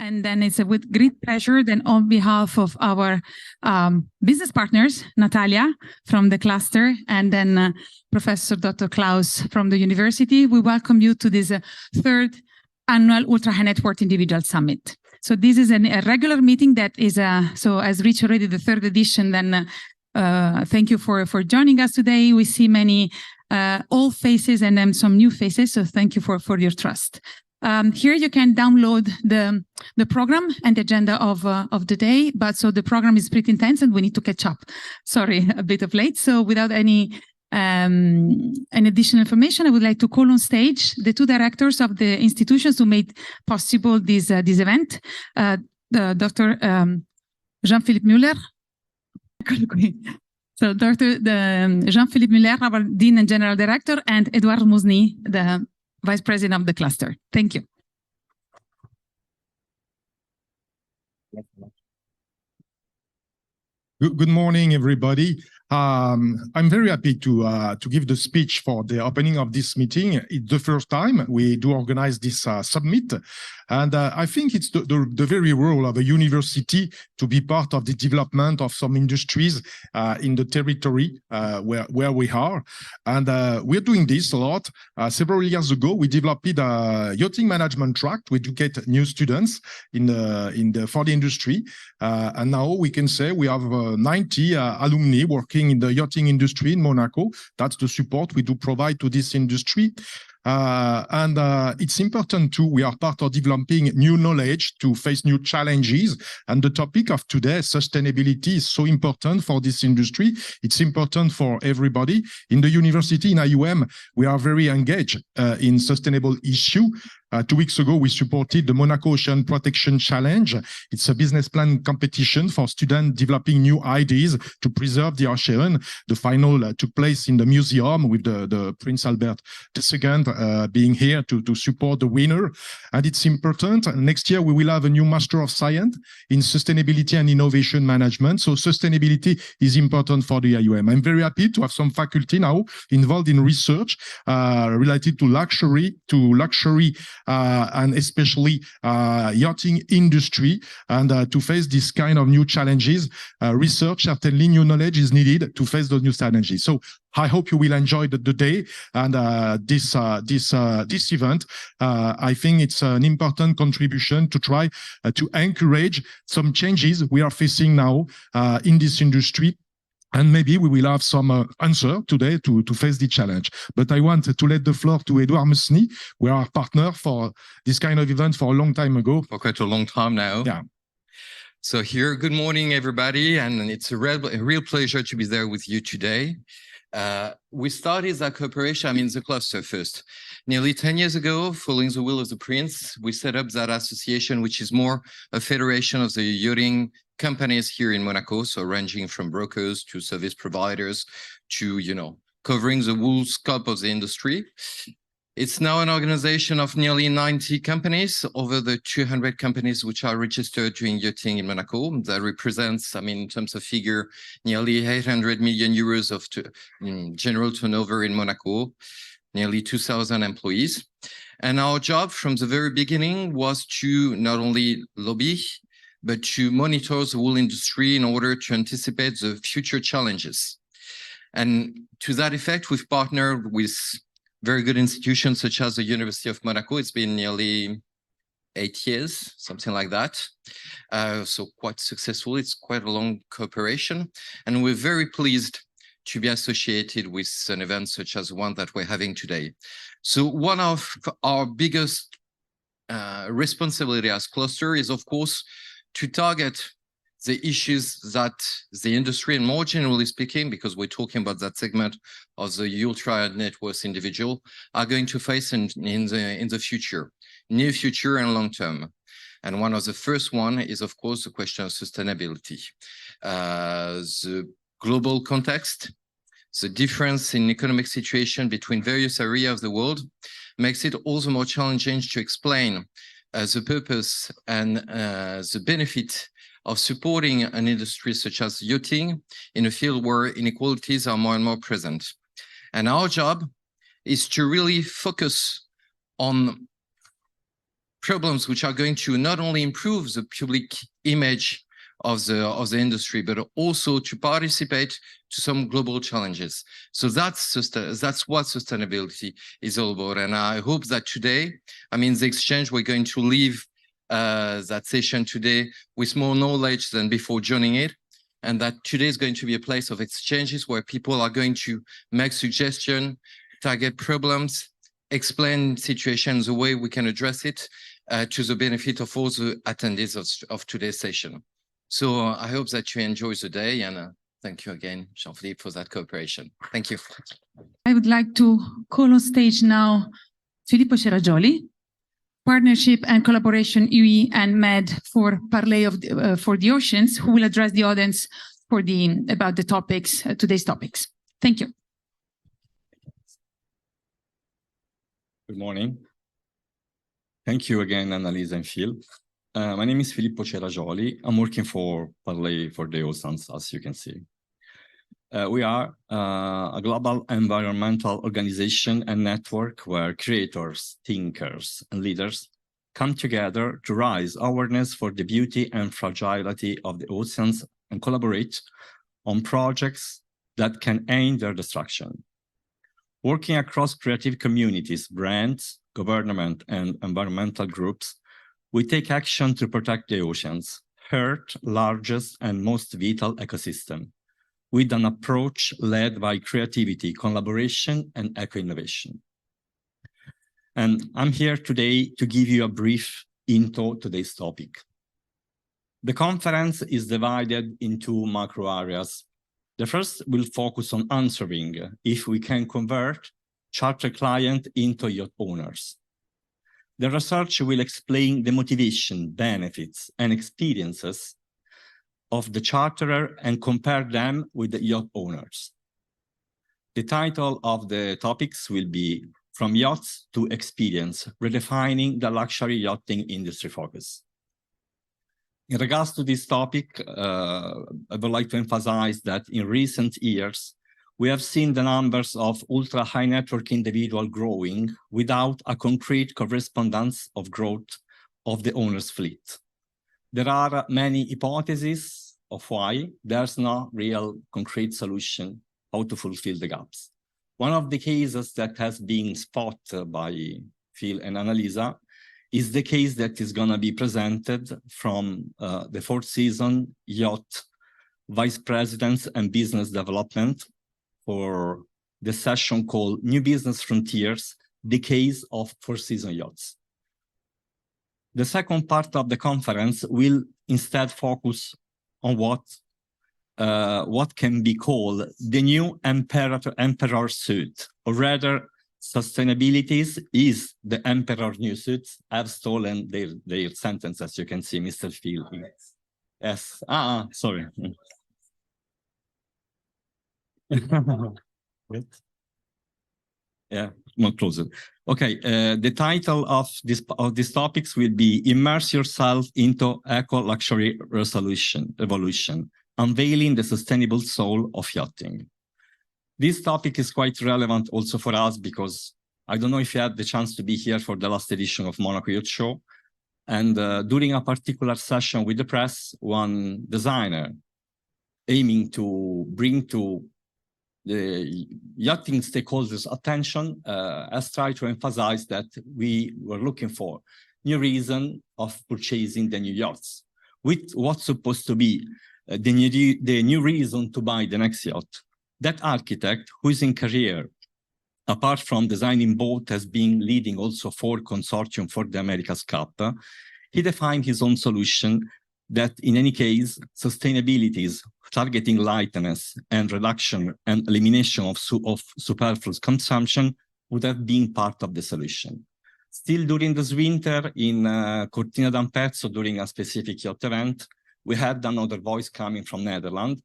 And then it's with great pleasure, then on behalf of our business partners, Natalia from the cluster, and then Professor Dr. Klaus from the university, we welcome you to this third annual Ultra High Net Worth Individual Summit. So this is a regular meeting that is, so as reached already the third edition, then thank you for joining us today. We see many old faces and then some new faces, so thank you for your trust. Here you can download the program and the agenda of the day, but so the program is pretty intense and we need to catch up. Sorry, a bit of late. So without any additional information, I would like to call on stage the two directors of the institutions who made possible this event, Dr. Jean-Philippe Muller. So Dr. Jean-Philippe Muller, our Dean and General Director, and Edouard Mousny, the Vice President of the cluster. Thank you. Good morning, everybody. I'm very happy to give the speech for the opening of this meeting. It's the first time we do organize this summit. And I think it's the very role of a university to be part of the development of some industries in the territory where we are. And we're doing this a lot. Several years ago, we developed a yachting management track to educate new students for the industry. And now we can say we have 90 alumni working in the yachting industry in Monaco. That's the support we do provide to this industry. And it's important too, we are part of developing new knowledge to face new challenges. And the topic of today, sustainability, is so important for this industry. It's important for everybody. In the university, in IUM, we are very engaged in sustainable issue. 2 weeks ago, we supported the Monaco Ocean Protection Challenge. It's a business plan competition for students developing new ideas to preserve the ocean. The final took place in the museum with the Prince Albert II being here to support the winner. And it's important. Next year, we will have a new Master of Science in Sustainability and Innovation Management. So sustainability is important for the IUM. I'm very happy to have some faculty now involved in research related to luxury, and especially yachting industry, and to face this kind of new challenges. Research, certainly new knowledge is needed to face those new challenges. So I hope you will enjoy the day and this event. I think it's an important contribution to try to encourage some changes we are facing now in this industry. And maybe we will have some answer today to face the challenge. But I want to let the floor to Edouard Mousny. We are a partner for this kind of event for a long time ago. For quite a long time now. Yeah. So here, good morning, everybody. And it's a real pleasure to be there with you today. We started that cooperation, the cluster first. Nearly 10 years ago, following the will of the Prince, we set up that association, which is more a federation of the yachting companies here in Monaco, so ranging from brokers to service providers to, covering the whole scope of the industry. It's now an organization of nearly 90 companies, over the 200 companies which are registered doing yachting in Monaco. That represents, in terms of figure, nearly 800 million euros of general turnover in Monaco, nearly 2,000 employees. And our job from the very beginning was to not only lobby, but to monitor the whole industry in order to anticipate the future challenges. And to that effect, we've partnered with very good institutions such as the University of Monaco. It's been nearly 8 years, something like that. So quite successful. It's quite a long cooperation. And we're very pleased to be associated with an event such as one that we're having today. So one of our biggest responsibility as cluster is, of course, to target the issues that the industry, and more generally speaking, because we're talking about that segment of the ultra net worth individual, are going to face in the future, near future and long term. And one of the first one is, of course, the question of sustainability. The global context, the difference in economic situation between various areas of the world makes it all the more challenging to explain the purpose and the benefit of supporting an industry such as yachting in a field where inequalities are more and more present. And our job is to really focus on problems which are going to not only improve the public image of the industry, but also to participate to some global challenges. So that's what sustainability is all about. And I hope that today, I mean, the exchange, we're going to leave that session today with more knowledge than before joining it. And that today is going to be a place of exchanges where people are going to make suggestions, target problems, explain situations, the way we can address it to the benefit of all the attendees of today's session. So I hope that you enjoy the day, and thank you again, Jean-Philippe, for that cooperation. Thank you. I would like to call on stage now Filippo Cerajoli, Partnership and Collaboration UE and MED for Parlay for the Oceans, who will address the audience for about the topics, today's topics. Thank you. Good morning. Thank you again, Annalisa and Phil. My name is Filippo Cerajoli. I'm working for Parlay for the Oceans, as you can see. We are a global environmental organization and network where creators, thinkers, and leaders come together to raise awareness for the beauty and fragility of the oceans and collaborate on projects that can end their destruction. Working across creative communities, brands, government, and environmental groups, we take action to protect the oceans, Earth's largest and most vital ecosystem, with an approach led by creativity, collaboration, and eco-innovation. And I'm here today to give you a brief into today's topic. The conference is divided into macro areas. The first will focus on answering if we can convert charter clients into yacht owners. The research will explain the motivation, benefits, and experiences of the charterer and compare them with the yacht owners. The title of the topics will be From Yachts to Experience, Redefining the Luxury Yachting Industry Focus. In regards to this topic, I would like to emphasize that in recent years, we have seen the numbers of ultra-high net worth individuals growing without a concrete correspondence of growth of the owner's fleet. There are many hypotheses of why there's no real concrete solution how to fulfill the gaps. One of the cases that has been spotted by Phil and Annalisa is the case that is going to be presented from the Fourth Season Yacht Vice Presidents and Business Development for the session called New Business Frontiers, the Case of Fourth Season Yachts. The second part of the conference will instead focus on what can be called the new emperor suit, or rather, sustainability is the emperor new suit. I've stolen their sentence, as you can see, Mr. Phil. Yes. Sorry. Yeah, more closer. Okay, the title of these topics will be Immerse Yourself into Eco Luxury Revolution, Unveiling the Sustainable Soul of Yachting. This topic is quite relevant also for us because I don't know if you had the chance to be here for the last edition of Monaco Yacht Show. And during a particular session with the press, one designer aiming to bring to the yachting stakeholders' attention has tried to emphasize that we were looking for new reason of purchasing the new yachts, with what's supposed to be the new reason to buy the next yacht. That architect, who is in career, apart from designing boat, has been leading also for consortium for the America's Cup. He defined his own solution that in any case, sustainability is targeting lightness and reduction and elimination of superfluous consumption would have been part of the solution. Still during this winter in Cortina d'Ampezzo, during a specific yacht event, we had another voice coming from Netherlands,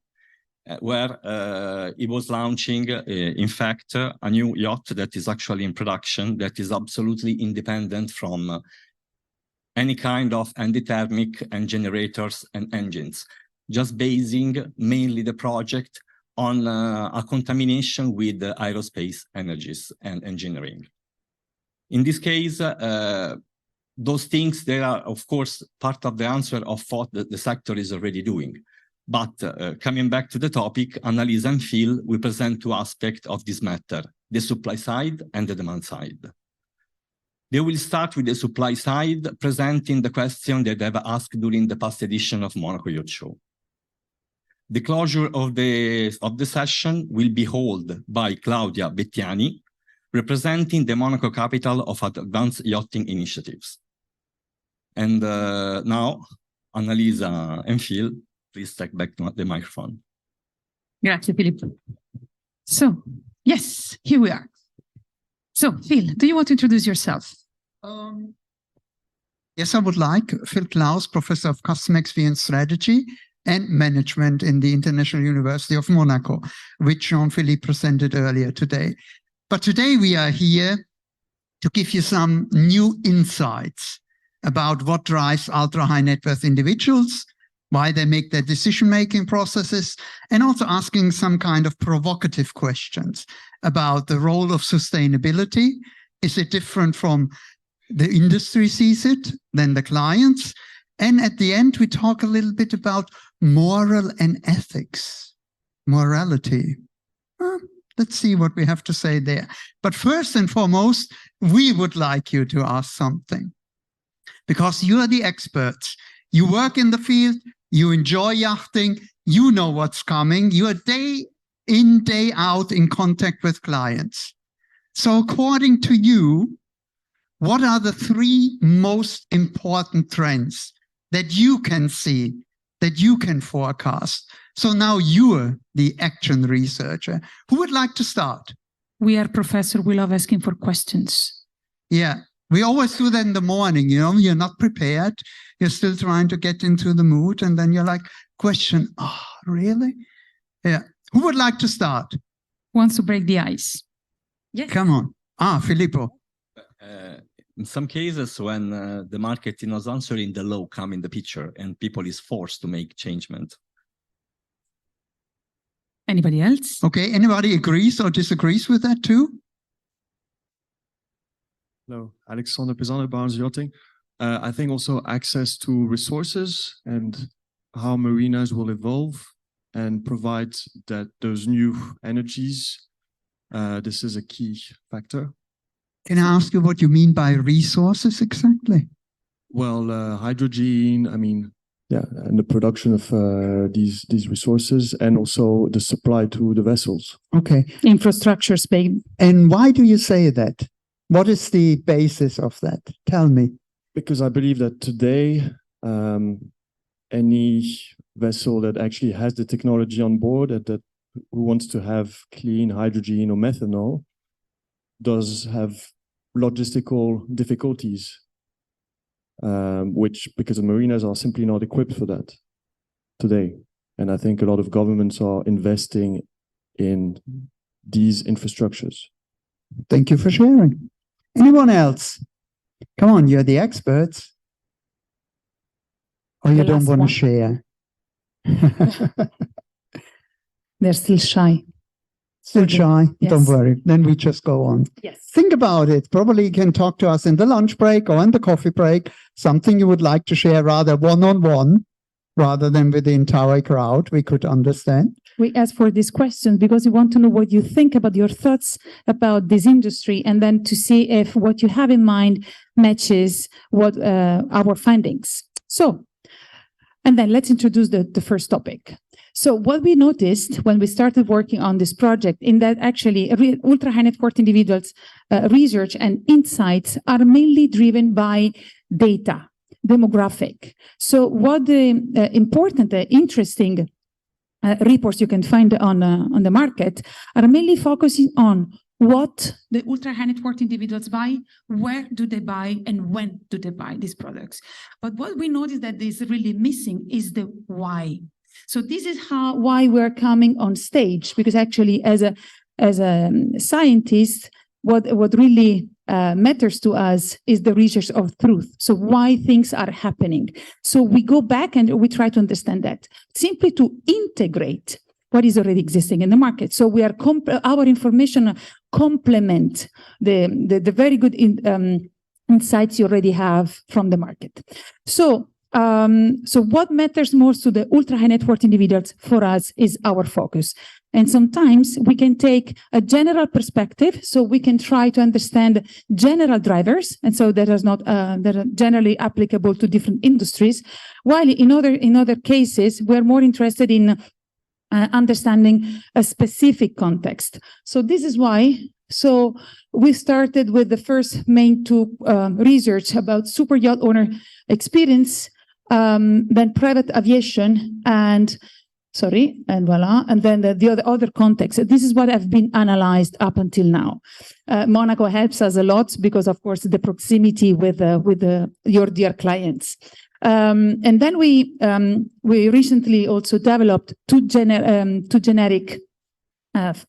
where he was launching, in fact, a new yacht that is actually in production, that is absolutely independent from any kind of endothermic and generators and engines, just basing mainly the project on a contamination with aerospace energies and engineering. In this case, the those things, they are, of course, part of the answer of what the sector is already doing. But coming back to the topic, Annalise and Phil, we present two aspects of this matter, the supply side and the demand side. They will start with the supply side, presenting the question that they've asked during the past edition of Monaco Yacht Show. The closure of the session will be held by Claudia Bettiani, representing the Monaco Capital of Advanced Yachting Initiatives. And now, Annalisa and Phil, please take back the microphone. Grazie, Filippo. So, yes, here we are. So, Phil, do you want to introduce yourself? Yes, I would like. Phil Klaus, Professor of Customer Experience Strategy and Management in the International University of Monaco, which Jean-Philippe presented earlier today. But today we are here to give you some new insights about what drives ultra-high net worth individuals, why they make their decision-making processes, and also asking some kind of provocative questions about the role of sustainability. Is it different from the industry sees it than the clients? And at the end, we talk a little bit about moral and ethics, morality. Let's see what we have to say there. But first and foremost, we would like you to ask something, because you are the experts. You work in the field, you enjoy yachting, you know what's coming. You are day in, day out in contact with clients. So according to you, what are the three most important trends that you can see, that you can forecast? So now you're the action researcher. Who would like to start? We are professor. We love asking for questions. Yeah, we always do that in the morning. You know, you're not prepared. You're still trying to get into the mood. And then you're like, question, oh, really? Yeah. Who would like to start? Wants to break the ice. Yes. Come on. Filippo. In some cases, when the market is not answering, the law come in the picture and people is forced to make changement. Anybody else? Okay, anybody agrees or disagrees with that too? Hello, Alexander Pisano, Barnes Yachting. I think also access to resources and how marinas will evolve and provide that those new energies. This is a key factor. Can I ask you what you mean by resources exactly? Well, hydrogen, I mean, yeah, and the production of these resources, and also the supply to the vessels. Okay. Infrastructure space. And why do you say that? What is the basis of that? Tell me. Because I believe that today, any vessel that actually has the technology on board that who wants to have clean hydrogen or methanol does have logistical difficulties. Which, because the marinas are simply not equipped for that today. And I think a lot of governments are investing in these infrastructures. Thank you for sharing. Anyone else? Come on, you're the experts. Or you don't want to share? They're still shy. Still shy? Yes. Don't worry. Then we just go on. Yes. Think about it. Probably you can talk to us in the lunch break or in the coffee break. Something you would like to share rather one-on-one rather than with the entire crowd. We could understand. We ask for these questions because we want to know what you think about your thoughts about this industry, and then to see if what you have in mind matches what our findings. So, and then let's introduce the first topic. So what we noticed when we started working on this project in that actually ultra high net worth individuals research and insights are mainly driven by data, demographic. So what the important, interesting reports you can find on the market are mainly focusing on what the ultra high net worth individuals buy, where do they buy, and when do they buy these products. But what we noticed that is really missing is the why. So this is why we're coming on stage, because actually as a scientist, what really matters to us is the research of truth. So why things are happening. So we go back and we try to understand that simply to integrate what is already existing in the market. So we are our information complement the very good insights you already have from the market. So, so what matters most to the ultra high net worth individuals for us is our focus. And sometimes we can take a general perspective, so we can try to understand general drivers, and so that is not that are generally applicable to different industries. While in other cases, we're more interested in understanding a specific context. So this is why. So we started with the first main two research about super yacht owner experience, then private aviation, and voila, and then the other context. This is what have been analyzed up until now. Monaco helps us a lot because, of course, the proximity with your dear clients. And then we recently also developed two generic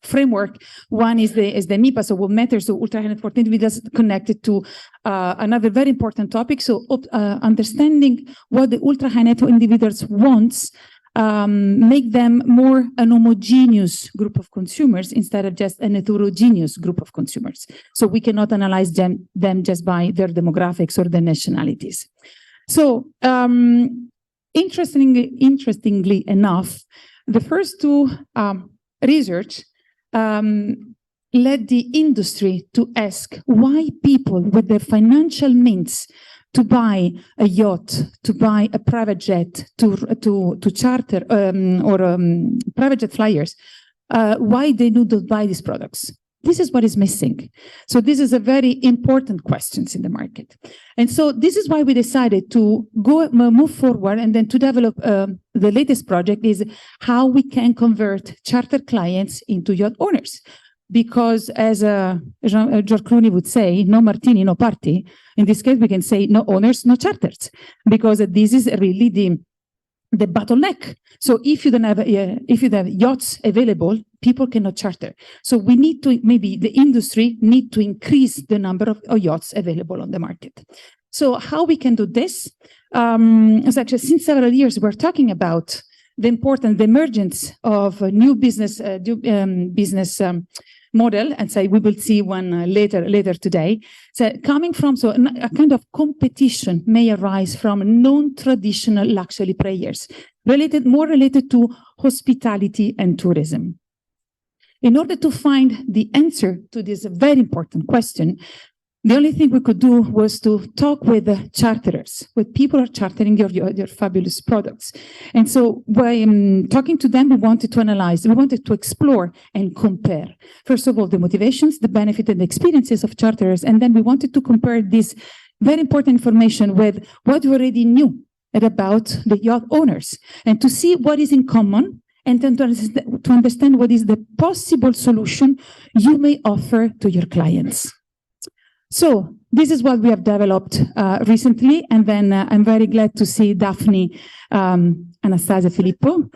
framework. One is the MIPA, so what matters to ultra high net worth individuals, connected to another very important topic. So understanding what the ultra high net worth individuals wants, make them more an homogeneous group of consumers instead of just an heterogeneous group of consumers. So we cannot analyze them just by their demographics or their nationalities. So interestingly enough, the first two research led the industry to ask why people with the financial means to buy a yacht, to buy a private jet, to charter private jet flyers, why they do not buy these products. This is what is missing. So this is a very important question in the market. And so this is why we decided to move forward and then to develop the latest project is how we can convert charter clients into yacht owners. Because as George Clooney would say, no martini, no party. In this case, we can say no owners, no charters, because this is really the bottleneck. So if you don't have yachts available, people cannot charter. So we need to, maybe the industry need to increase the number of yachts available on the market. So how we can do this? Actually, since several years, we're talking about the emergence of a new business model, and so we will see one later today. So coming from a kind of competition may arise from non-traditional luxury players, more related to hospitality and tourism. In order to find the answer to this very important question, the only thing we could do was to talk with the charterers, with people who are chartering your fabulous products. And so by talking to them, we wanted to analyze, we wanted to explore and compare, first of all, the motivations, the benefit and the experiences of charterers. And then we wanted to compare this very important information with what we already knew about the yacht owners, and to see what is in common, and then to understand what is the possible solution you may offer to your clients. So this is what we have developed recently, and then I'm very glad to see Daphne Anastasia Filippo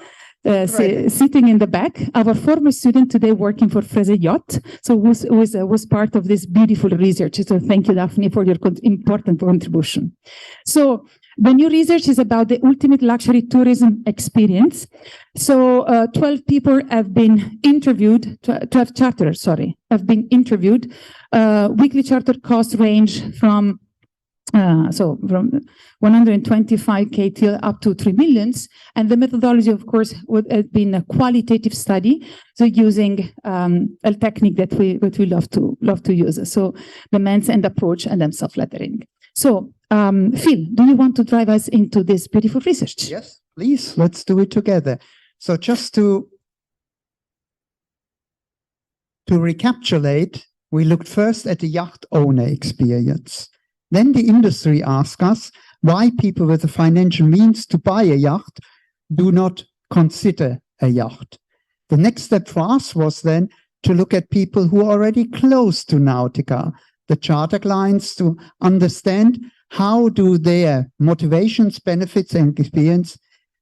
sitting in the back, our former student today working for Fraser Yacht, so was part of this beautiful research. So thank you, Daphne, for your important contribution. So the new research is about the ultimate luxury tourism experience. So 12 people have been interviewed, 12 charters, have been interviewed. Weekly charter costs range from 125K till up to 3 million. And the methodology, of course, would have been a qualitative study, so using a technique that we love to use. So the men's end approach and then self-lettering. So Phil, do you want to drive us into this beautiful research? Yes, please. Let's do it together. So just to recapitulate, we looked first at the yacht owner experience. Then the industry asked us why people with the financial means to buy a yacht do not consider a yacht. The next step for us was then to look at people who are already close to Nautica, the charter clients, to understand how do their motivations, benefits, and experience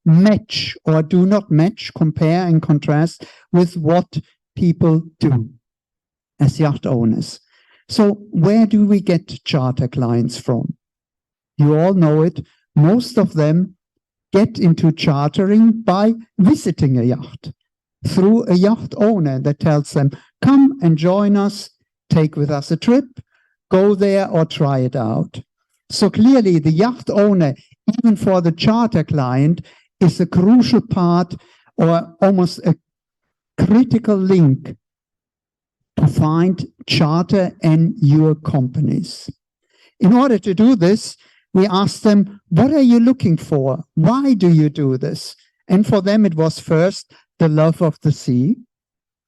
match or do not match, compare and contrast with what people do as yacht owners. So where do we get charter clients from? You all know it. Most of them get into chartering by visiting a yacht through a yacht owner that tells them, come and join us, take with us a trip, go there or try it out. So clearly the yacht owner, even for the charter client, is a crucial part or almost a critical link to find charter and your companies. In order to do this, we asked them, what are you looking for? Why do you do this? And for them, it was first the love of the sea.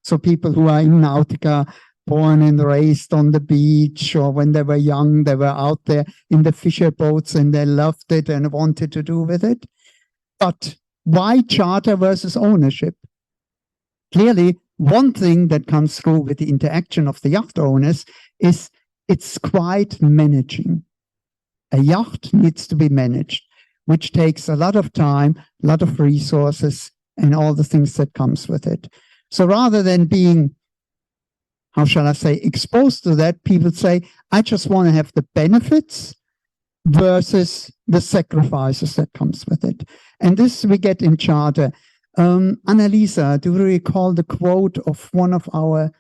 So people who are in Nautica, born and raised on the beach, or when they were young, they were out there in the fisher boats and they loved it and wanted to do with it. But why charter versus ownership? Clearly, one thing that comes through with the interaction of the yacht owners is it's quite managing. A yacht needs to be managed, which takes a lot of time, a lot of resources, and all the things that comes with it. So rather than being, how shall I say, exposed to that, people say, I just want to have the benefits versus the sacrifices that comes with it. And this we get in charter. Annalisa, do you recall the quote of one of our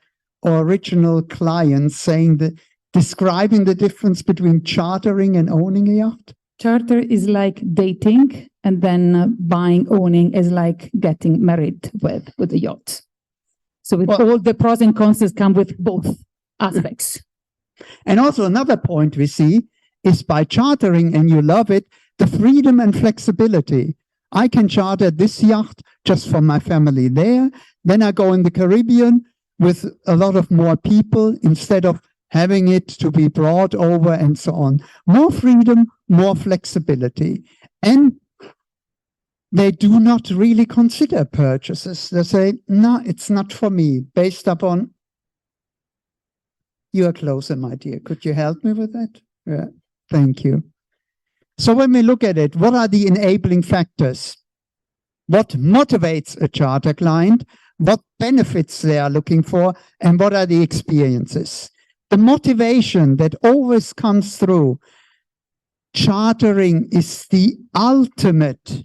original clients saying that, describing the difference between chartering and owning a yacht? Charter is like dating, and then buying, owning is like getting married with a yacht. So with all the pros and cons that come with both aspects. And also another point we see is by chartering, and you love it, the freedom and flexibility. I can charter this yacht just for my family there. Then I go in the Caribbean with a lot of more people instead of having it to be brought over and so on. More freedom, more flexibility. And they do not really consider purchases. They say, no, it's not for me, based upon, you are closer, my dear. Could you help me with that? Yeah, thank you. So when we look at it, what are the enabling factors? What motivates a charter client? What benefits they are looking for? And what are the experiences? The motivation that always comes through, chartering is the ultimate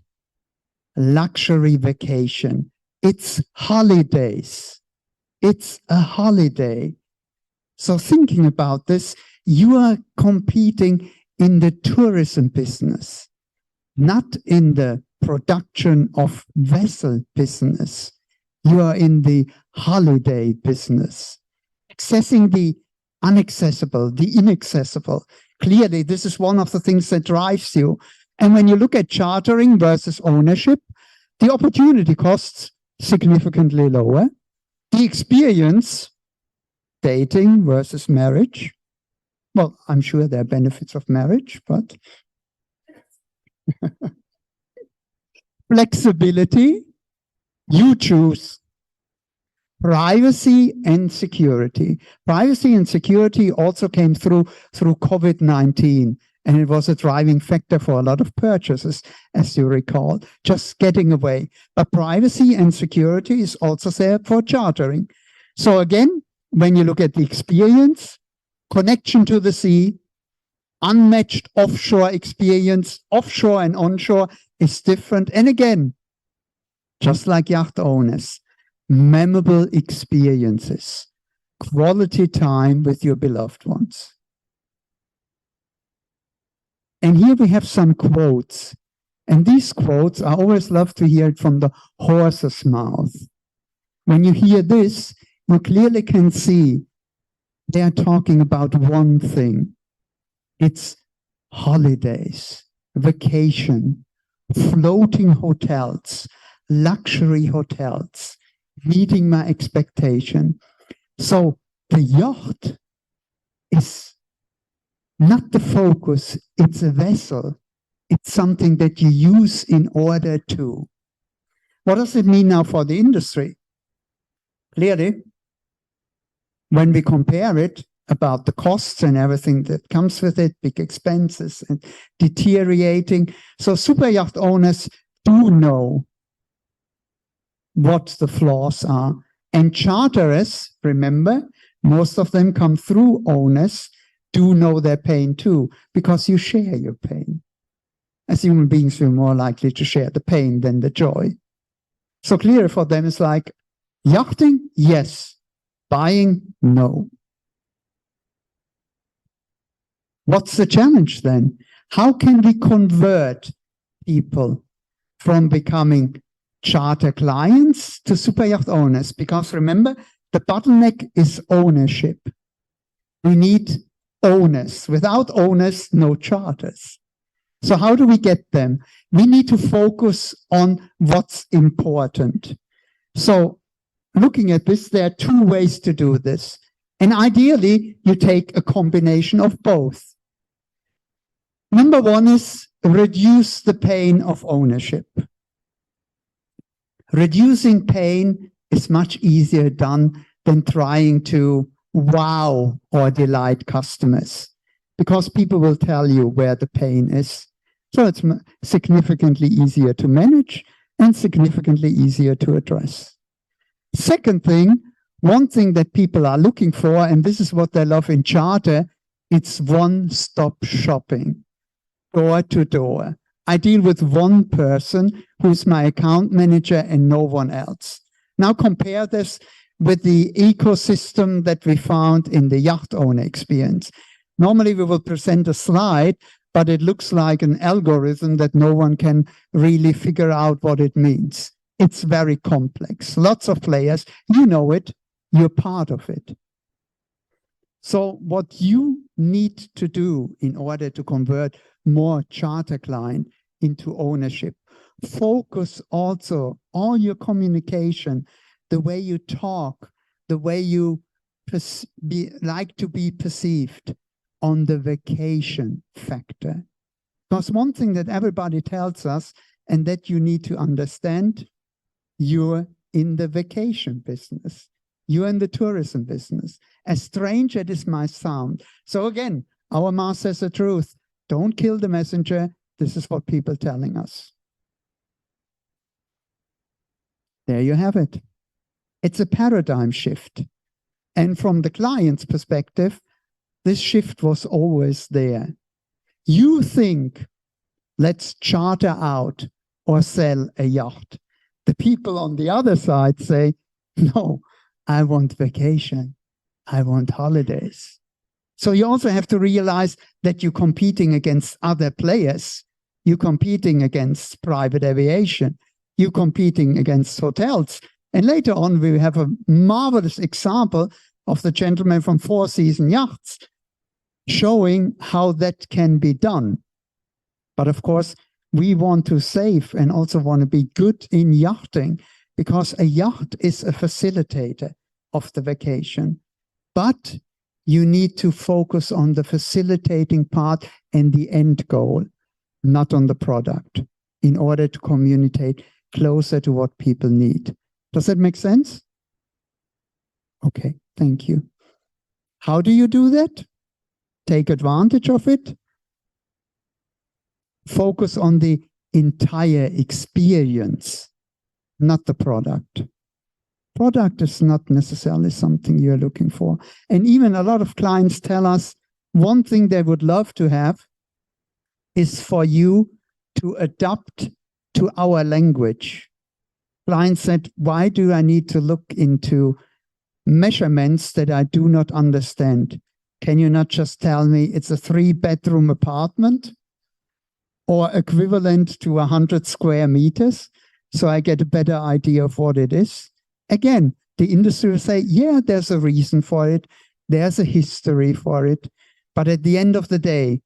luxury vacation. It's holidays. It's a holiday. So thinking about this, you are competing in the tourism business, not in the production of vessel business. You are in the holiday business, accessing the inaccessible, the inaccessible. Clearly, this is one of the things that drives you. And when you look at chartering versus ownership, the opportunity costs significantly lower. The experience, dating versus marriage. Well, I'm sure there are benefits of marriage, but flexibility, you choose. Privacy and security. Privacy and security also came through COVID-19, and it was a driving factor for a lot of purchases, as you recall, just getting away. But privacy and security is also there for chartering. So again, when you look at the experience, connection to the sea, unmatched offshore experience, offshore and onshore is different. And again, just like yacht owners, memorable experiences, quality time with your beloved ones. And here we have some quotes. And these quotes, I always love to hear it from the horse's mouth. When you hear this, you clearly can see they are talking about one thing. It's holidays, vacation, floating hotels, luxury hotels, meeting my expectation. So the yacht is not the focus, it's a vessel. It's something that you use in order to. What does it mean now for the industry? Clearly, when we compare it about the costs and everything that comes with it, big expenses and deteriorating. So super yacht owners do know what the flaws are. And charterers, remember, most of them come through owners, do know their pain too, because you share your pain. As human beings, we're more likely to share the pain than the joy. So clear for them is like, yachting, yes. Buying, no. What's the challenge then? How can we convert people from becoming charter clients to super yacht owners? Because remember, the bottleneck is ownership. We need owners. Without owners, no charters. So how do we get them? We need to focus on what's important. So looking at this, there are two ways to do this. And ideally, you take a combination of both. Number one is reduce the pain of ownership. Reducing pain is much easier done than trying to wow or delight customers, because people will tell you where the pain is. So it's significantly easier to manage and significantly easier to address. Second thing, one thing that people are looking for, and this is what they love in charter, it's one-stop shopping, door to door. I deal with one person who's my account manager and no one else. Now compare this with the ecosystem that we found in the yacht owner experience. Normally we will present a slide, but it looks like an algorithm that no one can really figure out what it means. It's very complex. Lots of players, you know it, you're part of it. So what you need to do in order to convert more charter client into ownership, focus also all your communication, the way you talk, the way you like to be perceived, on the vacation factor. Because one thing that everybody tells us, and that you need to understand, you're in the vacation business. You're in the tourism business. As strange as this might sound. So again, our master says the truth. Don't kill the messenger. This is what people are telling us. There you have it. It's a paradigm shift. And from the client's perspective, this shift was always there. You think, let's charter out or sell a yacht. The people on the other side say, no, I want vacation. I want holidays. So you also have to realize that you're competing against other players. You're competing against private aviation. You're competing against hotels. And later on, we have a marvelous example of the gentleman from Four Seasons Yachts showing how that can be done. But of course, we want to save and also want to be good in yachting, because a yacht is a facilitator of the vacation. But you need to focus on the facilitating part and the end goal, not on the product, in order to communicate closer to what people need. Does that make sense? Okay, thank you. How do you do that? Take advantage of it. Focus on the entire experience, not the product. Product is not necessarily something you're looking for. And even a lot of clients tell us one thing they would love to have is for you to adapt to our language. Clients said, why do I need to look into measurements that I do not understand? Can you not just tell me it's a 3-bedroom apartment or equivalent to 100 square meters, so I get a better idea of what it is? Again, the industry will say, yeah, there's a reason for it. There's a history for it. But at the end of the day,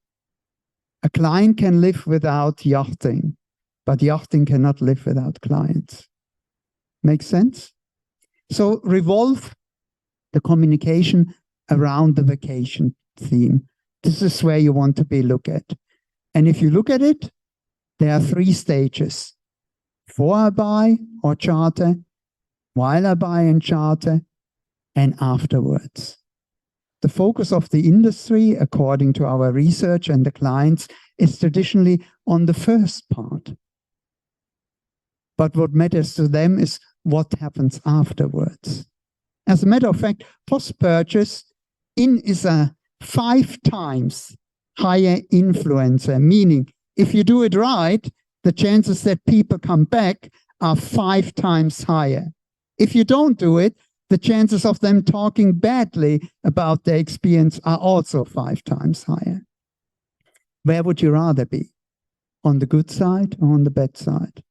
a client can live without yachting, but yachting cannot live without clients. Make sense? So revolve the communication around the vacation theme. This is where you want to be looked at. And if you look at it, there are 3 stages. Before I buy or charter, while I buy and charter, and afterwards. The focus of the industry, according to our research and the clients, is traditionally on the first part. But what matters to them is what happens afterwards. As a matter of fact, post-purchase is a 5 times higher influencer, meaning if you do it right, the chances that people come back are 5 times higher. If you don't do it, the chances of them talking badly about their experience are also 5 times higher. Where would you rather be? On the good side or on the bad side?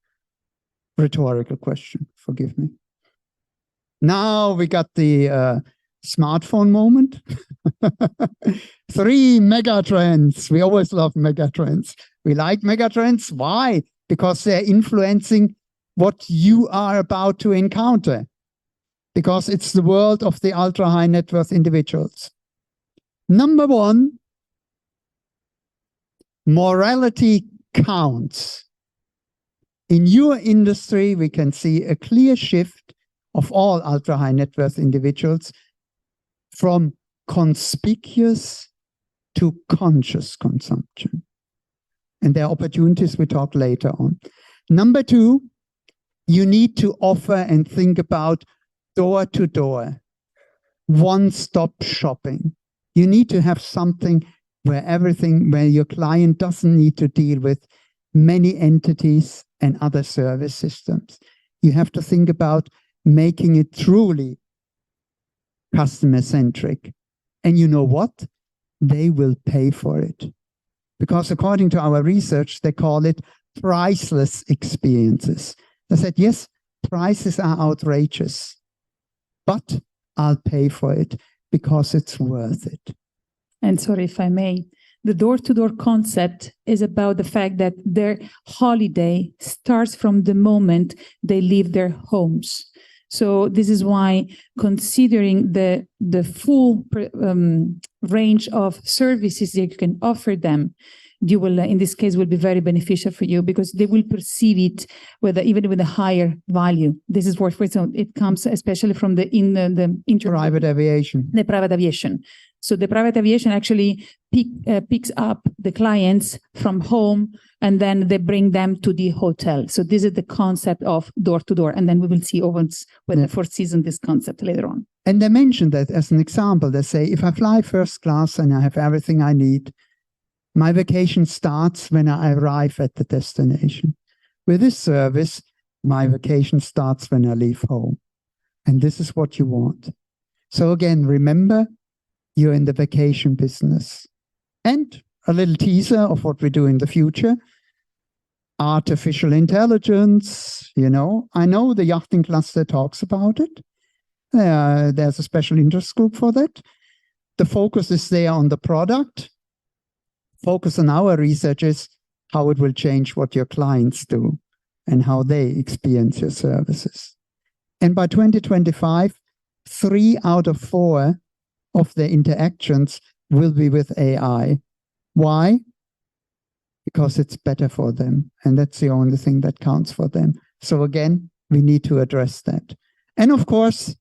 Rhetorical question, forgive me. Now we got the smartphone moment. 3 mega trends. We always love mega trends. We like mega trends. Why? Because they're influencing what you are about to encounter. Because it's the world of the ultra high net worth individuals. Number 1, morality counts. In your industry, we can see a clear shift of all ultra high net worth individuals from conspicuous to conscious consumption. And there are opportunities we talk later on. Number 2, you need to offer and think about door-to-door, one-stop shopping. You need to have something where your client doesn't need to deal with many entities and other service systems. You have to think about making it truly customer-centric. And you know what? They will pay for it. Because according to our research, they call it priceless experiences. They said, yes, prices are outrageous, but I'll pay for it because it's worth it. And sorry if I may, the door-to-door concept is about the fact that their holiday starts from the moment they leave their homes. So this is why considering the full range of services that you can offer them, you will, in this case, will be very beneficial for you because they will perceive it even with a higher value. This is where, for example, it comes especially from the private aviation. The private aviation. So the private aviation actually picks up the clients from home and then they bring them to the hotel. So this is the concept of door-to-door. And then we will see with the fourth season this concept later on. And they mentioned that as an example. They say, if I fly first class and I have everything I need, my vacation starts when I arrive at the destination. With this service, my vacation starts when I leave home. And this is what you want. So again, remember, you're in the vacation business. And a little teaser of what we do in the future. Artificial intelligence, I know the Yachting Cluster talks about it. There's a special interest group for that. The focus is there on the product. Focus on our research is how it will change what your clients do and how they experience your services. And by 2025, 3 out of 4 of the interactions will be with AI. Why? Because it's better for them. And that's the only thing that counts for them. So again, we need to address that. And of course,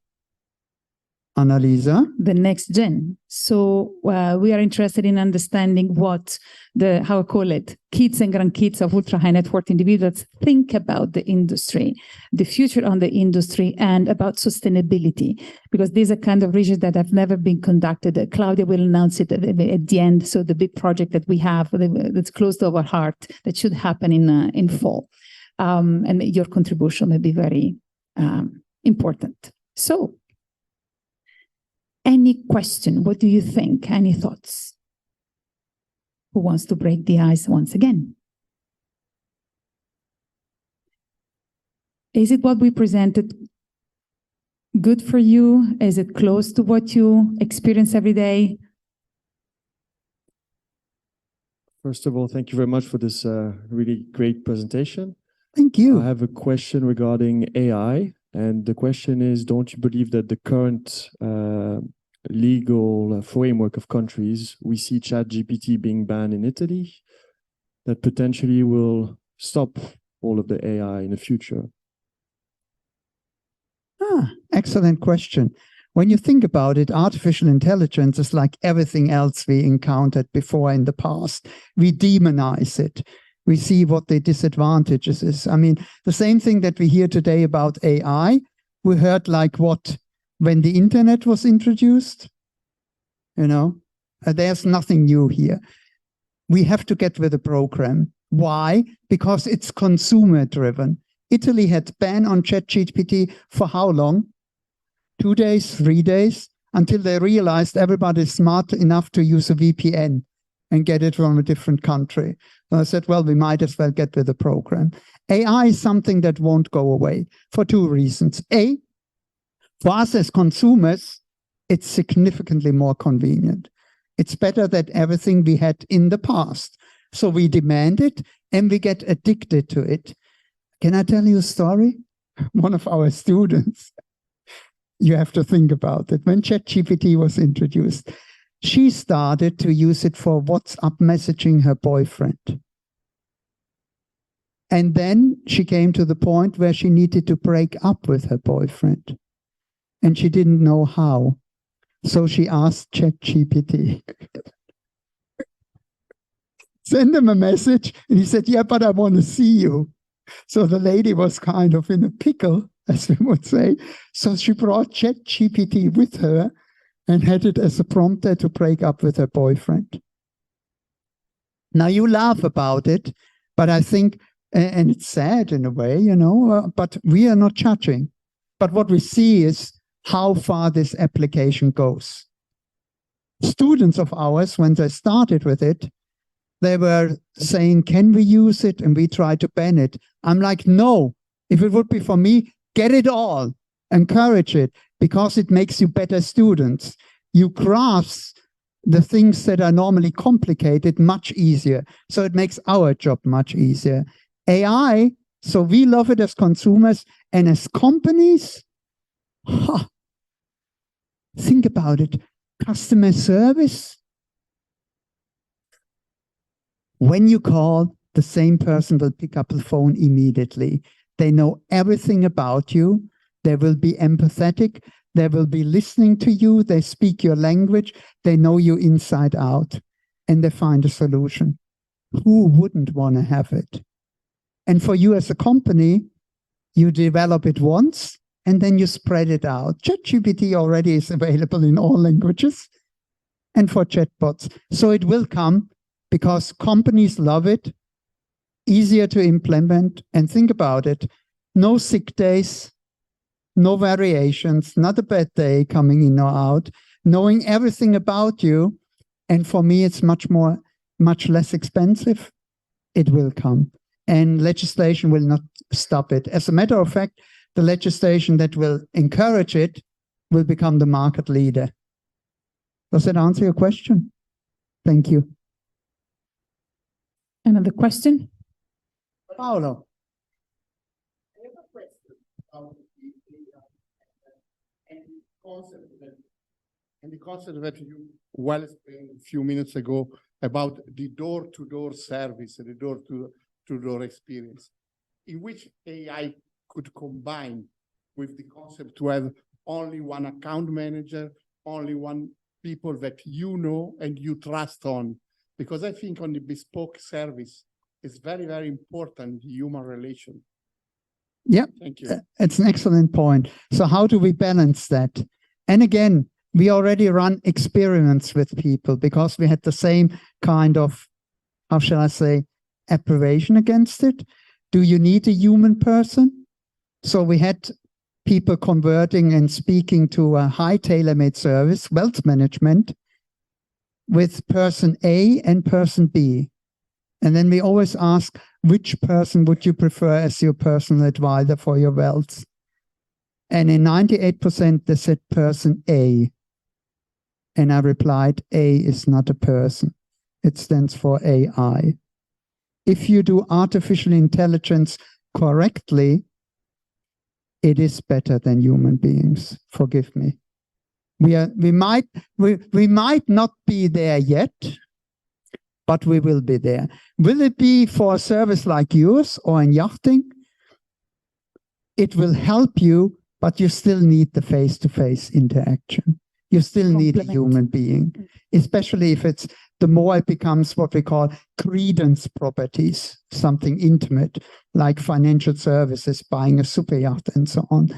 Annalisa. The next gen. So we are interested in understanding what how I call it, kids and grandkids of ultra high net worth individuals think about the industry, the future on the industry, and about sustainability, because these are kind of research that have never been conducted. Claudia will announce it at the end. So the big project that we have that's close to our heart that should happen in fall. And your contribution may be very important. So, any question? What do you think? Any thoughts? Who wants to break the ice once again? Is it what we presented good for you? Is it close to what you experience every day? First of all, thank you very much for this really great presentation. Thank you. I have a question regarding AI. And the question is, don't you believe that the current legal framework of countries, we see ChatGPT being banned in Italy, that potentially will stop all of the AI in the future? Excellent question. When you think about it, artificial intelligence is like everything else we encountered before in the past. We demonize it. We see what the disadvantages is. I mean, the same thing that we hear today about AI, we heard like what, when the internet was introduced, there's nothing new here. We have to get with the program. Why? Because it's consumer driven. Italy had ban on ChatGPT for how long? 2 days, 3 days, until they realized everybody's smart enough to use a VPN. and get it from a different country. So I said, well, we might as well get with the program. AI is something that won't go away for two reasons. A, for us as consumers, it's significantly more convenient. It's better than everything we had in the past. So we demand it and we get addicted to it. Can I tell you a story? One of our students, you have to think about it. When ChatGPT was introduced, she started to use it for WhatsApp messaging her boyfriend. And then she came to the point where she needed to break up with her boyfriend. And she didn't know how. So she asked ChatGPT. Send him a message. And he said, yeah, but I want to see you. So the lady was kind of in a pickle, as we would say. So she brought ChatGPT with her and had it as a prompter to break up with her boyfriend. Now you laugh about it, but I think, and it's sad in a way, you know, but we are not judging. But what we see is how far this application goes. Students of ours, when they started with it, they were saying, can we use it? And we tried to ban it. I'm like, no, if it would be for me, get it all, encourage it, because it makes you better students. You grasp the things that are normally complicated much easier. So it makes our job much easier. AI, so we love it as consumers and as companies. Think about it. Customer service. When you call, the same person will pick up the phone immediately. They know everything about you. They will be empathetic. They will be listening to you. They speak your language. They know you inside out. And they find a solution. Who wouldn't want to have it? And for you as a company, you develop it once and then you spread it out. ChatGPT already is available in all languages and for chatbots. So it will come because companies love it, easier to implement. And think about it, no sick days, no variations, not a bad day coming in or out, knowing everything about you. And for me, it's much less expensive. It will come. And legislation will not stop it. As a matter of fact, the legislation that will encourage it will become the market leader. Does that answer your question? Thank you. Another question? Paolo. I have a question about the concept that you well explained a few minutes ago about the door-to-door service and the door-to-door experience, in which AI could combine with the concept to have only one account manager, only one people that you know and you trust on. Because I think on the bespoke service, it's very, very important, the human relation. Yeah, thank you. It's an excellent point. So how do we balance that? And again, we already run experiments with people because we had the same kind of, how shall I say, approbation against it. Do you need a human person? So we had people converting and speaking to a high tailor-made service, wealth management, with person A and person B. And then we always ask, which person would you prefer as your personal advisor for your wealth? And in 98%, they said person A. And I replied, A is not a person. It stands for AI. If you do artificial intelligence correctly, it is better than human beings. Forgive me. We might not be there yet, but we will be there. Will it be for a service like yours or in yachting? It will help you, but you still need the face-to-face interaction. You still need a human being, especially if it's the more it becomes what we call credence properties, something intimate, like financial services, buying a super yacht and so on.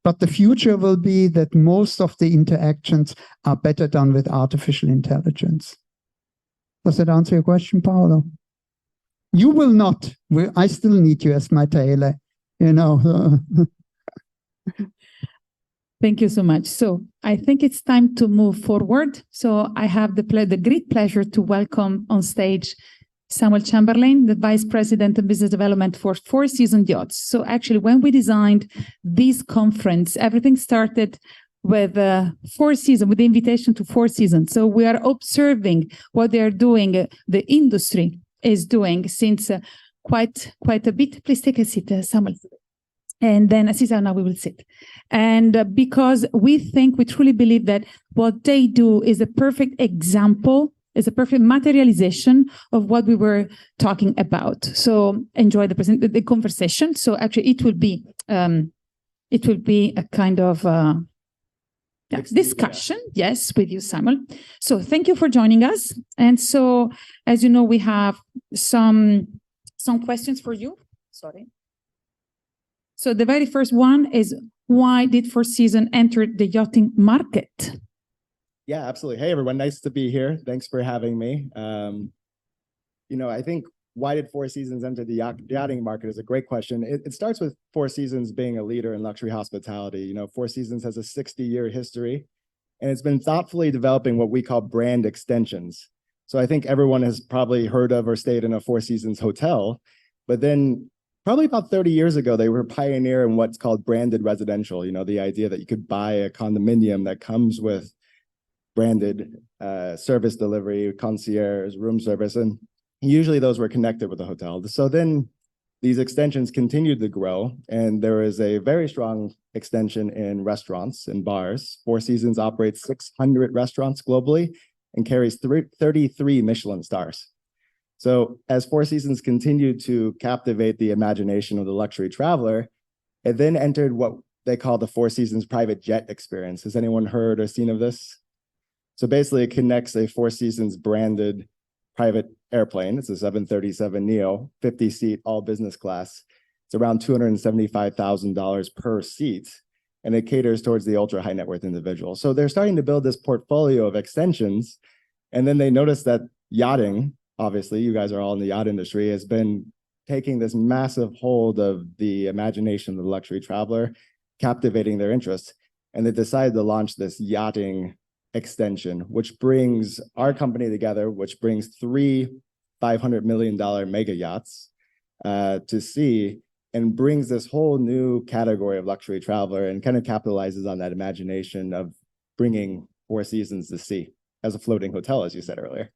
But the future will be that most of the interactions are better done with artificial intelligence. Does that answer your question, Paolo? You will not. I still need you as my tailor, you know. Thank you so much. So I think it's time to move forward. So I have the great pleasure to welcome on stage Samuel Chamberlain, the Vice President of Business Development for Four Seasons Yachts. So actually, when we designed this conference, everything started with Four Seasons, with the invitation to Four Seasons. So we are observing what they are doing, the industry is doing since quite a bit. Please take a seat, Samuel. And then Cesar, now we will sit. And because we truly believe that what they do is a perfect example, is a perfect materialization of what we were talking about. So enjoy the conversation. So actually it will be a kind of discussion, yes, with you, Samuel. So thank you for joining us. And so, as you know, we have some questions for you. Sorry. So the very first one is, why did Four Seasons enter the yachting market? Yeah, absolutely. Hey, everyone. Nice to be here. Thanks for having me. I think why did Four Seasons enter the yachting market is a great question. It starts with Four Seasons being a leader in luxury hospitality. Four Seasons has a 60-year history, and it's been thoughtfully developing what we call brand extensions. So I think everyone has probably heard of or stayed in a Four Seasons hotel, but then probably about 30 years ago, they were pioneering what's called branded residential. The idea that you could buy a condominium that comes with branded service delivery, concierge, room service, and usually those were connected with the hotel. So then these extensions continued to grow, and there is a very strong extension in restaurants and bars. Four Seasons operates 600 restaurants globally and carries 33 Michelin stars. So as Four Seasons continued to captivate the imagination of the luxury traveler, it then entered what they call the Four Seasons private jet experience. Has anyone heard or seen of this? So basically, it connects a Four Seasons branded private airplane. It's a 737neo, 50-seat, all business class. It's around $275,000 per seat, and it caters towards the ultra high net worth individual. So they're starting to build this portfolio of extensions, and then they noticed that yachting, obviously, you guys are all in the yacht industry, has been taking this massive hold of the imagination of the luxury traveler, captivating their interest. And they decided to launch this yachting extension, which brings our company together, which brings three $500 million mega yachts to sea, and brings this whole new category of luxury traveler and kind of capitalizes on that imagination of bringing Four Seasons to sea as a floating hotel, as you said earlier.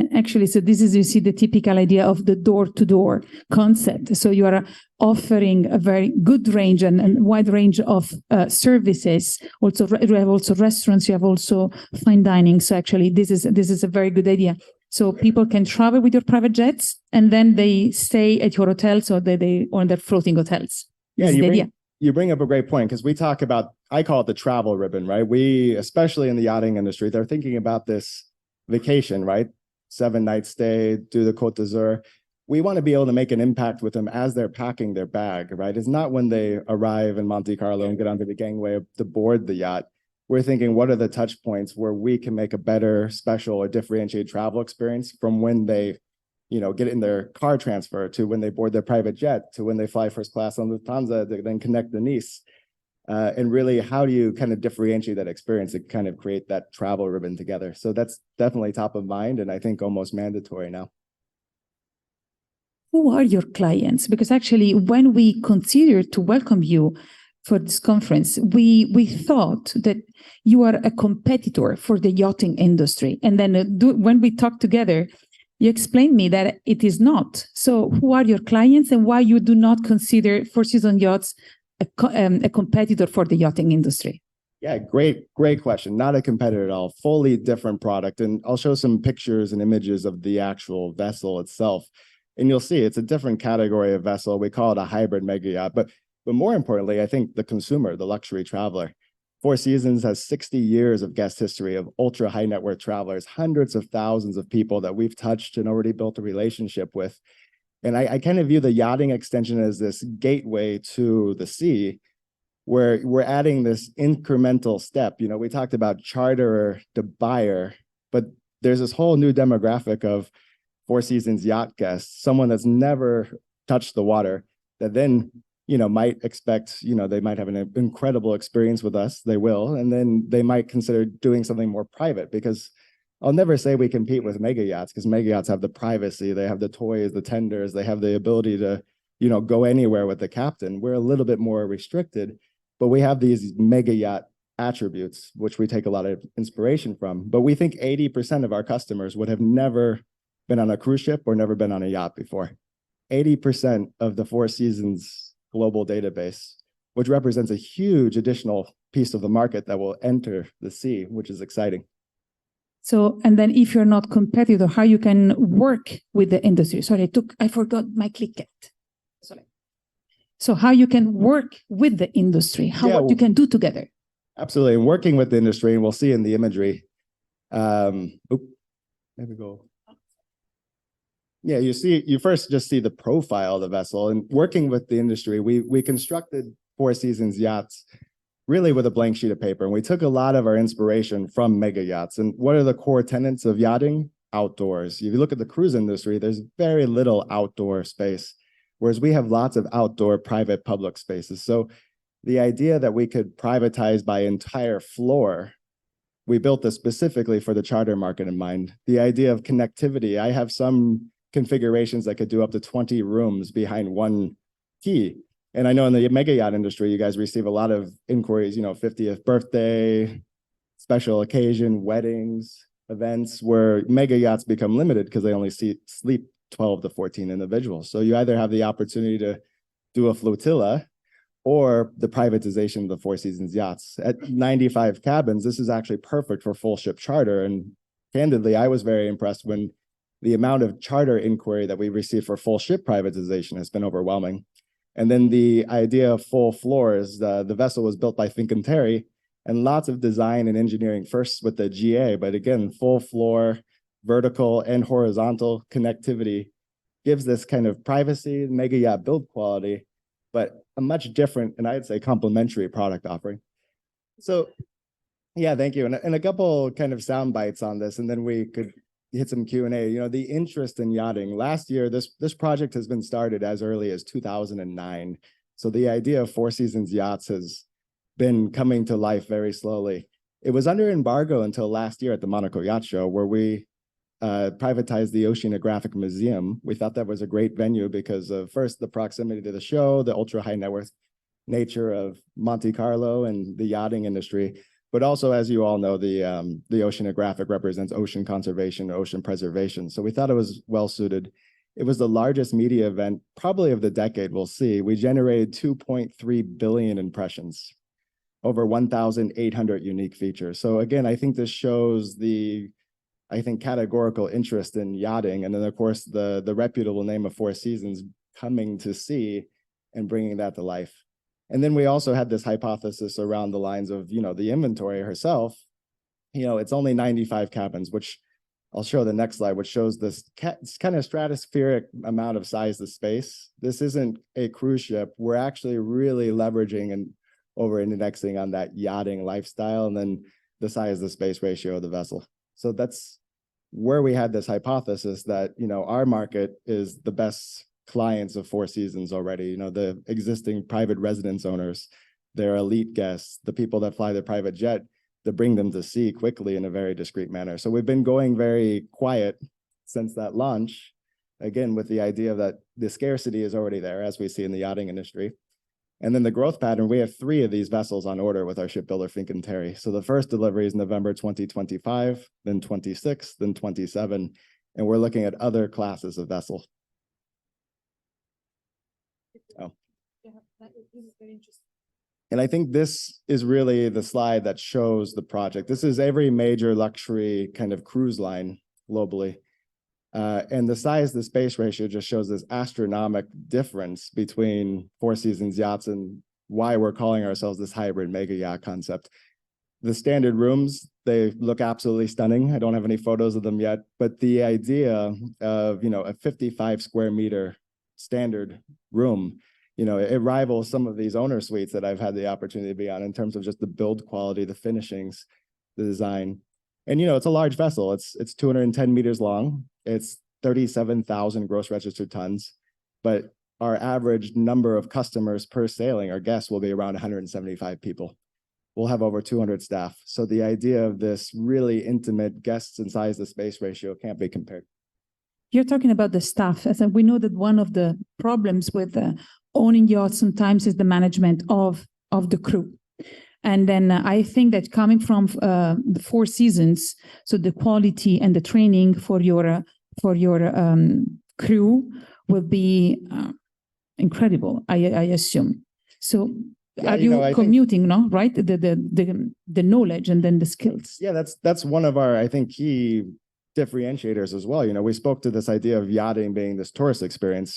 And actually, so this is, you see, the typical idea of the door-to-door concept. So you are offering a very good range and wide range of services. Also, you have also restaurants, you have also fine dining. So actually, this is a very good idea. So people can travel with your private jets, and then they stay at your hotels, or they on their floating hotels. Yeah, you bring up a great point, because we talk about, I call it the travel ribbon, right? We, especially in the yachting industry, they're thinking about this vacation, right? 7-night stay, do the Côte d'Azur. We want to be able to make an impact with them as they're packing their bag, right? It's not when they arrive in Monte Carlo and get onto the gangway to board the yacht. We're thinking, what are the touch points where we can make a better, special, or differentiated travel experience from when they, get in their car transfer to when they board their private jet to when they fly first class on Lufthansa to then connect to Nice. And really, how do you kind of differentiate that experience and kind of create that travel ribbon together? So that's definitely top of mind, and I think almost mandatory now. Who are your clients? Because actually, when we considered to welcome you for this conference, we thought that you are a competitor for the yachting industry. And then when we talked together, you explained me that it is not. So who are your clients, and why you do not consider Four Seasons Yachts a competitor for the yachting industry? Yeah, great question. Not a competitor at all. Fully different product. And I'll show some pictures and images of the actual vessel itself. And you'll see it's a different category of vessel. We call it a hybrid mega yacht. But more importantly, I think the consumer, the luxury traveler. Four Seasons has 60 years of guest history of ultra high net worth travelers, hundreds of thousands of people that we've touched and already built a relationship with. And I kind of view the yachting extension as this gateway to the sea, where we're adding this incremental step. We talked about charterer to buyer, but there's this whole new demographic of Four Seasons yacht guests, someone that's never touched the water, that then might expect, they might have an incredible experience with us. They will. And then they might consider doing something more private, because I'll never say we compete with mega yachts, because mega yachts have the privacy, they have the toys, the tenders, they have the ability to, go anywhere with the captain. We're a little bit more restricted, but we have these mega yacht attributes, which we take a lot of inspiration from. But we think 80% of our customers would have never been on a cruise ship or never been on a yacht before. 80% of the Four Seasons global database, which represents a huge additional piece of the market that will enter the sea, which is exciting. So, and then if you're not competitor, how you can work with the industry? Sorry, I forgot my clicket. Sorry. So how you can work with the industry, what you can do together. Absolutely, and working with the industry, and we'll see in the imagery. There we go. Yeah, you first just see the profile of the vessel, and working with the industry, we constructed Four Seasons yachts really with a blank sheet of paper. And we took a lot of our inspiration from mega yachts. And what are the core tenets of yachting? Outdoors. If you look at the cruise industry, there's very little outdoor space, whereas we have lots of outdoor private public spaces. So the idea that we could privatize by entire floor, we built this specifically for the charter market in mind. The idea of connectivity, I have some configurations that could do up to 20 rooms behind one key. And I know in the mega yacht industry, you guys receive a lot of inquiries, 50th birthday, special occasion, weddings, events, where mega yachts become limited because they only sleep 12 to 14 individuals. So you either have the opportunity to do a flotilla or the privatization of the Four Seasons yachts. At 95 cabins, this is actually perfect for full ship charter. And candidly, I was very impressed when the amount of charter inquiry that we received for full ship privatization has been overwhelming. And then the idea of full floors, the vessel was built by Fincantieri, and lots of design and engineering first with the GA, but again, full floor, vertical and horizontal connectivity gives this kind of privacy, mega yacht build quality, but a much different, and I'd say complementary product offering. So yeah, thank you. And a couple kind of sound bites on this, and then we could hit some Q&A. The interest in yachting. Last year, this project has been started as early as 2009. So the idea of Four Seasons yachts has been coming to life very slowly. It was under embargo until last year at the Monaco Yacht Show, where we privatized the Oceanographic Museum. We thought that was a great venue because of, first, the proximity to the show, the ultra high net worth nature of Monte Carlo and the yachting industry. But also, as you all know, the oceanographic represents ocean conservation, ocean preservation. So we thought it was well suited. It was the largest media event, probably of the decade, we'll see. We generated 2.3 billion impressions, over 1,800 unique features. So again, I think this shows the, categorical interest in yachting. And then, of course, the reputable name of Four Seasons coming to sea and bringing that to life. And then we also had this hypothesis around the lines of, the inventory herself. It's only 95 cabins, which I'll show the next slide, which shows this kind of stratospheric amount of size of space. This isn't a cruise ship. We're actually really leveraging and over-indexing on that yachting lifestyle, and then the size of the space ratio of the vessel. So that's where we had this hypothesis that, our market is the best clients of Four Seasons already, the existing private residence owners, their elite guests, the people that fly the private jet, to bring them to sea quickly in a very discreet manner. So we've been going very quiet since that launch, again, with the idea that the scarcity is already there, as we see in the yachting industry. And then the growth pattern, we have 3 of these vessels on order with our shipbuilder Fincantieri. So the first delivery is November 2025, then 26, then 27, and we're looking at other classes of vessels. Oh. This is very interesting. And I think this is really the slide that shows the project. This is every major luxury kind of cruise line globally. And the size, the space ratio just shows this astronomical difference between Four Seasons yachts and why we're calling ourselves this hybrid mega yacht concept. The standard rooms, they look absolutely stunning. I don't have any photos of them yet, but the idea of, a 55 square meter standard room, it rivals some of these owner suites that I've had the opportunity to be on in terms of just the build quality, the finishings, the design. And, it's a large vessel. It's 210 meters long. It's 37,000 gross registered tons. But our average number of customers per sailing, our guests, will be around 175 people. We'll have over 200 staff. So the idea of this really intimate guests and size to space ratio can't be compared. You're talking about the staff. As we know that one of the problems with owning yachts sometimes is the management of the crew. And then I think that coming from the Four Seasons, so the quality and the training for your crew will be incredible, I assume. So Yeah, are you I think- commuting, no? Right? The knowledge and then the skills. Yeah, that's one of our, I think, key differentiators as well. We spoke to this idea of yachting being this tourist experience,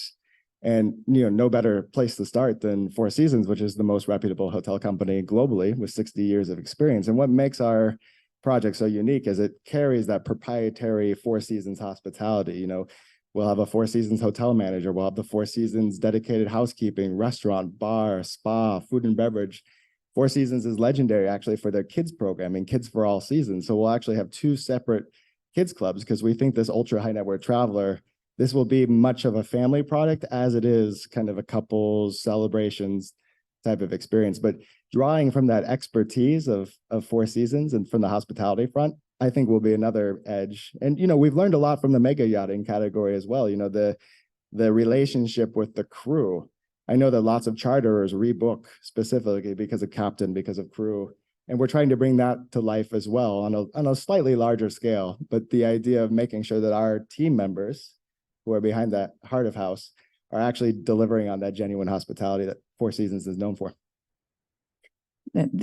and no better place to start than Four Seasons, which is the most reputable hotel company globally with 60 years of experience. And what makes our project so unique is it carries that proprietary Four Seasons hospitality. We'll have a Four Seasons hotel manager. We'll have the Four Seasons dedicated housekeeping, restaurant, bar, spa, food and beverage. Four Seasons is legendary actually for their kids programming, Kids for All Seasons. So we'll actually have two separate kids clubs because we think this ultra high net worth traveler, this will be much of a family product as it is kind of a couples celebrations type of experience. But drawing from that expertise of Four Seasons and from the hospitality front, I think will be another edge. And, we've learned a lot from the mega yachting category as well. The relationship with the crew. I know that lots of charterers rebook specifically because of captain, because of crew. And we're trying to bring that to life as well on a slightly larger scale. But the idea of making sure that our team members who are behind that heart of house are actually delivering on that genuine hospitality that Four Seasons is known for.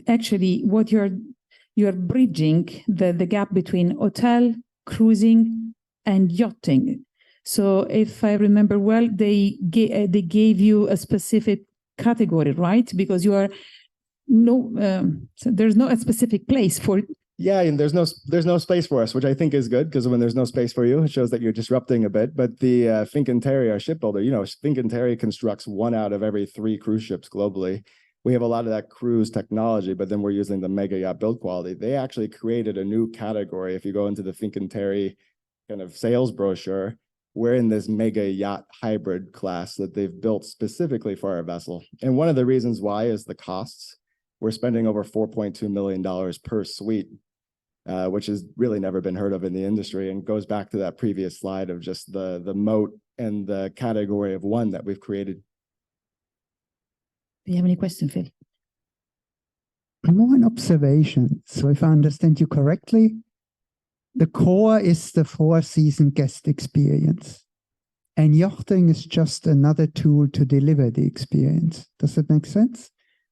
Actually, what you're bridging the gap between hotel, cruising, and yachting. So if I remember well, they gave you a specific category, right? Because you are so there's no a specific place for it. Yeah, and there's no space for us, which I think is good, because when there's no space for you, it shows that you're disrupting a bit. But the Fincantieri, our shipbuilder, Fincantieri constructs 1 out of every 3 cruise ships globally. We have a lot of that cruise technology, but then we're using the mega yacht build quality. They actually created a new category. If you go into the Fincantieri kind of sales brochure, we're in this mega yacht hybrid class that they've built specifically for our vessel. And one of the reasons why is the costs. We're spending over $4.2 million per suite, which has really never been heard of in the industry, and goes back to that previous slide of just the moat and the category of one that we've created. Do you have any question, Phil? More an observation. So if I understand you correctly, the core is the four-season guest experience, and yachting is just another tool to deliver the experience. Does that make sense?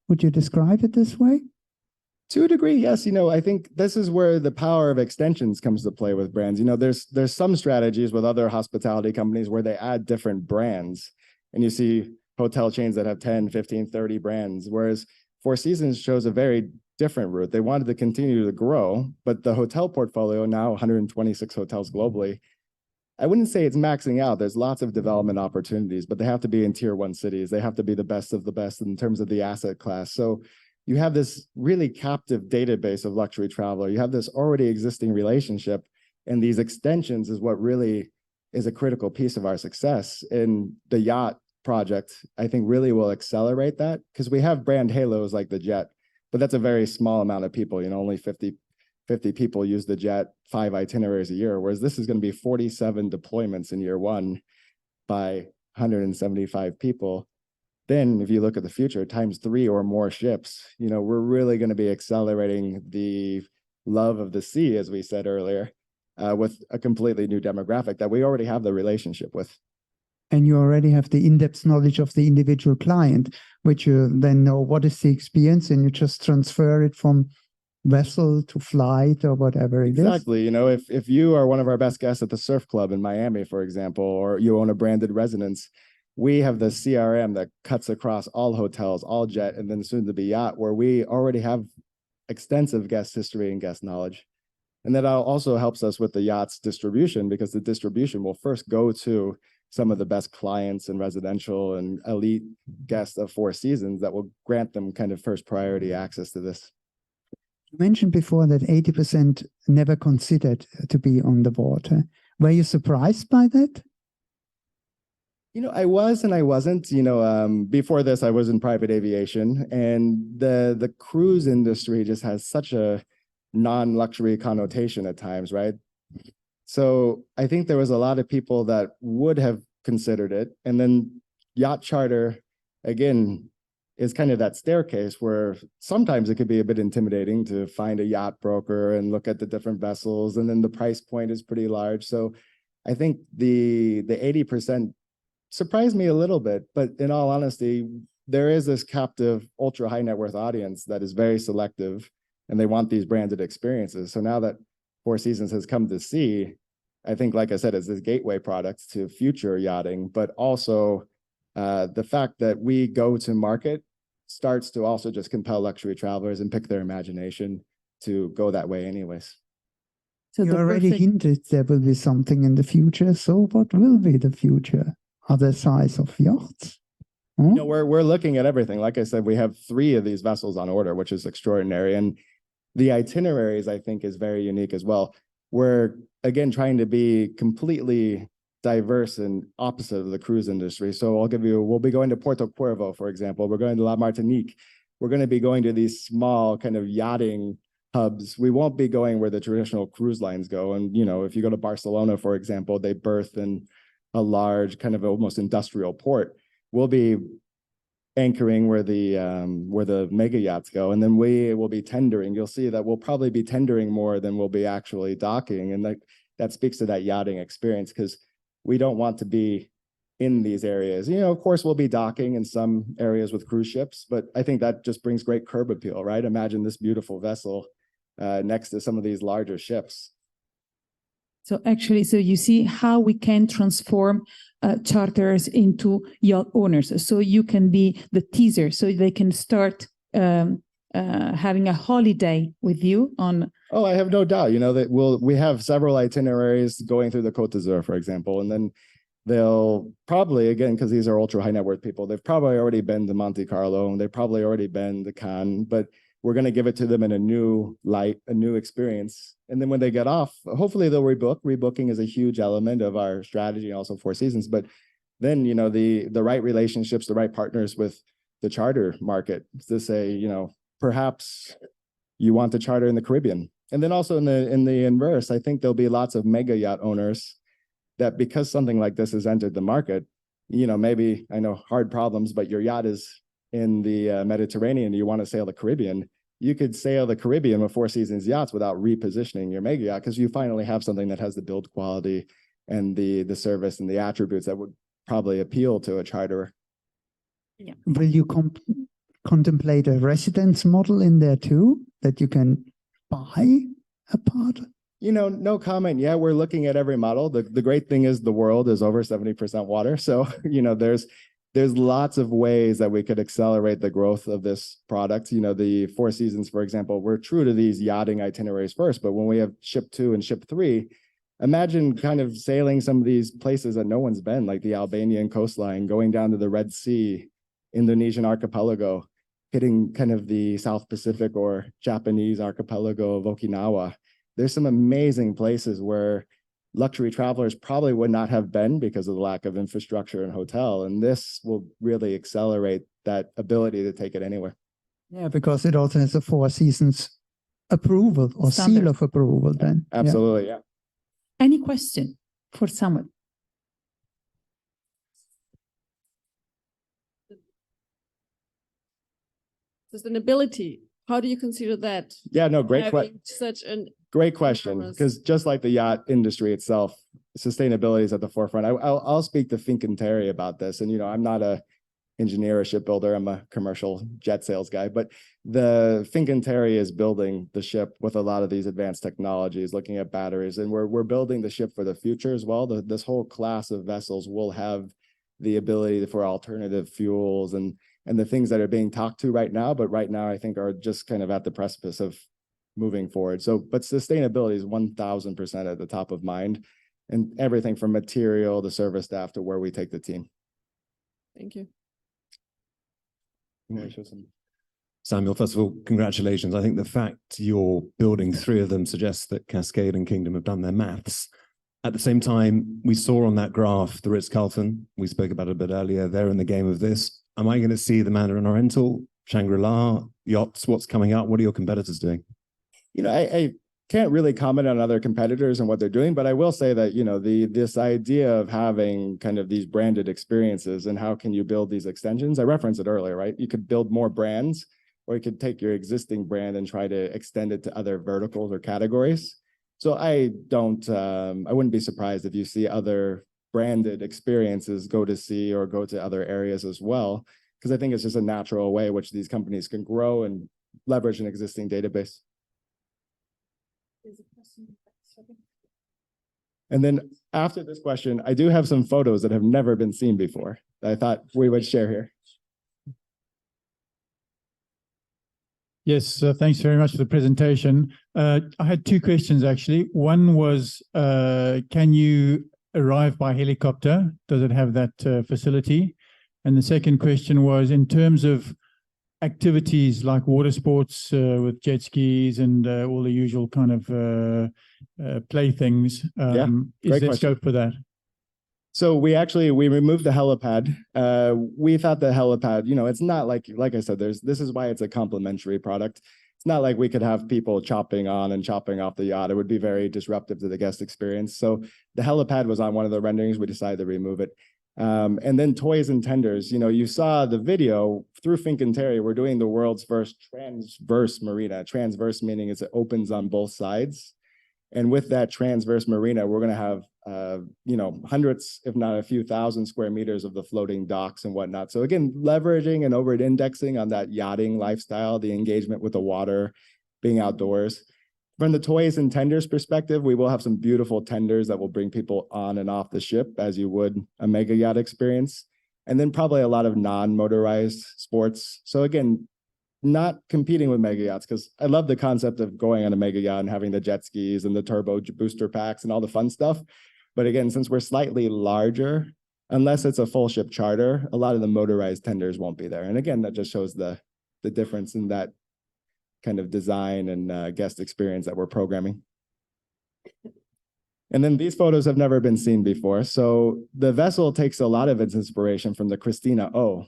Would you describe it this way? To a degree, yes. I think this is where the power of extensions comes to play with brands. There's some strategies with other hospitality companies where they add different brands, and you see hotel chains that have 10, 15, 30 brands, whereas Four Seasons chose a very different route. They wanted to continue to grow, but the hotel portfolio, now 126 hotels globally, I wouldn't say it's maxing out. There's lots of development opportunities, but they have to be in tier 1 cities. They have to be the best of the best in terms of the asset class. So you have this really captive database of luxury traveler. You have this already existing relationship, and these extensions is what really is a critical piece of our success. And the yacht project, I think, really will accelerate that, because we have brand halos like the Jet, but that's a very small amount of people. Only 50 people use the Jet, 5 itineraries a year, whereas this is going to be 47 deployments in year 1 by 175 people. Then if you look at the future, times 3 or more ships, we're really going to be accelerating the love of the sea, as we said earlier, with a completely new demographic that we already have the relationship with. And you already have the in-depth knowledge of the individual client, which you then know what is the experience, and you just transfer it from vessel to flight or whatever it is. Exactly. If you are one of our best guests at the surf club in Miami, for example, or you own a branded residence, we have the CRM that cuts across all hotels, all Jet, and then soon to be yacht, where we already have extensive guest history and guest knowledge. And that also helps us with the yacht's distribution, because the distribution will first go to some of the best clients and residential and elite guests of Four Seasons that will grant them kind of first priority access to this. You mentioned before that 80% never considered to be on the water. Were you surprised by that? I was and I wasn't. Before this, I was in private aviation, and the cruise industry just has such a non-luxury connotation at times, right? So I think there was a lot of people that would have considered it, and then yacht charter, again, is kind of that staircase where sometimes it could be a bit intimidating to find a yacht broker and look at the different vessels, and then the price point is pretty large. So I think the 80% surprised me a little bit, but in all honesty, there is this captive ultra high net worth audience that is very selective, and they want these branded experiences. So now that Four Seasons has come to see, I think, like I said, it's this gateway product to future yachting, but also the fact that we go to market starts to also just compel luxury travelers and pick their imagination to go that way anyways. So you already hinted there will be something in the future. So what will be the future? Other size of yachts? We're looking at everything. Like I said, we have 3 of these vessels on order, which is extraordinary. And the itineraries, I think, is very unique as well. We're, again, trying to be completely diverse and opposite of the cruise industry. So we'll be going to Puerto Cuervo, for example. We're going to La Martinique. We're going to be going to these small kind of yachting hubs. We won't be going where the traditional cruise lines go. And, if you go to Barcelona, for example, they berth in a large kind of almost industrial port. We'll be anchoring where the mega yachts go, and then we will be tendering. You'll see that we'll probably be tendering more than we'll be actually docking, and that speaks to that yachting experience, because we don't want to be in these areas. Of course, we'll be docking in some areas with cruise ships, but I think that just brings great curb appeal, right? Imagine this beautiful vessel next to some of these larger ships. So actually, you see how we can transform charters into yacht owners. So you can be the teaser, so they can start having a holiday with you on. Oh, I have no doubt. That we have several itineraries going through the Côte d'Azur, for example, and then they'll probably, again, because these are ultra high net worth people, they've probably already been to Monte Carlo, and they've probably already been to Cannes, but we're going to give it to them in a new light, a new experience. And then when they get off, hopefully they'll rebook. Rebooking is a huge element of our strategy, and also Four Seasons. But then, the right relationships, the right partners with the charter market to say, perhaps you want to charter in the Caribbean. And then also in the inverse, I think there'll be lots of mega yacht owners that, because something like this has entered the market, maybe, I know, hard problems, but your yacht is in the Mediterranean, you want to sail the Caribbean, you could sail the Caribbean with Four Seasons yachts without repositioning your mega yacht, because you finally have something that has the build quality and the service and the attributes that would probably appeal to a charterer. Yeah. Will you contemplate a residence model in there too, that you can buy a part? No comment yet. We're looking at every model. The great thing is the world is over 70% water. So, there's lots of ways that we could accelerate the growth of this product. The Four Seasons, for example, we're true to these yachting itineraries first, but when we have ship 2 and ship 3, imagine kind of sailing some of these places that no one's been, like the Albanian coastline, going down to the Red Sea, Indonesian archipelago, hitting kind of the South Pacific or Japanese archipelago of Okinawa. There's some amazing places where luxury travelers probably would not have been because of the lack of infrastructure and hotel. And this will really accelerate that ability to take it anywhere. Yeah, because it also has a Four Seasons approval or seal of approval then. Absolutely, yeah. Any question for someone? Sustainability. How do you consider that? Yeah, no, great question. Such an great question, because just like the yacht industry itself, sustainability is at the forefront. I'll speak to Fincantieri about this, and I'm not a engineer or shipbuilder. I'm a commercial jet sales guy, but the Fincantieri is building the ship with a lot of these advanced technologies, looking at batteries, and we're building the ship for the future as well. This whole class of vessels will have the ability for alternative fuels and the things that are being talked to right now, but right now I think are just kind of at the precipice of moving forward. So, but sustainability is 1000% at the top of mind, and everything from material to service staff to where we take the team. Thank you. Samuel, first of all, congratulations. I think the fact you're building 3 of them suggests that Cascade and Kingdom have done their maths. At the same time, we saw on that graph the Ritz-Carlton. We spoke about it a bit earlier. They're in the game of this. Am I going to see the Mandarin Oriental, Shangri-La, yachts? What's coming up? What are your competitors doing? You know, I can't really comment on other competitors and what they're doing, but I will say that, you know, this idea of having kind of these branded experiences and how can you build these extensions? I referenced it earlier, right? You could build more brands, or you could take your existing brand and try to extend it to other verticals or categories. So I wouldn't be surprised if you see other branded experiences go to sea or go to other areas as well, because I think it's just a natural way which these companies can grow and leverage an existing database. And then after this question, I do have some photos that have never been seen before that I thought we would share here. Yes, thanks very much for the presentation. I had two questions, actually. One was, can you arrive by helicopter? Does it have that facility? And the second question was, in terms of activities like water sports with jet skis and all the usual kind of playthings, is there scope for that? So we removed the helipad. We thought the helipad, you know, it's not like I said, this is why it's a complementary product. It's not like we could have people chopping on and chopping off the yacht. It would be very disruptive to the guest experience. So the helipad was on one of the renderings. We decided to remove it. And then toys and tenders, you know, you saw the video through Fincantieri. We're doing the world's first transverse marina. Transverse meaning it opens on both sides. And with that transverse marina, we're going to have, you know, hundreds, if not a few thousand square meters of the floating docks and whatnot. So again, leveraging and over-indexing on that yachting lifestyle, the engagement with the water, being outdoors. From the toys and tenders perspective, we will have some beautiful tenders that will bring people on and off the ship as you would a mega yacht experience. And then probably a lot of non-motorized sports. So again, not competing with mega yachts, because I love the concept of going on a mega yacht and having the jet skis and the turbo booster packs and all the fun stuff. But again, since we're slightly larger, unless it's a full ship charter, a lot of the motorized tenders won't be there. And again, that just shows the difference in that kind of design and guest experience that we're programming. And then these photos have never been seen before. So the vessel takes a lot of its inspiration from the Christina O,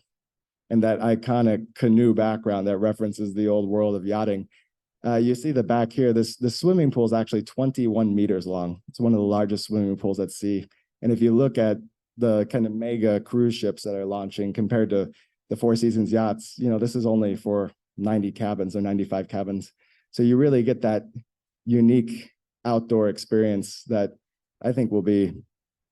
and that iconic canoe background that references the old world of yachting. You see the back here, the swimming pool is actually 21 meters long. It's one of the largest swimming pools at sea. And if you look at the kind of mega cruise ships that are launching compared to the Four Seasons yachts, you know, this is only for 90 cabins or 95 cabins. So you really get that unique outdoor experience that I think will be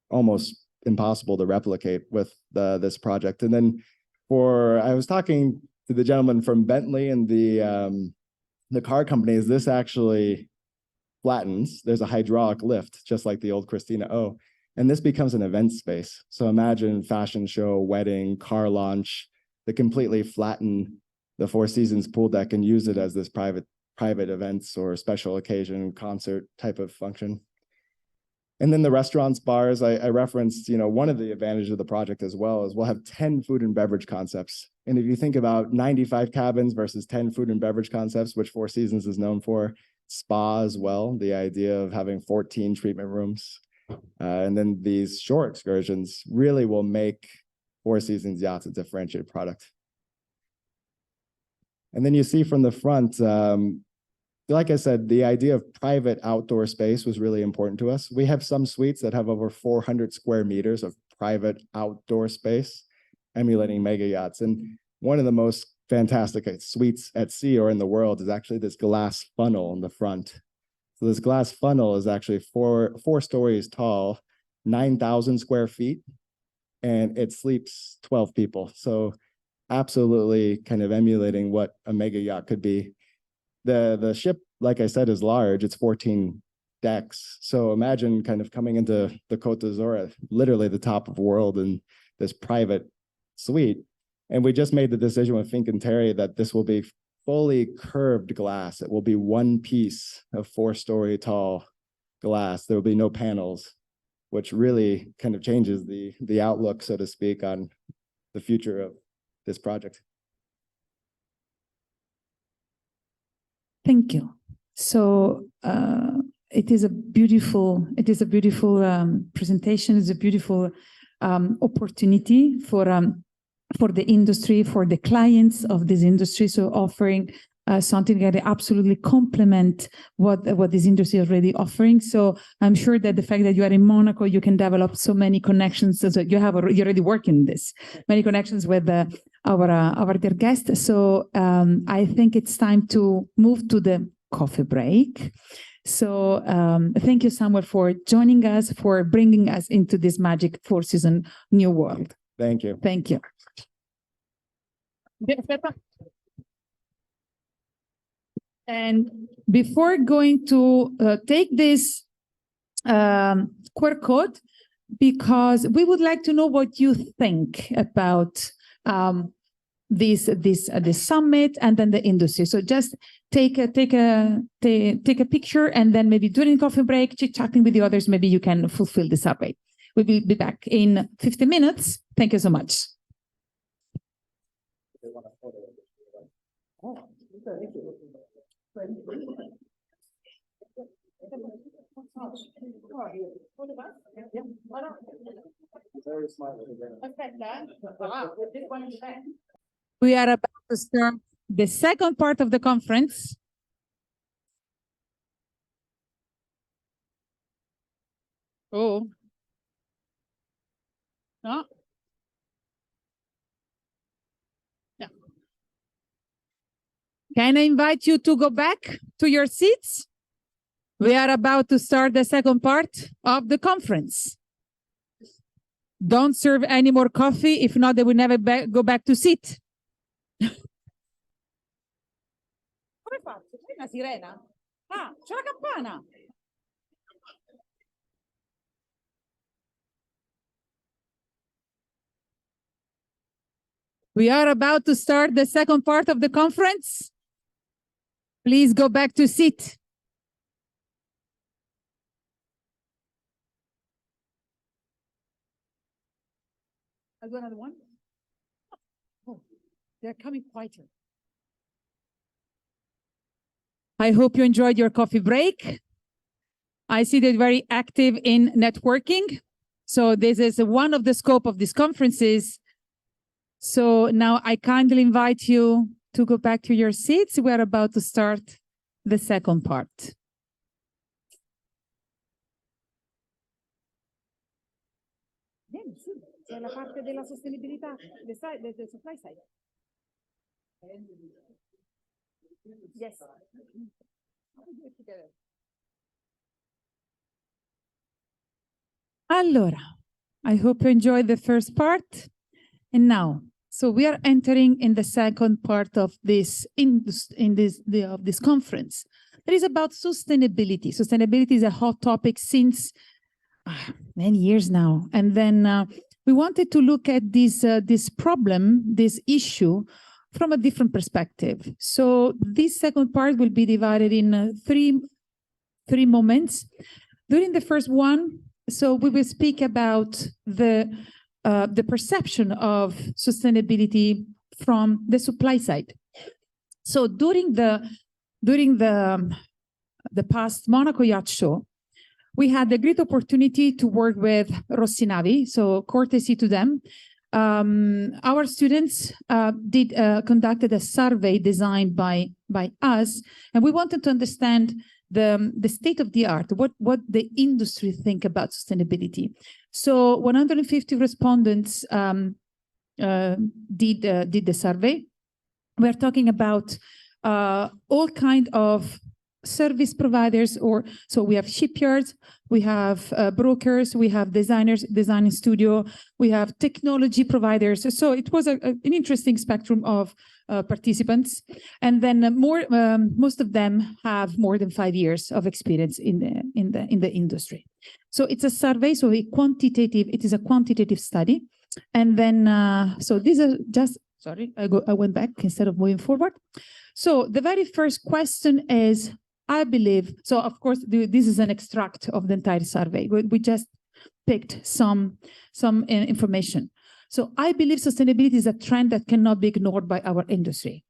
almost impossible to replicate with this project. And then I was talking to the gentleman from Bentley and the car companies, this actually flattens. There's a hydraulic lift, just like the old Christina O, and this becomes an event space. So imagine fashion show, wedding, car launch, that completely flatten the Four Seasons pool deck and use it as this private events or special occasion concert type of function. And then the restaurants, bars, I referenced, you know, one of the advantages of the project as well is we'll have 10 food and beverage concepts. And if you think about 95 cabins versus 10 food and beverage concepts, which Four Seasons is known for, spa as well, the idea of having 14 treatment rooms. And then these shore excursions really will make Four Seasons Yachts a differentiated product. And then you see from the front, like I said, the idea of private outdoor space was really important to us. We have some suites that have over 400 square meters of private outdoor space, emulating mega yachts. And one of the most fantastic suites at sea or in the world is actually this glass funnel in the front. So this glass funnel is actually four stories tall, 9,000 square feet, and it sleeps 12 people. So absolutely kind of emulating what a mega yacht could be. The ship, like I said, is large. It's 14 decks. So imagine kind of coming into the Côte d'Azur, literally the top of the world in this private suite. And we just made the decision with Fincantieri that this will be fully curved glass. It will be one piece of 4-story tall glass. There will be no panels, which really kind of changes the outlook, so to speak, on the future of this project. Thank you. So it is a beautiful presentation. It's a beautiful opportunity for the industry, for the clients of this industry. So offering something that absolutely complement what this industry is already offering. So I'm sure that the fact that you are in Monaco, you can develop so many connections. So you're already working this, many connections with our dear guests. So I think it's time to move to the coffee break. So thank you, Samuel, for joining us, for bringing us into this magic four-season new world. Thank you. Thank you. And before going to take this QR code, because we would like to know what you think about this summit and then the industry. So just take a picture, and then maybe during coffee break, chit-chatting with the others, maybe you can fulfill the survey. We will be back in 50 minutes. Thank you so much. We are about to start the second part of the conference. Oh. No. Yeah. Can I invite you to go back to your seats? We are about to start the second part of the conference. Don't serve any more coffee. If not, they will never go back to sit. Come faccio? C'è una sirena? Ah, c'è la campana. We are about to start the second part of the conference. Please go back to sit. I'll do another one. Oh, they're coming quieter. I hope you enjoyed your coffee break. I see that you're very active in networking. So this is one of the scope of these conferences. So now I kindly invite you to go back to your seats. We're about to start the second part. Bene, sì, c'è la parte della sostenibilità, del supply side. Yes. Allora, I hope you enjoyed the first part. And now, so we are entering in the second part of this conference. That is about sustainability. Sustainability is a hot topic since many years now. And then we wanted to look at this problem, this issue, from a different perspective. So this second part will be divided in three moments. During the first one, so we will speak about the perception of sustainability from the supply side. So during the past Monaco Yacht Show, we had the great opportunity to work with Rossinavi, so courtesy to them. Our students conducted a survey designed by us, and we wanted to understand the state of the art, what the industry think about sustainability. So 150 respondents did the survey. We're talking about all kind of service providers, so we have shipyards, we have brokers, we have designers, designing studio, we have technology providers. So it was an interesting spectrum of participants, and then most of them have more than 5 years of experience in the industry. So it's a survey, so it is a quantitative study, and then so these are just I went back instead of moving forward. So the very first question is, I believe, so of course this is an extract of the entire survey. We just picked some information. So I believe sustainability is a trend that cannot be ignored by our industry.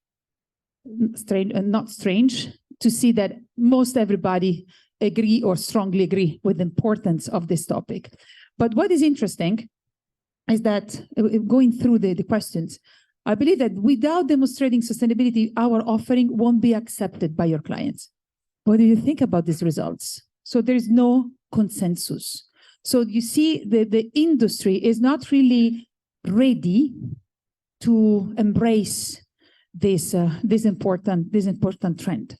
Not strange to see that most everybody agree or strongly agree with the importance of this topic. But what is interesting is that going through the questions, I believe that without demonstrating sustainability, our offering won't be accepted by your clients. What do you think about these results? So there is no consensus. So you see the industry is not really ready to embrace this important trend.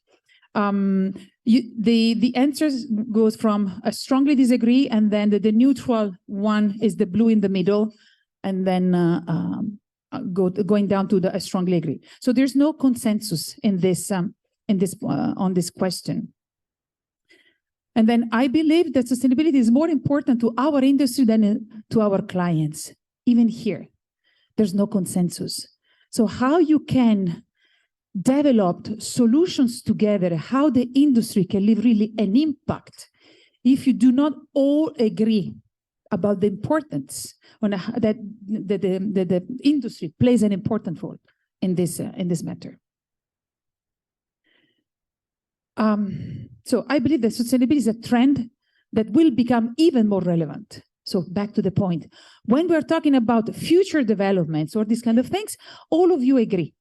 The answers goes from a strongly disagree, and then the neutral one is the blue in the middle, and then going down to the strongly agree. So there's no consensus in this on this question. And then I believe that sustainability is more important to our industry than to our clients. Even here, there's no consensus. So how you can develop solutions together, how the industry can leave really an impact if you do not all agree about the importance on that the industry plays an important role in this matter. So I believe that sustainability is a trend that will become even more relevant. So back to the point, when we're talking about future developments or these kind of things, all of you agree.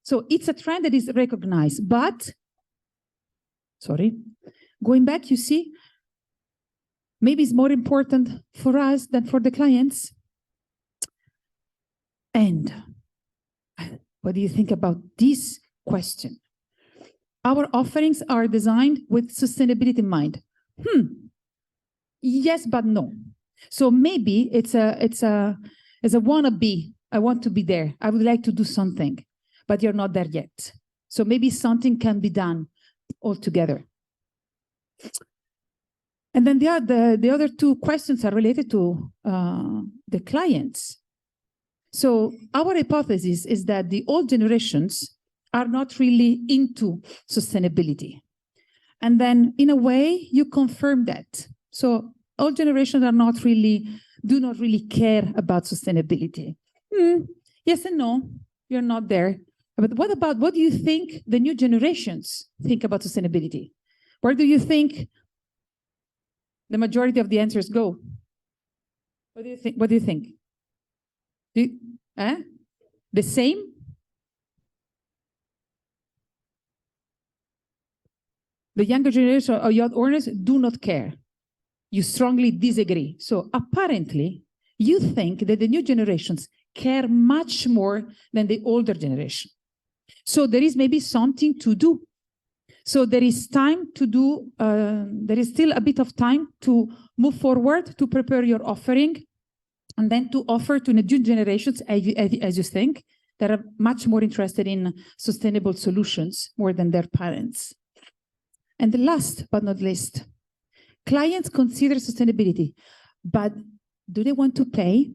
So it's a trend that is recognized, but, sorry, going back, you see, maybe it's more important for us than for the clients. And what do you think about this question? Our offerings are designed with sustainability in mind. Yes, but no. So maybe it's a wannabe. I want to be there. I would like to do something, but you're not there yet. So maybe something can be done altogether. And then the other two questions are related to the clients. So our hypothesis is that the old generations are not really into sustainability. And then in a way, you confirm that. So old generations do not really care about sustainability. Yes and no, you're not there. But what do you think the new generations think about sustainability? Where do you think the majority of the answers go? What do you think? What do you think? The same? The younger generation of yacht owners do not care. You strongly disagree. So apparently, you think that the new generations care much more than the older generation. So there is maybe something to do. So there is time to do, there is still a bit of time to move forward, to prepare your offering, and then to offer to the new generations, as you think, that are much more interested in sustainable solutions more than their parents. And the last but not least, clients consider sustainability, but do they want to pay?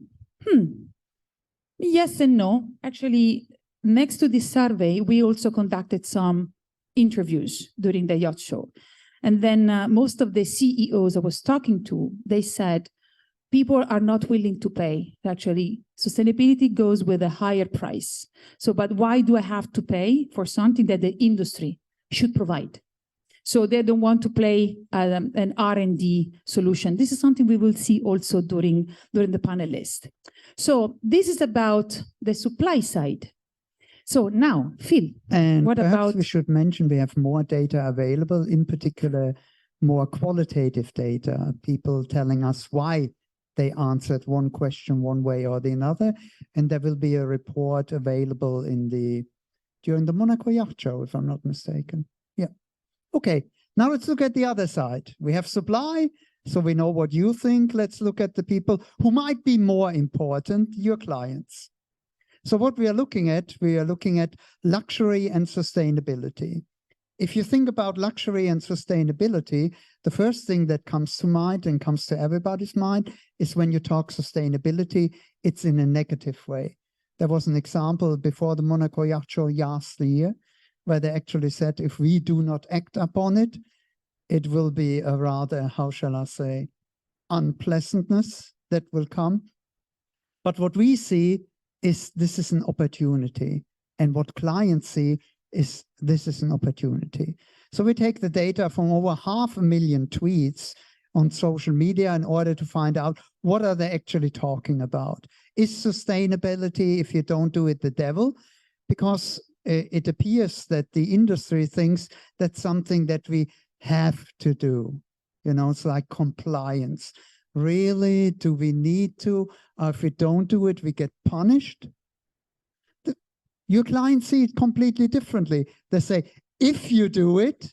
Yes and no. Actually, next to this survey, we also conducted some interviews during the yacht show. And then most of the CEOs I was talking to, they said, people are not willing to pay. Actually, sustainability goes with a higher price. So, but why do I have to pay for something that the industry should provide? So they don't want to play an R&D solution. This is something we will see also during the panelist. So this is about the supply side. So now, Phil, and what about? We should mention we have more data available, in particular, more qualitative data, people telling us why they answered one question one way or the other. And there will be a report available during the Monaco Yacht Show, if I'm not mistaken. Yeah. Okay, now let's look at the other side. We have supply, so we know what you think. Let's look at the people who might be more important, your clients. So what we are looking at luxury and sustainability. If you think about luxury and sustainability, the first thing that comes to mind and comes to everybody's mind is when you talk sustainability, it's in a negative way. There was an example before the Monaco Yacht Show last year, where they actually said, if we do not act upon it, it will be a rather, how shall I say, unpleasantness that will come. But what we see is this is an opportunity. And what clients see is this is an opportunity. So we take the data from over 500,000 tweets on social media in order to find out what are they actually talking about. Is sustainability, if you don't do it, the devil? Because it appears that the industry thinks that's something that we have to do. You know, it's like compliance. Really, do we need to? Or if we don't do it, we get punished? Your clients see it completely differently. They say, if you do it,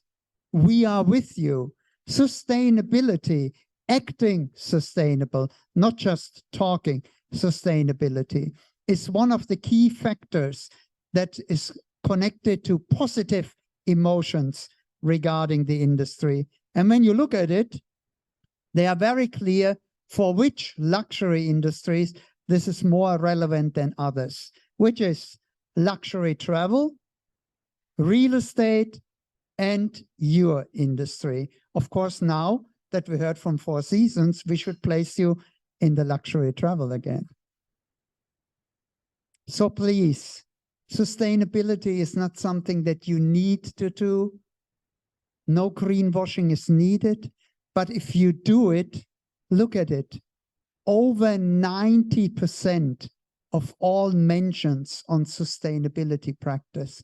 we are with you. Sustainability, acting sustainable, not just talking sustainability, is one of the key factors that is connected to positive emotions regarding the industry. And when you look at it, they are very clear for which luxury industries this is more relevant than others, which is luxury travel, real estate, and your industry. Of course, now that we heard from Four Seasons, we should place you in the luxury travel again. So please, sustainability is not something that you need to do. No greenwashing is needed. But if you do it, look at it. Over 90% of all mentions on sustainability practice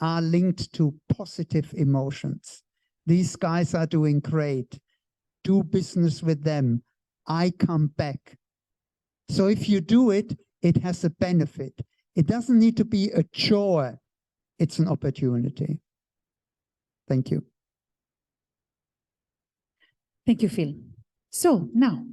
are linked to positive emotions. These guys are doing great. Do business with them. I come back. So if you do it, it has a benefit. It doesn't need to be a chore. It's an opportunity. Thank you. Thank you, Phil. So now,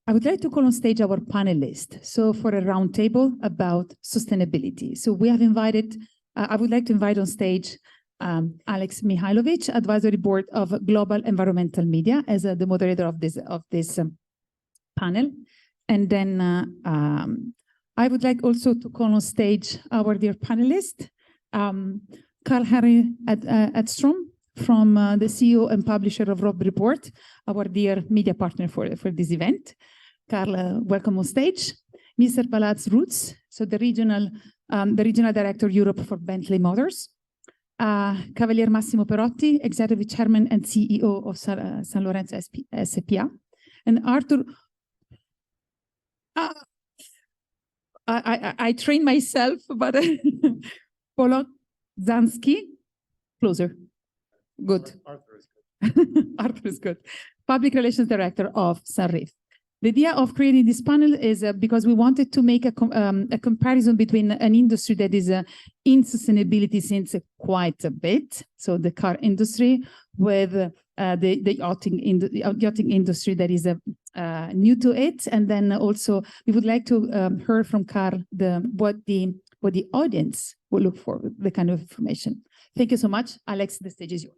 I would like to call on stage our panelists. So for a roundtable about sustainability. So we have invited, I would like to invite on stage Alex Mihailovic, Advisory Board of Global Environmental Media, as the moderator of this panel. And then I would like also to call on stage our dear panelist, Karl-Henry Edstrom, from the CEO and publisher of Rob Report, our dear media partner for this event. Karl, welcome on stage. Mr. Palaz Roots, so the regional director Europe for Bentley Motors. Cavalier Massimo Perotti, Executive Chairman and CEO of San Lorenzo SPA. And Arthur, I train myself, but Polok Zansky, closer. Good. Arthur is good. Arthur is good. Public Relations Director of Sunreef. The idea of creating this panel is because we wanted to make a comparison between an industry that is in sustainability since quite a bit, so the car industry, with the yachting industry that is new to it, and then also we would like to hear from Karl what the audience will look for, the kind of information. Thank you so much, Alex. The stage is yours.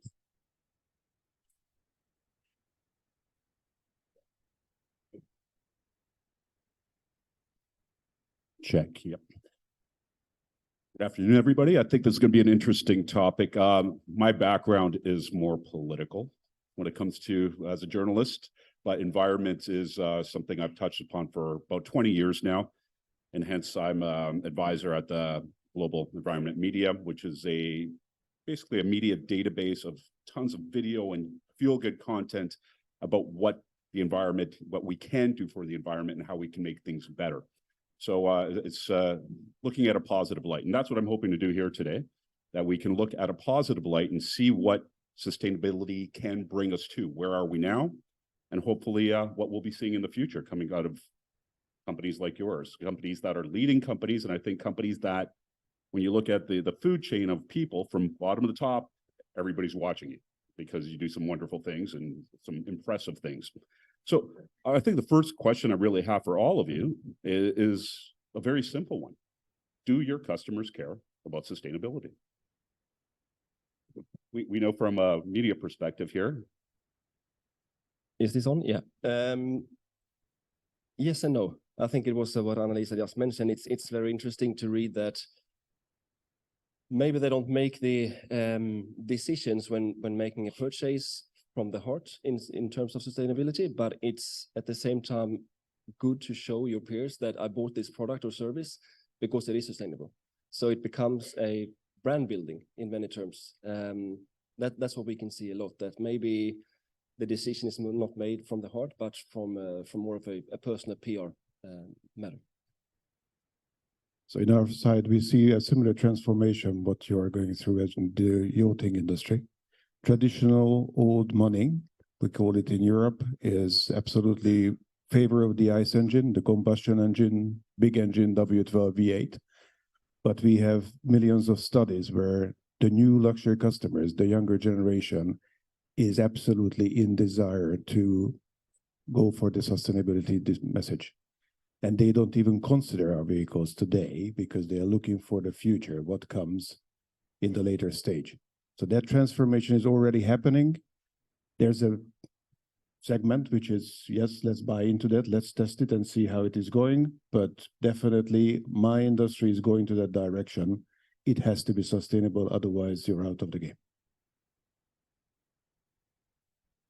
Check. Yep. Good afternoon, everybody. I think this is going to be an interesting topic. My background is more political when it comes to as a journalist, but environment is something I've touched upon for about 20 years now. And hence I'm an advisor at the Global Environment Media, which is basically a media database of tons of video and feel-good content about what the environment, what we can do for the environment and how we can make things better. So it's looking at a positive light. And that's what I'm hoping to do here today, that we can look at a positive light and see what sustainability can bring us to. Where are we now? And hopefully what we'll be seeing in the future coming out of companies like yours, companies that are leading companies. And I think companies that, when you look at the food chain of people from bottom to the top, everybody's watching you because you do some wonderful things and some impressive things. So I think the first question I really have for all of you is a very simple one. Do your customers care about sustainability? We know from a media perspective here. Is this on? Yeah. Yes and no. I think it was what Annalisa just mentioned. It's very interesting to read that maybe they don't make the decisions when making a purchase from the heart in terms of sustainability, but it's at the same time good to show your peers that I bought this product or service because it is sustainable. So it becomes a brand building in many terms. Then That's what we can see a lot, that maybe the decision is not made from the heart, but from more of a personal PR matter. So in our side, we see a similar transformation, what you are going through as in the yachting industry. Traditional old money, we call it in Europe, is absolutely favor of the ICE engine, the combustion engine, big engine, W12 V8. But we have millions of studies where the new luxury customers, the younger generation, is absolutely in desire to go for the sustainability message. And they don't even consider our vehicles today because they are looking for the future, what comes in the later stage. So that transformation is already happening. There's a segment which is, yes, let's buy into that, let's test it and see how it is going. But definitely my industry is going to that direction. It has to be sustainable, otherwise you're out of the game.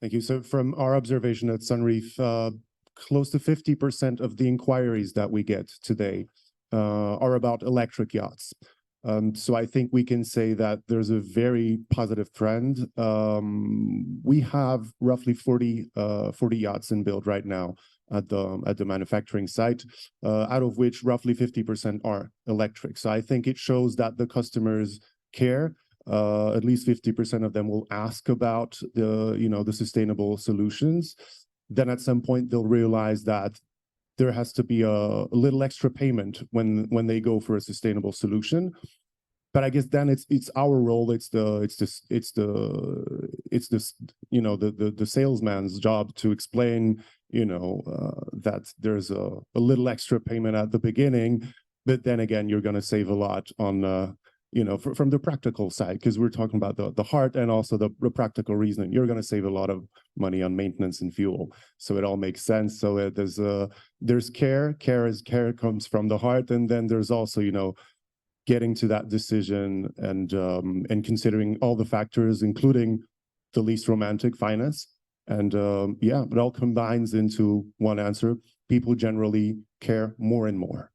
Thank you. So from our observation at Sunreef, close to 50% of the inquiries that we get today are about electric yachts. So I think we can say that there's a very positive trend. We have roughly 40 yachts in build right now at the manufacturing site, out of which roughly 50% are electric. So I think it shows that the customers care. At least 50% of them will ask about the sustainable solutions. Then at some point they'll realize that there has to be a little extra payment when they go for a sustainable solution. But I guess then it's our role. It's the salesman's job to explain that there's a little extra payment at the beginning, but then again you're going to save a lot on from the practical side, because we're talking about the heart and also the practical reasoning. You're going to save a lot of money on maintenance and fuel, so it all makes sense. So there's care comes from the heart, and then there's also getting to that decision and considering all the factors, including the least romantic finance. And it all combines into one answer. People generally care more and more.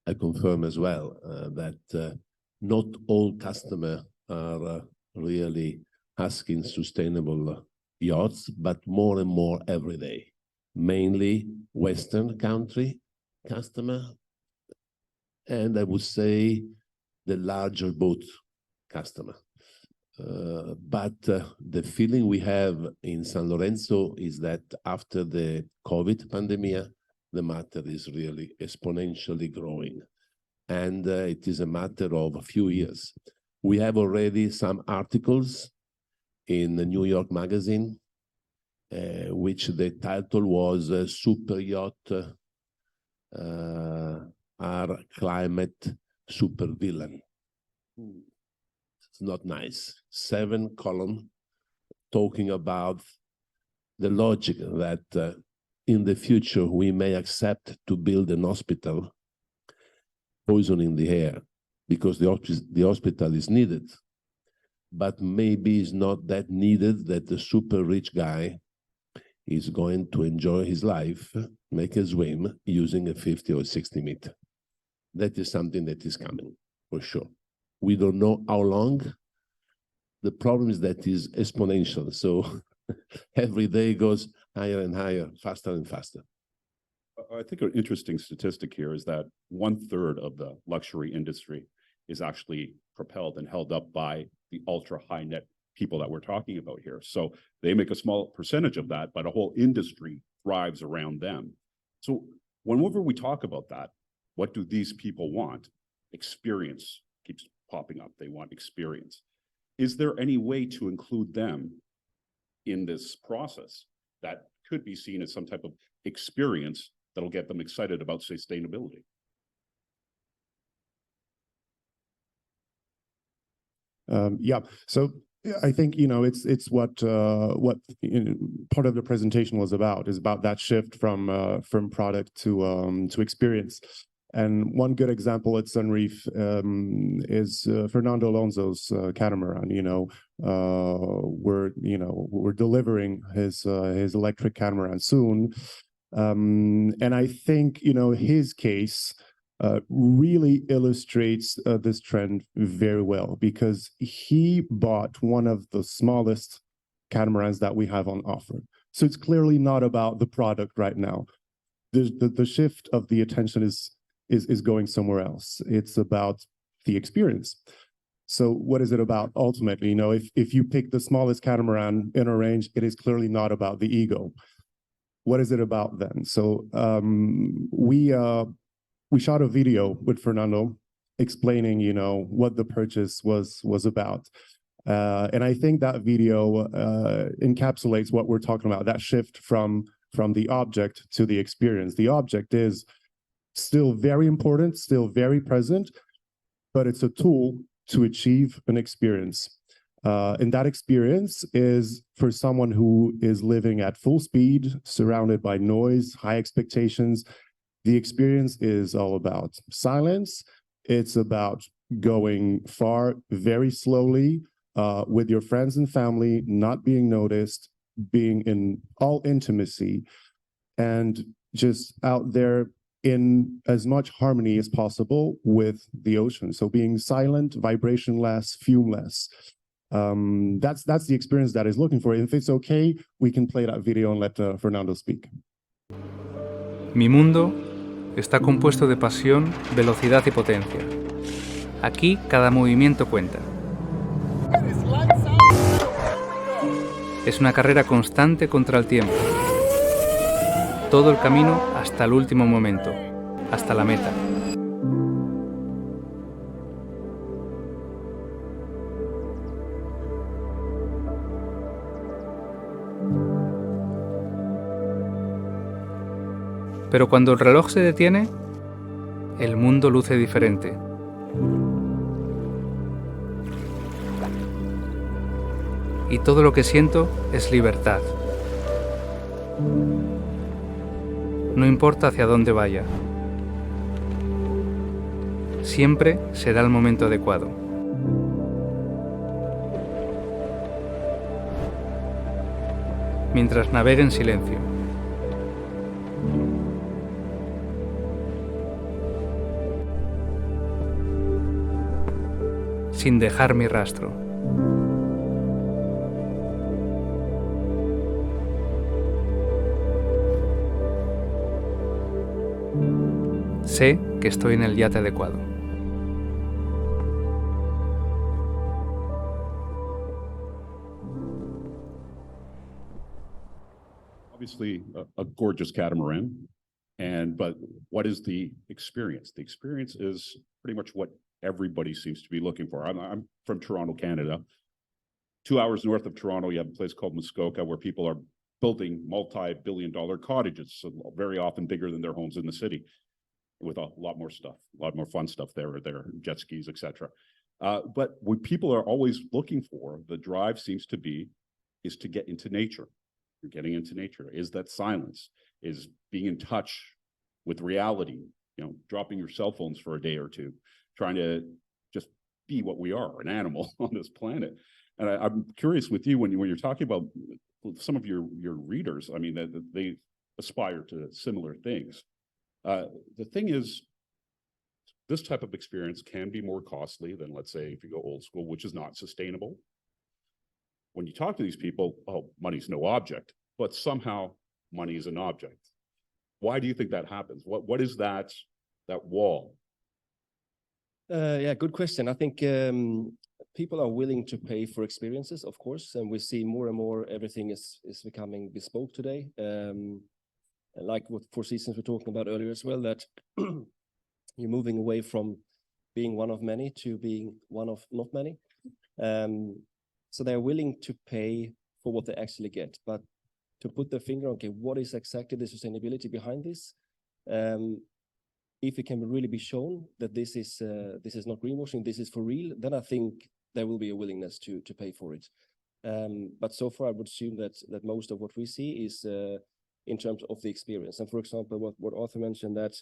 I confirm as well that not all customers are really asking sustainable yachts, but more and more every day, mainly Western country customer, and I would say the larger boat customer. But the feeling we have in San Lorenzo is that after the COVID pandemic, the matter is really exponentially growing. And it is a matter of a few years. We have already some articles in the New York Magazine, which the title was Super Yacht are Climate Supervillain. It's not nice. 7 columns talking about the logic that in the future we may accept to build an hospital poisoning the air because the hospital is needed, but maybe it's not that needed that the super rich guy is going to enjoy his life, make a swim using a 50 or 60 meter. That is something that is coming for sure. We don't know how long. The problem is that is exponential. So every day goes higher and higher, faster and faster. I think an interesting statistic here is that 1/3 of the luxury industry is actually propelled and held up by the ultra high net people that we're talking about here. So they make a small percentage of that, but a whole industry thrives around them. So whenever we talk about that, what do these people want? Experience keeps popping up. They want experience. Is there any way to include them in this process that could be seen as some type of experience that'll get them excited about sustainability? So I think it's what part of the presentation was about, is about that shift from product to experience. And one good example at Sunreef is Fernando Alonso's catamaran. We're delivering his electric catamaran soon. And I think, his case really illustrates this trend very well, because he bought one of the smallest catamarans that we have on offer. So it's clearly not about the product right now. The shift of the attention is going somewhere else. It's about the experience. So what is it about ultimately? If you pick the smallest catamaran in a range, it is clearly not about the ego. What is it about then? So we shot a video with Fernando explaining, what the purchase was about. And I think that video encapsulates what we're talking about, that shift from the object to the experience. The object is still very important, still very present, but it's a tool to achieve an experience. And that experience is for someone who is living at full speed, surrounded by noise, high expectations. The experience is all about silence. It's about going far very slowly with your friends and family, not being noticed, being in all intimacy, and just out there in as much harmony as possible with the ocean. So being silent, vibrationless, fumeless. That's the experience that is looking for. If it's okay, we can play that video and let Fernando speak. Mi mundo está compuesto de pasión, velocidad y potencia. Aquí cada movimiento cuenta. Es una carrera constante contra el tiempo. Todo el camino hasta el último momento, hasta la meta. Pero cuando el reloj se detiene, el mundo luce diferente. Y todo lo que siento es libertad. No importa hacia dónde vaya. Siempre será el momento adecuado. Mientras navegue en silencio. Sin dejar mi rastro. Sé que estoy en el yate adecuado. Obviously, a gorgeous catamaran, but what is the experience? The experience is pretty much what everybody seems to be looking for. I'm from Toronto, Canada. 2 hours north of Toronto, you have a place called Muskoka where people are building multi-billion-dollar cottages, so very often bigger than their homes in the city, with a lot more stuff, a lot more fun stuff there, jet skis, etc. But what people are always looking for, the drive seems to be, is to get into nature. You're getting into nature. Is that silence? Is being in touch with reality, dropping your cell phones for a day or two, trying to just be what we are, an animal on this planet. And I'm curious with you, when you're talking about some of your readers, I mean, they aspire to similar things. The thing is, this type of experience can be more costly than, let's say, if you go old school, which is not sustainable. When you talk to these people, oh, money's no object, but somehow money is an object. Why do you think that happens? What is that wall? Yeah, good question. I think people are willing to pay for experiences, of course, and we see more and more everything is becoming bespoke today. Like what Four Seasons were talking about earlier as well, that you're moving away from being one of many to being one of not many. So they're willing to pay for what they actually get, but to put their finger on, okay, what is exactly the sustainability behind this? If it can really be shown that this is not greenwashing, this is for real, then I think there will be a willingness to pay for it. But so far, I would assume that most of what we see is in terms of the experience. And for example, what Arthur mentioned, that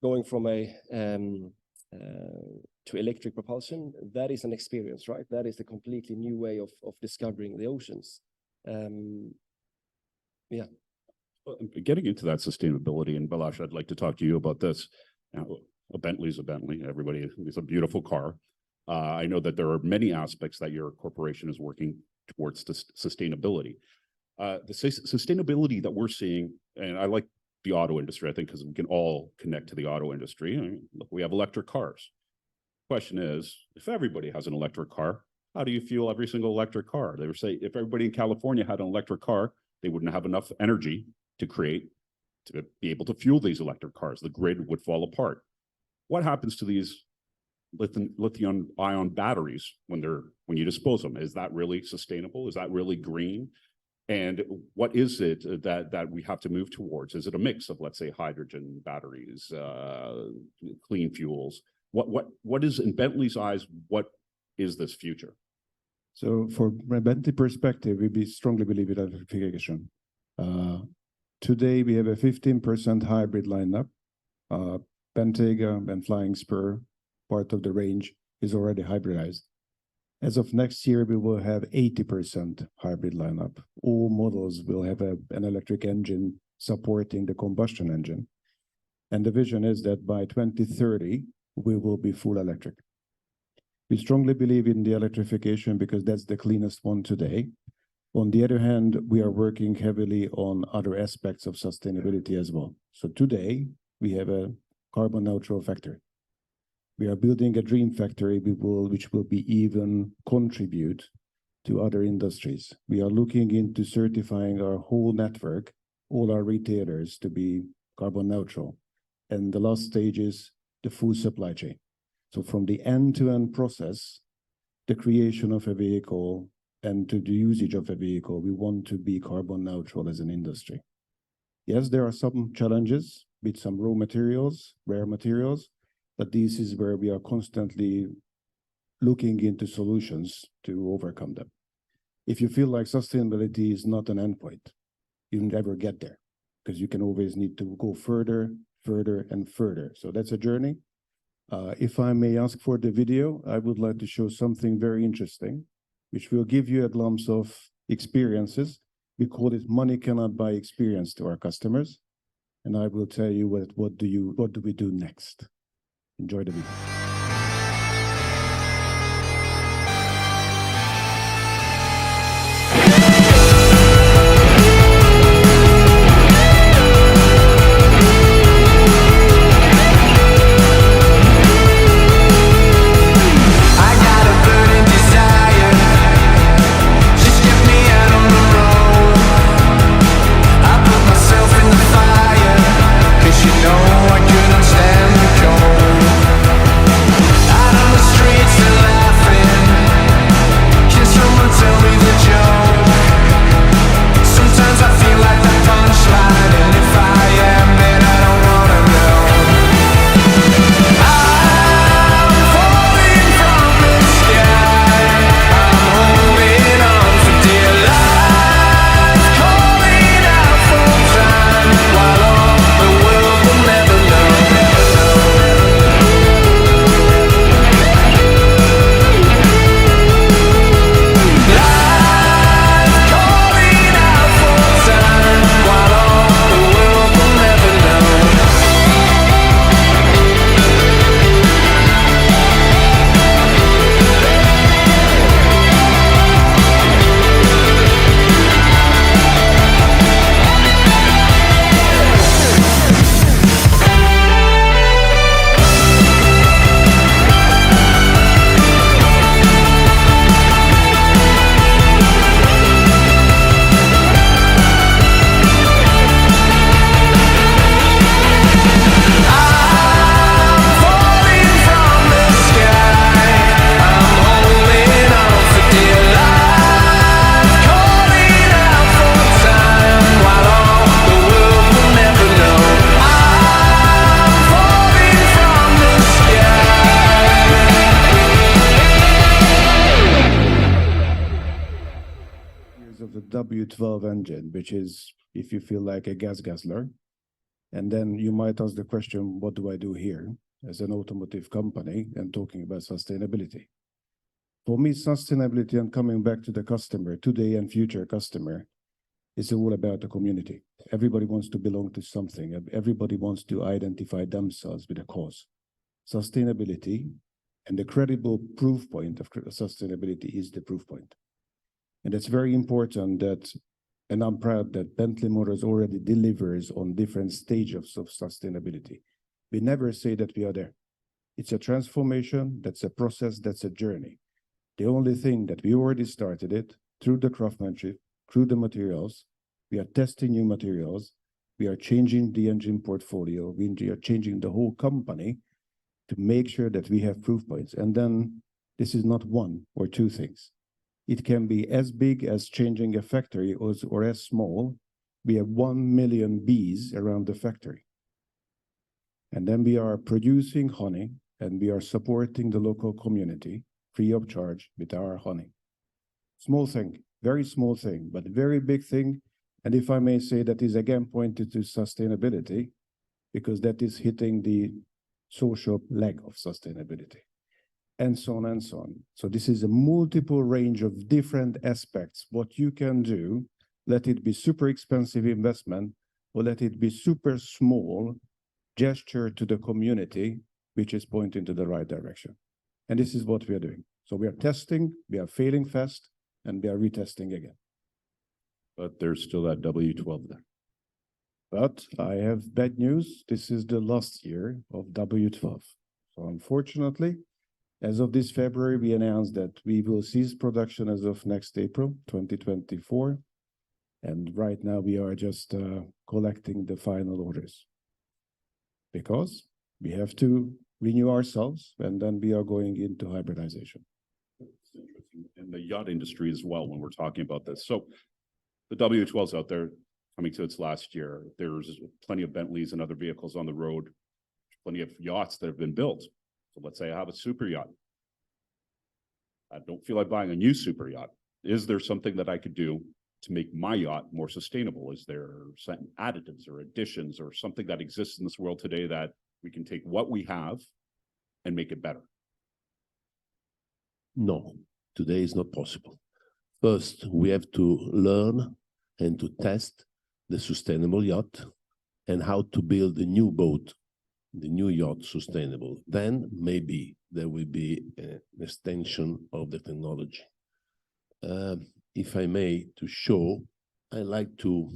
going from a to electric propulsion, that is an experience, right? That is a completely new way of discovering the oceans. Yeah. Getting into that sustainability, and Balázs, I'd like to talk to you about this. Now, a Bentley's a Bentley. Everybody, it's a beautiful car. I know that there are many aspects that your corporation is working towards sustainability. The sustainability that we're seeing, and I like the auto industry, I think, because we can all connect to the auto industry. I mean, look, we have electric cars. Question is, if everybody has an electric car, how do you fuel every single electric car? They would say if everybody in California had an electric car, they wouldn't have enough energy to be able to fuel these electric cars. The grid would fall apart. What happens to these lithium-ion batteries when you dispose them? Is that really sustainable? Is that really green? And what is it that we have to move towards? Is it a mix of, let's say, hydrogen batteries, clean fuels? What is, in Bentley's eyes, what is this future? So from a Bentley perspective, we strongly believe in electrification. Today, we have a 15% hybrid lineup. Bentayga and Flying Spur, part of the range, is already hybridized. As of next year, we will have 80% hybrid lineup. All models will have an electric engine supporting the combustion engine. And the vision is that by 2030, we will be full electric. We strongly believe in the electrification because that's the cleanest one today. On the other hand, we are working heavily on other aspects of sustainability as well. So today, we have a carbon neutral factory. We are building a dream factory which will be even contribute to other industries. We are looking into certifying our whole network, all our retailers, to be carbon neutral. And the last stage is the full supply chain. So from the end-to-end process, the creation of a vehicle and to the usage of a vehicle, we want to be carbon neutral as an industry. Yes, there are some challenges with some raw materials, rare materials, but this is where we are constantly looking into solutions to overcome them. If you feel like sustainability is not an endpoint, you never get there because you can always need to go further, further, and further. So that's a journey. If I may ask for the video, I would like to show something very interesting, which will give you a glimpse of experiences. We call it money cannot buy experience to our customers. And I will tell you what do we do next. Enjoy the video. Of the W12 engine, which is, if you feel like a gas guzzler, and then you might ask the question, what do I do here as an automotive company and talking about sustainability? For me, sustainability and coming back to the customer, today and future customer, It's all about the community. Everybody wants to belong to something. Everybody wants to identify themselves with a cause. Sustainability and the credible proof point of sustainability is the proof point. And it's very important that, and I'm proud that Bentley Motors already delivers on different stages of sustainability. We never say that we are there. It's a transformation, that's a process, that's a journey. The only thing that we already started it through the craftsmanship, through the materials, we are testing new materials, we are changing the engine portfolio, we are changing the whole company to make sure that we have proof points. And then this is not one or two things. It can be as big as changing a factory or as small. We have 1 million bees around the factory. And then we are producing honey and we are supporting the local community free of charge with our honey. Small thing, very small thing, but very big thing. And if I may say, that is again pointed to sustainability, because that is hitting the social leg of sustainability, and so on and so on. So this is a multiple range of different aspects. What you can do, let it be super expensive investment, or let it be super small gesture to the community, which is pointing to the right direction. And this is what we are doing. So we are testing, we are failing fast, and we are retesting again. But there's still that W12 there. But I have bad news. This is the last year of W12. So unfortunately, as of this February, we announced that we will cease production as of next April, 2024. And right now we are just collecting the final orders, because we have to renew ourselves, and then we are going into hybridization. It's interesting in the yacht industry as well when we're talking about this. So the W12's out there coming to its last year. There's plenty of Bentleys and other vehicles on the road, plenty of yachts that have been built. So let's say I have a super yacht. I don't feel like buying a new super yacht. Is there something that I could do to make my yacht more sustainable? Is there certain additives or additions or something that exists in this world today that we can take what we have and make it better? No, today is not possible. First, we have to learn and to test the sustainable yacht and how to build a new boat, the new yacht sustainable. Then maybe there will be an extension of the technology. If I may, to show, I like to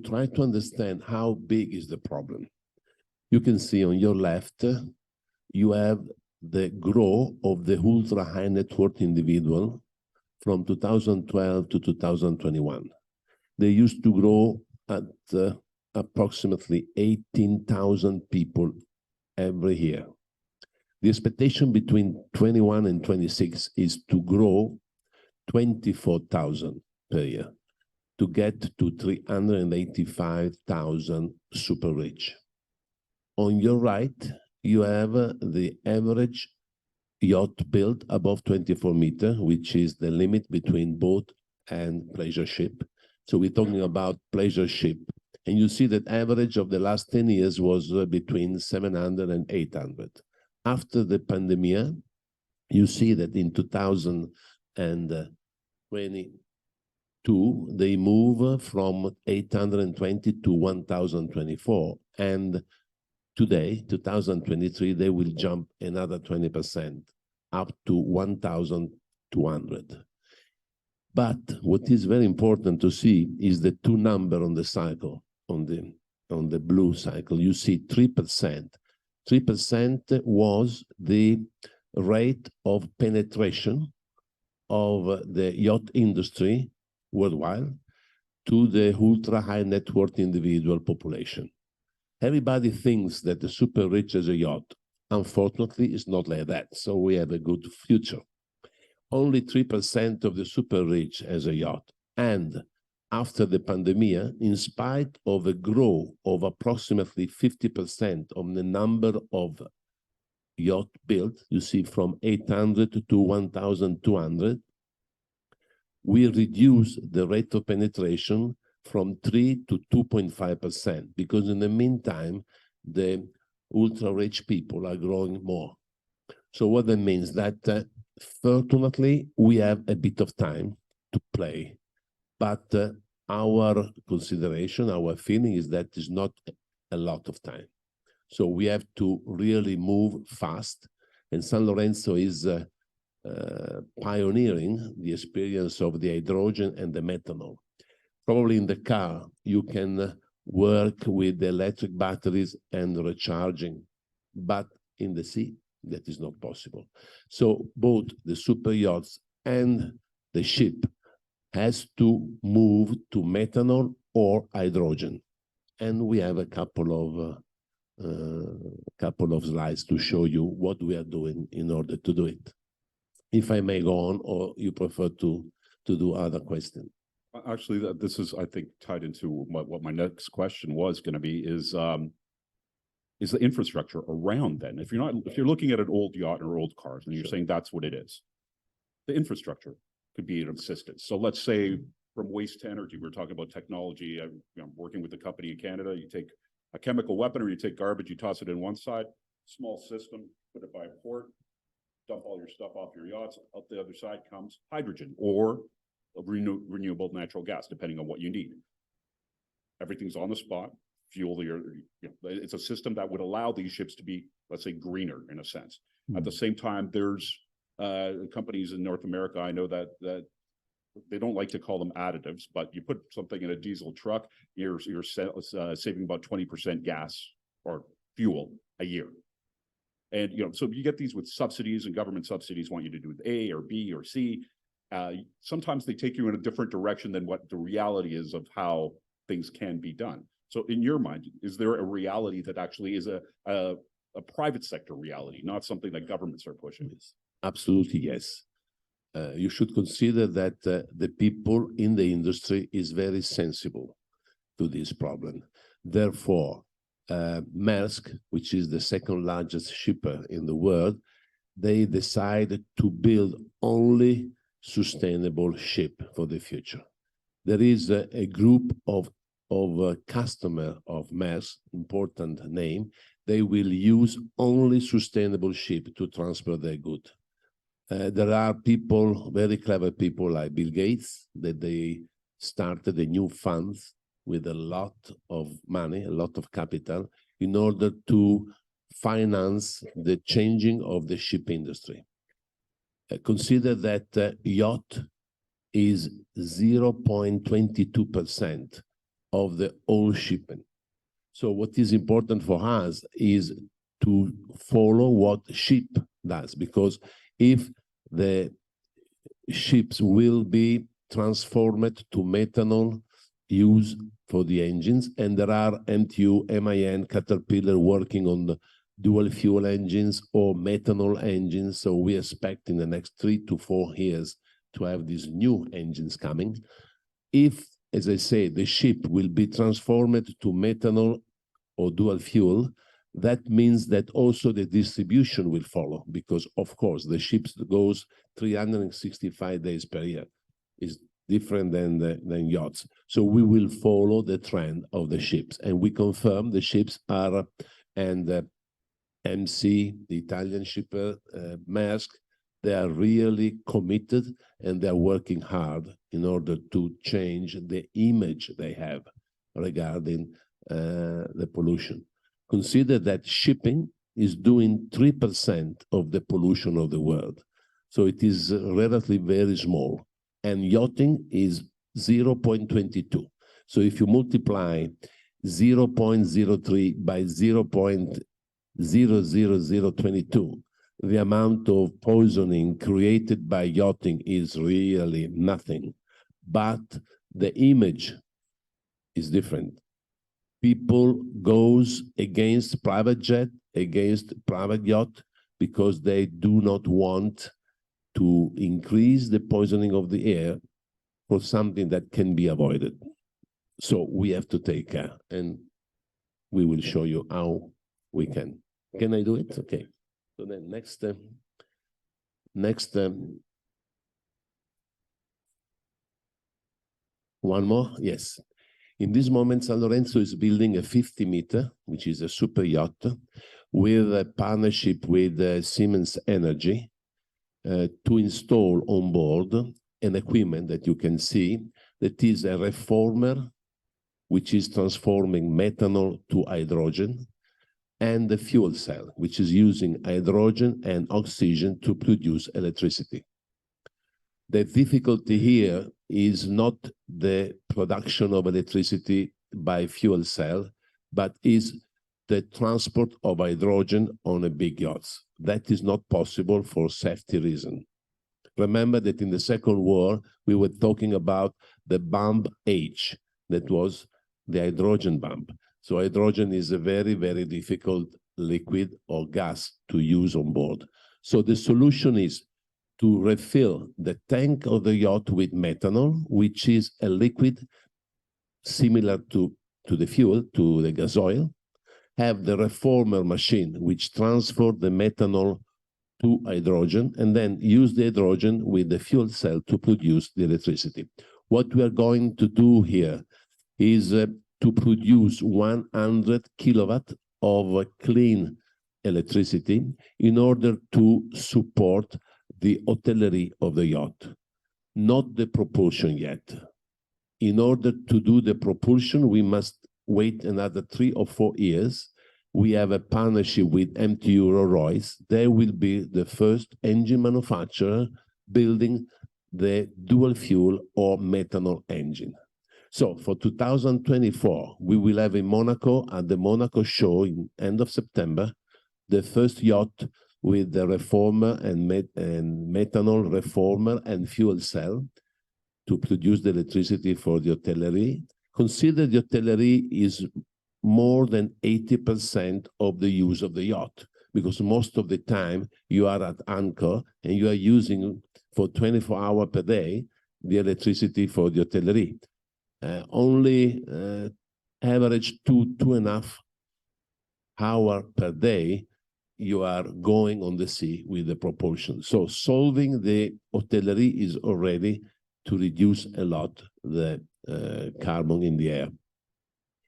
try to understand how big is the problem. You can see on your left, you have the growth of the ultra high net worth individual from 2012 to 2021. They used to grow at approximately 18,000 people every year. The expectation between 21 and 26 is to grow 24,000 per year to get to 385,000 super rich. On your right, you have the average yacht built above 24 meters, which is the limit between boat and pleasure ship. So we're talking about pleasure ship. And you see that average of the last 10 years was between 700 and 800. After the pandemic, you see that in 2022, they move from 820 to 1,024. And today, 2023, they will jump another 20%, up to 1,200. But what is very important to see is the two number on the cycle, on the blue cycle. You see 3%. 3% was the rate of penetration of the yacht industry worldwide to the ultra high net worth individual population. Everybody thinks that the super rich has a yacht. Unfortunately, it's not like that. So we have a good future. Only 3% of the super rich has a yacht. And after the pandemic, in spite of a growth of approximately 50% of the number of yacht built, you see from 800 to 1,200, we reduce the rate of penetration from 3 to 2.5%, because in the meantime, the ultra-rich people are growing more. So what that means that, fortunately, we have a bit of time to play. But our consideration, our feeling is that is not a lot of time. So we have to really move fast. And San Lorenzo is pioneering the experience of the hydrogen and the methanol. Probably in the car, you can work with the electric batteries and recharging, but in the sea, that is not possible. So both the super yachts and the ship has to move to methanol or hydrogen. And we have a couple of slides to show you what we are doing in order to do it. If I may go on, or you prefer to do other questions? Actually, this is, I think, tied into what my next question was going to be is the infrastructure around then. If you're looking at an old yacht or old cars and you're saying that's what it is, the infrastructure could be an assistance. So let's say from waste to energy, we're talking about technology. I'm working with a company in Canada. You take a chemical weapon or you take garbage, you toss it in one side, small system, put it by a port, dump all your stuff off your yachts. Out the other side comes hydrogen or renewable natural gas, depending on what you need. Everything's on the spot. Fuel it's a system that would allow these ships to be, let's say, greener in a sense. At the same time, there's companies in North America, I know that they don't like to call them additives, but you put something in a diesel truck, you're saving about 20% gas or fuel a year. And so you get these with subsidies, and government subsidies want you to do A or B or C. Sometimes they take you in a different direction than what the reality is of how things can be done. So in your mind, is there a reality that actually is a private sector reality, not something that governments are pushing? Absolutely, yes. You should consider that the people in the industry is very sensible to this problem. Therefore, Maersk, which is the second largest shipper in the world, they decided to build only sustainable ship for the future. There is a group of customer of Maersk, important name. They will use only sustainable ship to transfer their good. There are people, very clever people like Bill Gates, that they started a new fund with a lot of money, a lot of capital, in order to finance the changing of the ship industry. Consider that yacht is 0.22% of the whole shipping. So what is important for us is to follow what ship does, because if the ships will be transformed to methanol used for the engines, and there are MTU, MAN, Caterpillar working on the dual fuel engines or methanol engines. So we expect in the next 3 to 4 years to have these new engines coming. If, as I say, the ship will be transformed to methanol or dual fuel, that means that also the distribution will follow, because of course the ships goes 365 days per year. Is different than yachts. So we will follow the trend of the ships, and we confirm the ships are, and MC, the Italian shipper, Maersk, they are really committed and they're working hard in order to change the image they have regarding the pollution. Consider that shipping is doing 3% of the pollution of the world. So it is relatively very small. And yachting is 0.22. So if you multiply 0.03 by 0.00022, the amount of poisoning created by yachting is really nothing. But the image is different. People goes against private jet, against private yacht, because they do not want to increase the poisoning of the air for something that can be avoided. So we have to take care, and we will show you how we can. Can I do it? Okay. So then next, one more, yes. In this moment, San Lorenzo is building a 50-meter, which is a super yacht, with a partnership with Siemens Energy to install on board an equipment that you can see that is a reformer, which is transforming methanol to hydrogen, and the fuel cell, which is using hydrogen and oxygen to produce electricity. The difficulty here is not the production of electricity by fuel cell, but is the transport of hydrogen on a big yachts. That is not possible for safety reasons. Remember that in the Second War, we were talking about the bomb H, that was the hydrogen bomb. So hydrogen is a very, very difficult liquid or gas to use on board. So the solution is to refill the tank of the yacht with methanol, which is a liquid similar to the fuel, to the gas oil, have the reformer machine, which transfer the methanol to hydrogen, and then use the hydrogen with the fuel cell to produce the electricity. What we are going to do here is to produce 100 kilowatt of clean electricity in order to support the hotellerie of the yacht, not the propulsion yet. In order to do the propulsion, we must wait another 3 or 4 years. We have a partnership with MTU Rolls-Royce. They will be the first engine manufacturer building the dual fuel or methanol engine. So for 2024, we will have in Monaco, at the Monaco show in end of September, the first yacht with the reformer and methanol reformer and fuel cell to produce the electricity for the hotellerie. Consider the hotellerie is more than 80% of the use of the yacht, because most of the time you are at anchor and you are using for 24 hours per day the electricity for the hotellerie. Only average 2.5 hours per day you are going on the sea with the propulsion. So solving the hotellerie is already to reduce a lot the carbon in the air.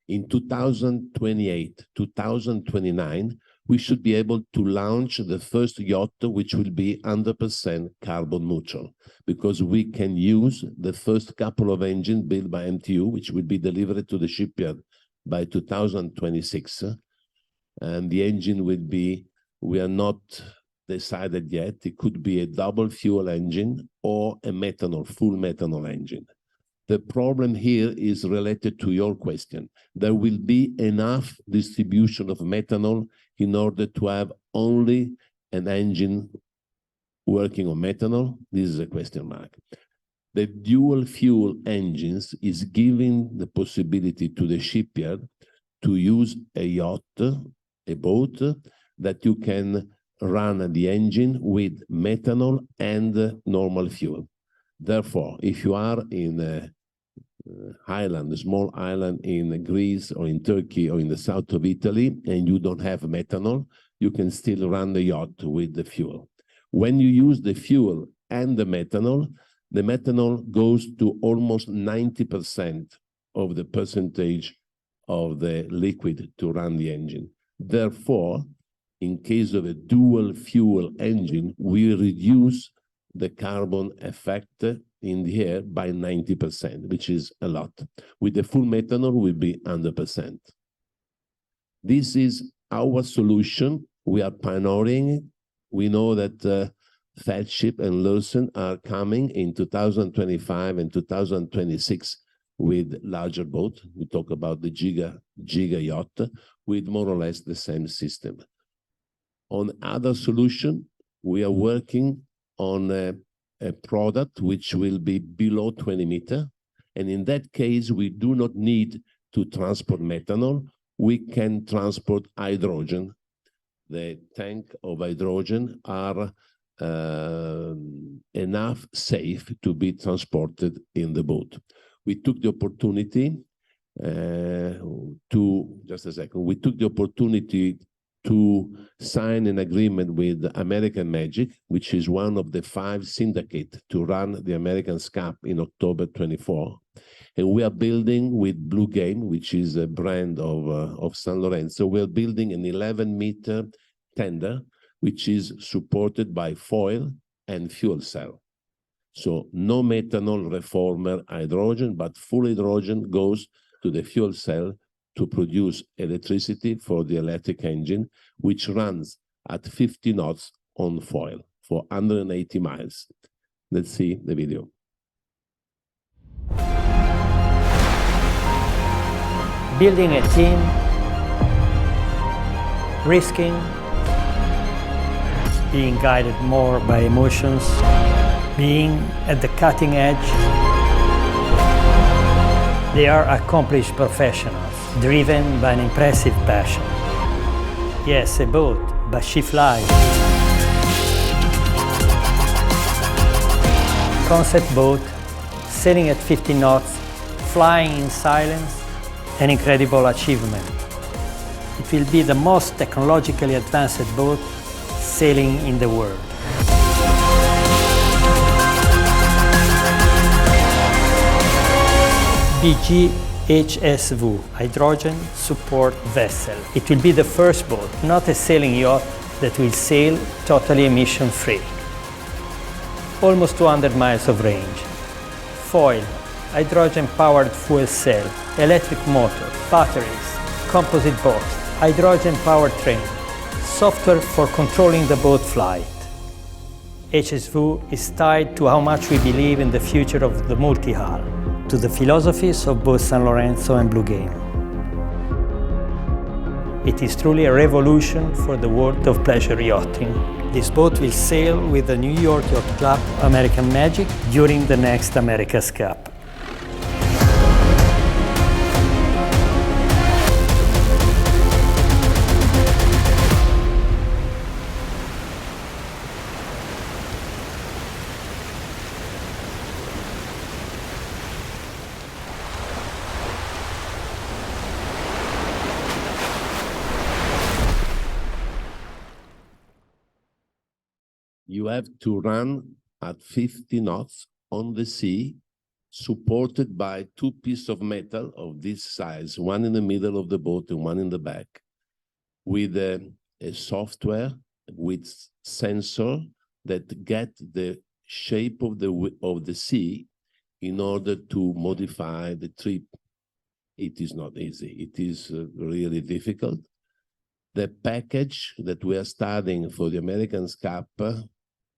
In 2028, 2029, we should be able to launch the first yacht, which will be 100% carbon neutral, because we can use the first couple of engines built by MTU, which will be delivered to the shipyard by 2026. And the engine will be, we are not decided yet, it could be a double fuel engine or a methanol, full methanol engine. The problem here is related to your question. There will be enough distribution of methanol in order to have only an engine working on methanol? This is a question mark. The dual fuel engines is giving the possibility to the shipyard to use a yacht, a boat, that you can run the engine with methanol and normal fuel. Therefore, if you are in a island, a small island in Greece or in Turkey or in the south of Italy, and you don't have methanol, you can still run the yacht with the fuel. When you use the fuel and the methanol goes to almost 90% of the percentage of the liquid to run the engine. Therefore, in case of a dual fuel engine, we reduce the carbon effect in the air by 90%, which is a lot. With the full methanol, will be 100%. This is our solution. We are pioneering. We know that Fatship and Lawson are coming in 2025 and 2026 with larger boat. We talk about the giga yacht with more or less the same system. On other solution, we are working on a product which will be below 20 meters. And in that case, we do not need to transport methanol. We can transport hydrogen. The tank of hydrogen are enough safe to be transported in the boat. We took the opportunity to sign an agreement with American Magic, which is one of the 5 syndicates to run the American SCAP in October 24. And we are building with Blue Game, which is a brand of San Lorenzo. We're building an 11-meter tender, which is supported by foil and fuel cell. So no methanol reformer hydrogen, but full hydrogen goes to the fuel cell to produce electricity for the electric engine, which runs at 50 knots on foil for 180 miles. Let's see the video. Building a team, risking, being guided more by emotions, being at the cutting edge. They are accomplished professionals, driven by an impressive passion. Yes, a boat, but she flies. Concept boat, sailing at 50 knots, flying in silence, an incredible achievement. It will be the most technologically advanced boat sailing in the world. UHNWI, Hydrogen Support Vessel. It will be the first boat, not a sailing yacht, that will sail totally emission-free. Almost 200 miles of range. Foil, hydrogen-powered fuel cell, electric motor, batteries, composite box, hydrogen powertrain, software for controlling the boat flight. HSV is tied to how much we believe in the future of the multi-hull, to the philosophies of both San Lorenzo and Blue Game. It is truly a revolution for the world of pleasure yachting. This boat will sail with the New York Yacht Club American Magic during the next America's Cup. You have to run at 50 knots on the sea, supported by two pieces of metal of this size, one in the middle of the boat and one in the back, with a software with sensor that get the shape of the sea in order to modify the trip. It is not easy. It is really difficult. The package that we are studying for the American's Cup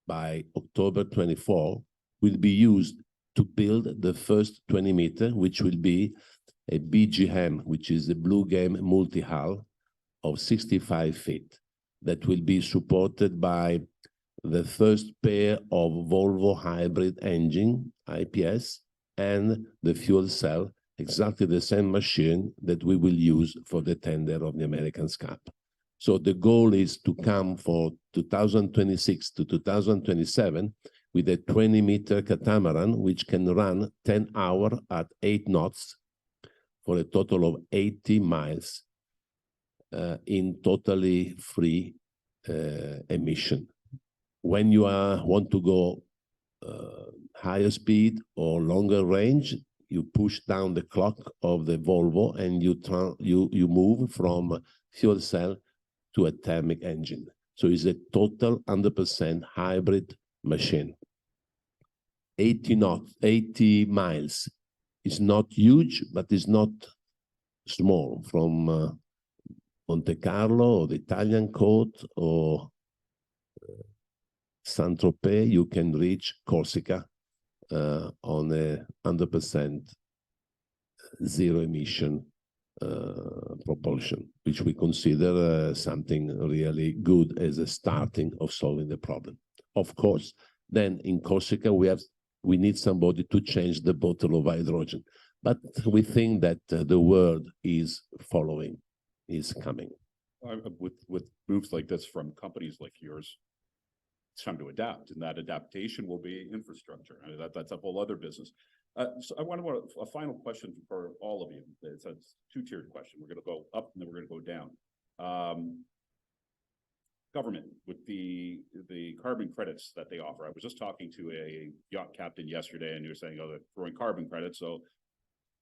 by October 24 will be used to build the first 20 meter, which will be a BGM, which is a Blue Game multi-hull of 65 feet, that will be supported by the first pair of Volvo hybrid engine, IPS, and the fuel cell, exactly the same machine that we will use for the tender of the American's Cup. So the goal is to come for 2026 to 2027 with a 20-meter catamaran, which can run 10 hours at 8 knots for a total of 80 miles in totally free emission. When you want to go higher speed or longer range, you push down the clock of the Volvo and you move from fuel cell to a thermic engine. So it's a total 100% hybrid machine. 80 miles is not huge, but it's not small. From Monte Carlo or the Italian coast or Saint-Tropez, you can reach Corsica on a 100% zero emission propulsion, which we consider something really good as a starting of solving the problem. Of course, then in Corsica, we need somebody to change the bottle of hydrogen. But we think that the world is following, is coming. With moves like this from companies like yours, it's time to adapt, and that adaptation will be infrastructure. I mean, that's a whole other business. So I want a final question for all of you. It's a two-tiered question. We're going to go up and then we're going to go down. Government, with the carbon credits that they offer. I was just talking to a yacht captain yesterday, and he was saying, oh, they're throwing carbon credits, so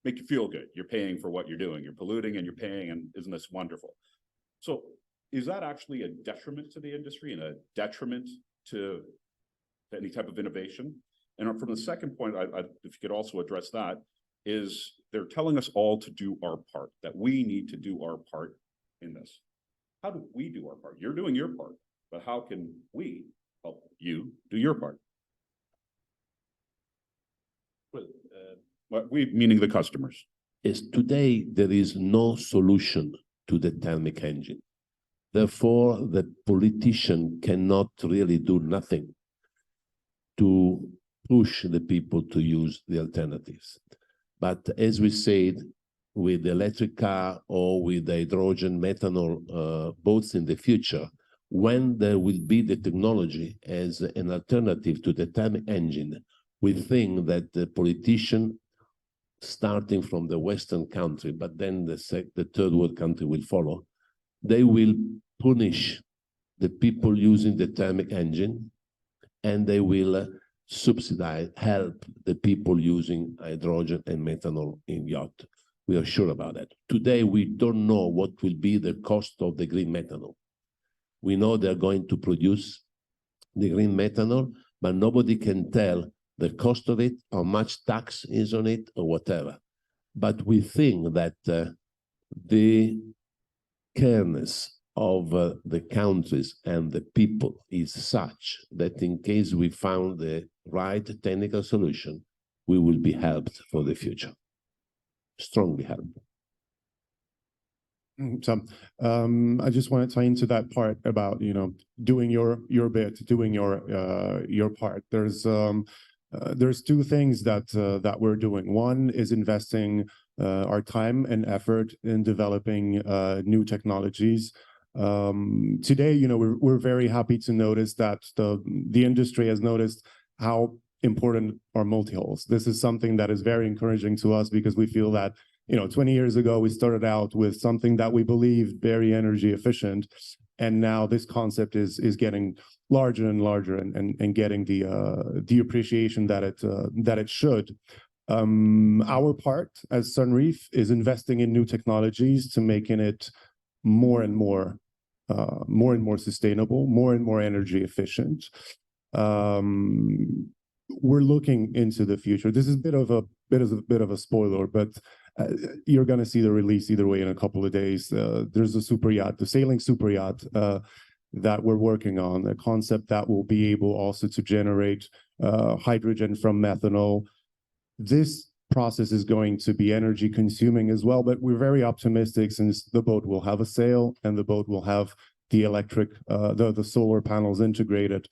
make you feel good. You're paying for what you're doing. You're polluting and you're paying, and isn't this wonderful? So is that actually a detriment to the industry and a detriment to any type of innovation? And from the second point, if you could also address that, is they're telling us all to do our part, that we need to do our part in this. How do we do our part? You're doing your part, but how can we help you do your part? Well, we, meaning the customers. Yes, today there is no solution to the thermic engine. Therefore, the politician cannot really do nothing to push the people to use the alternatives. But as we said, with the electric car or with the hydrogen methanol boats in the future, when there will be the technology as an alternative to the thermic engine, we think that the politician, starting from the Western country, but then the third world country will follow, they will punish the people using the thermic engine, and they will subsidize, help the people using hydrogen and methanol in yacht. We are sure about that. Today, we don't know what will be the cost of the green methanol. We know they're going to produce the green methanol, but nobody can tell the cost of it, how much tax is on it, or whatever. But we think that the careness of the countries and the people is such that in case we found the right technical solution, we will be helped for the future. Strongly helped. So I just want to tie into that part about, you know, doing your bit, doing your part. There's two things that we're doing. One is investing our time and effort in developing new technologies. Today, you know, we're very happy to notice that the industry has noticed how important are multi-hulls. This is something that is very encouraging to us because we feel that, you know, 20 years ago, we started out with something that we believed very energy efficient. And now this concept is getting larger and larger and getting the appreciation that it should. Our part as Sunreef is investing in new technologies to making it more and more sustainable, more and more energy efficient. We're looking into the future. This is a bit of a spoiler, but you're going to see the release either way in a couple of days. There's a super yacht, the sailing super yacht that we're working on, a concept that will be able also to generate hydrogen from methanol. This process is going to be energy consuming as well, but we're very optimistic since the boat will have a sail and the boat will have the electric, the solar panels integrated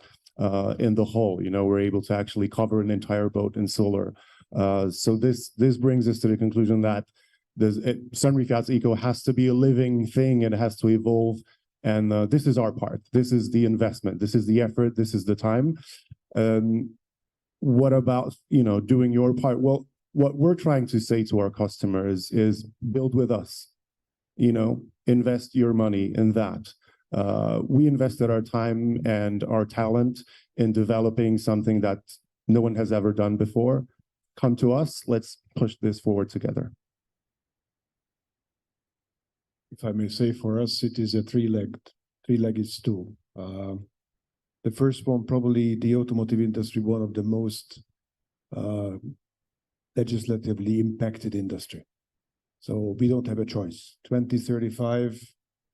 in the hull. You know, we're able to actually cover an entire boat in solar. So this brings us to the conclusion that Sunreef Yachts Eco has to be a living thing and it has to evolve. And this is our part. This is the investment. This is the effort. This is the time. What about, you know, doing your part? Well, what we're trying to say to our customers is build with us. You know, invest your money in that. We invested our time and our talent in developing something that no one has ever done before. Come to us. Let's push this forward together. If I may say, for us, it is a three-legged stool. The first one, probably the automotive industry, one of the most legislatively impacted industry. So we don't have a choice. 2035,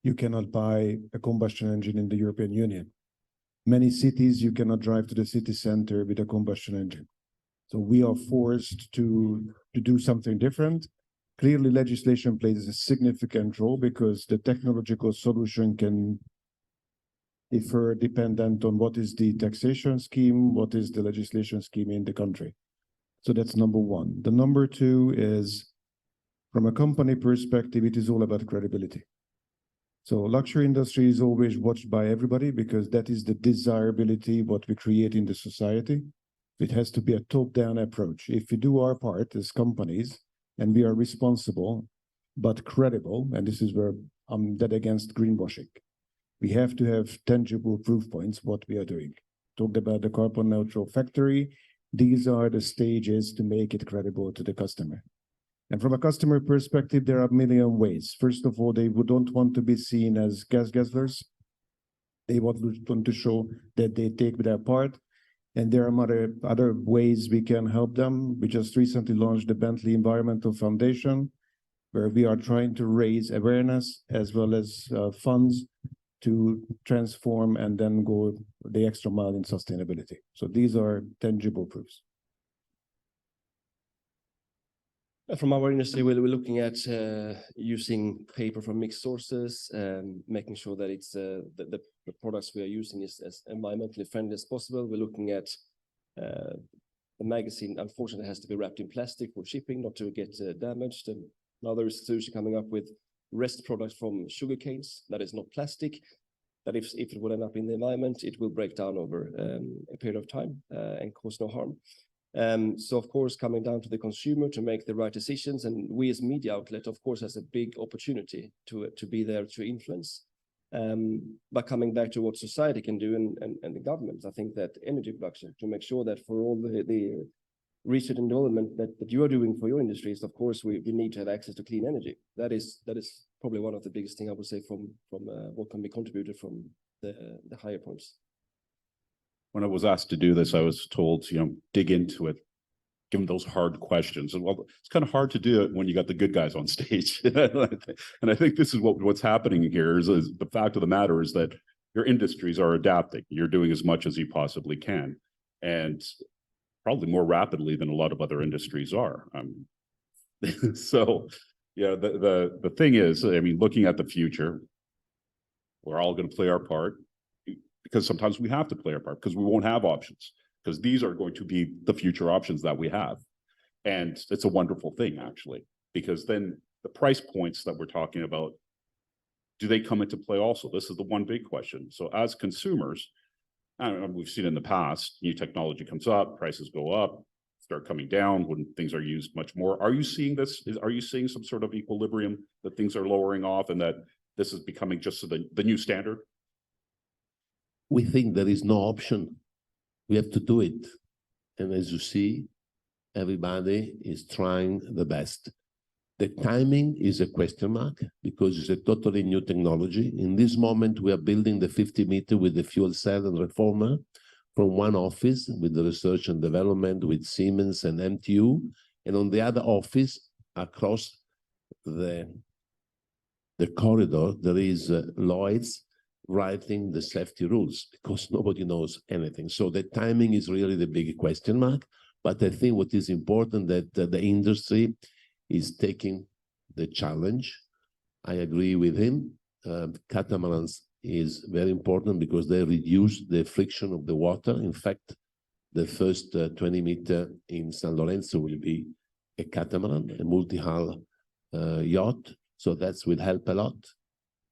you cannot buy a combustion engine in the European Union. Many cities, you cannot drive to the city center with a combustion engine. So we are forced to do something different. Clearly, legislation plays a significant role because the technological solution can differ dependent on what is the taxation scheme, what is the legislation scheme in the country. So that's number one. The number two is, from a company perspective, it is all about credibility. So luxury industry is always watched by everybody because that is the desirability, what we create in the society. It has to be a top-down approach. If we do our part as companies, and we are responsible, but credible, and this is where I'm dead against greenwashing. We have to have tangible proof points what we are doing. Talked about the carbon neutral factory. These are the stages to make it credible to the customer. And from a customer perspective, there are a million ways. First of all, they don't want to be seen as gas guzzlers. They want to show that they take their part. And there are other ways we can help them. We just recently launched the Bentley Environmental Foundation, where we are trying to raise awareness as well as funds to transform and then go the extra mile in sustainability. So these are tangible proofs. From our industry, we're looking at using paper from mixed sources, making sure that it's the products we are using is as environmentally friendly as possible. We're looking at the magazine, unfortunately, has to be wrapped in plastic for shipping, not to get damaged. And now there is Sushi coming up with rest products from sugar canes that is not plastic, that if it will end up in the environment, it will break down over a period of time and cause no harm. So of course, coming down to the consumer to make the right decisions, and we as media outlet, of course, has a big opportunity to be there to influence. But coming back to what society can do and the government, I think that energy production, to make sure that for all the research and development that you are doing for your industries, of course, we need to have access to clean energy. That is probably one of the biggest things I would say from what can be contributed from the higher points. When I was asked to do this, I was told, dig into it, give them those hard questions. And well, it's kind of hard to do it when you got the good guys on stage. And I think this is what's happening here is the fact of the matter is that your industries are adapting. You're doing as much as you possibly can, and probably more rapidly than a lot of other industries are. So, yeah, the thing is, I mean, looking at the future, we're all going to play our part. Because sometimes we have to play our part because we won't have options, because these are going to be the future options that we have. And it's a wonderful thing, actually, because then the price points that we're talking about, do they come into play also? This is the one big question. So as consumers, I don't know, we've seen in the past, new technology comes up, prices go up, start coming down when things are used much more. Are you seeing this? Are you seeing some sort of equilibrium that things are lowering off and that this is becoming just the new standard? We think there is no option. We have to do it. And as you see, everybody is trying the best. The timing is a question mark because it's a totally new technology. In this moment, we are building the 50 meter with the fuel cell and reformer from one office with the research and development with Siemens and MTU. And on the other office, across the corridor, there is Lloyd's writing the safety rules because nobody knows anything. So the timing is really the big question mark. But I think what is important that the industry is taking the challenge. I agree with him. Catamarans is very important because they reduce the friction of the water. In fact, the first 20 meter in San Lorenzo will be a catamaran, a multi-hull yacht. So that will help a lot.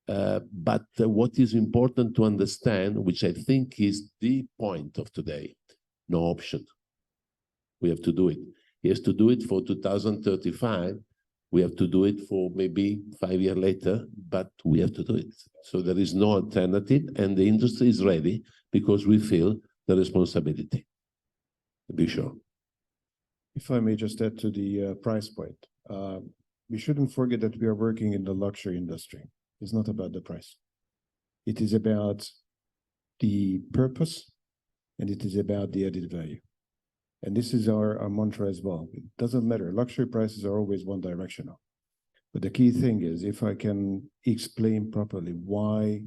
But what is important to understand, which I think is the point of today, no option. We have to do it. He has to do it for 2035. We have to do it for maybe 5 years later, but we have to do it. So there is no alternative, and the industry is ready because we feel the responsibility. Be sure. If I may just add to the price point, we shouldn't forget that we are working in the luxury industry. It's not about the price. It is about the purpose, and it is about the added value. And this is our mantra as well. It doesn't matter. Luxury prices are always one directional. But the key thing is, if I can explain properly what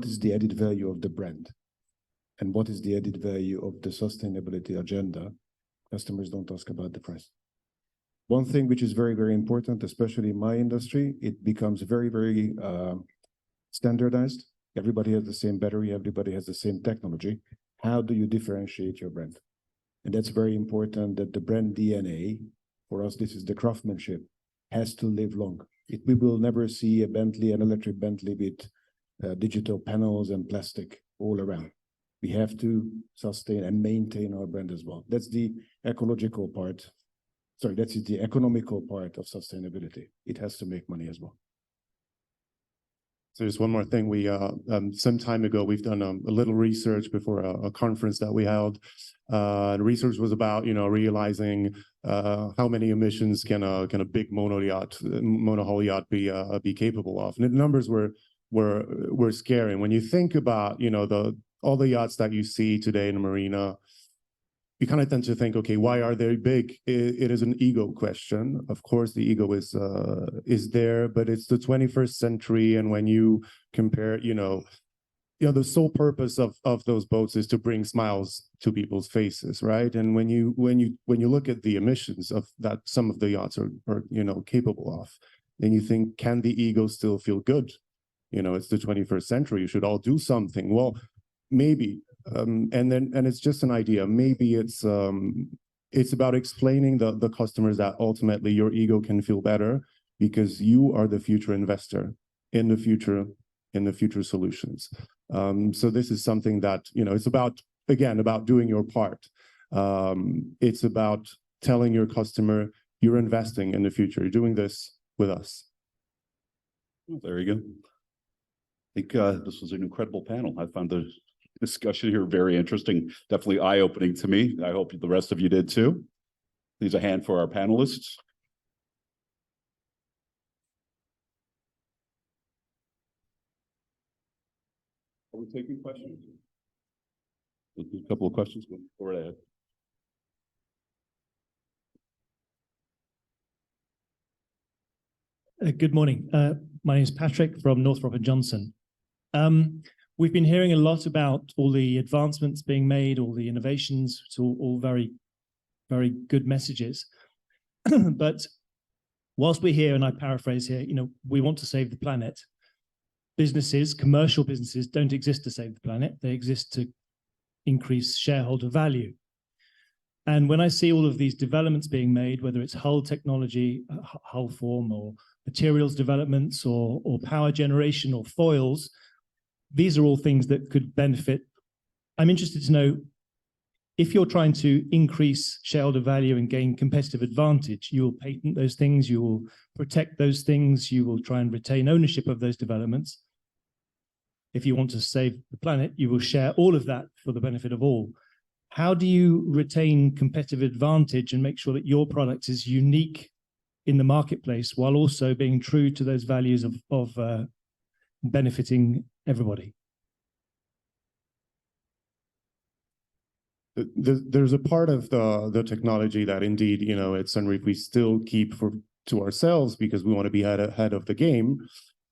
is the added value of the brand and what is the added value of the sustainability agenda, customers don't ask about the price. One thing which is very, very important, especially in my industry, it becomes very, very standardized. Everybody has the same battery. Everybody has the same technology. How do you differentiate your brand? And that's very important that the brand DNA, for us, this is the craftsmanship, has to live long. We will never see a Bentley, an electric Bentley with digital panels and plastic all around. We have to sustain and maintain our brand as well. That's the ecological part. Sorry, that's the economical part of sustainability. It has to make money as well. So just one more thing. We some time ago we've done a little research before a conference that we held. The research was about realizing how many emissions can a big monohull yacht be capable of, and the numbers were scary. And when you think about all the yachts that you see today in the marina, you kind of tend to think, okay, why are they big? It is an ego question. Of course, the ego is there, but it's the 21st century, and when you compare, the sole purpose of those boats is to bring smiles to people's faces, right? And when you look at the emissions of that some of the yachts are capable of, then you think, can the ego still feel good? It's the 21st century. You should all do something. Well, maybe, and it's just an idea. Maybe it's about explaining the customers that ultimately your ego can feel better because you are the future investor in the future solutions. So this is something that it's about doing your part. It's about telling your customer you're investing in the future. You're doing this with us. There you go. I think this was an incredible panel. I found the discussion here very interesting, definitely eye-opening to me. I hope the rest of you did too. Please a hand for our panelists. Are we taking questions? A couple of questions. Go right ahead. Good morning. My name is Patrick from Northrop & Johnson. We've been hearing a lot about all the advancements being made, all the innovations. It's all very, very good messages. But whilst we're here, and I paraphrase here, we want to save the planet. Businesses, commercial businesses, don't exist to save the planet. They exist to increase shareholder value. And when I see all of these developments being made, whether it's hull technology, hull form, or materials developments, or power generation, or foils, these are all things that could benefit. I'm interested to know, if you're trying to increase shareholder value and gain competitive advantage, you will patent those things, you will protect those things, you will try and retain ownership of those developments. If you want to save the planet, you will share all of that for the benefit of all. How do you retain competitive advantage and make sure that your product is unique in the marketplace while also being true to those values of benefiting everybody? There's a part of the technology that indeed, at Sunreef, we still keep to ourselves because we want to be ahead of the game.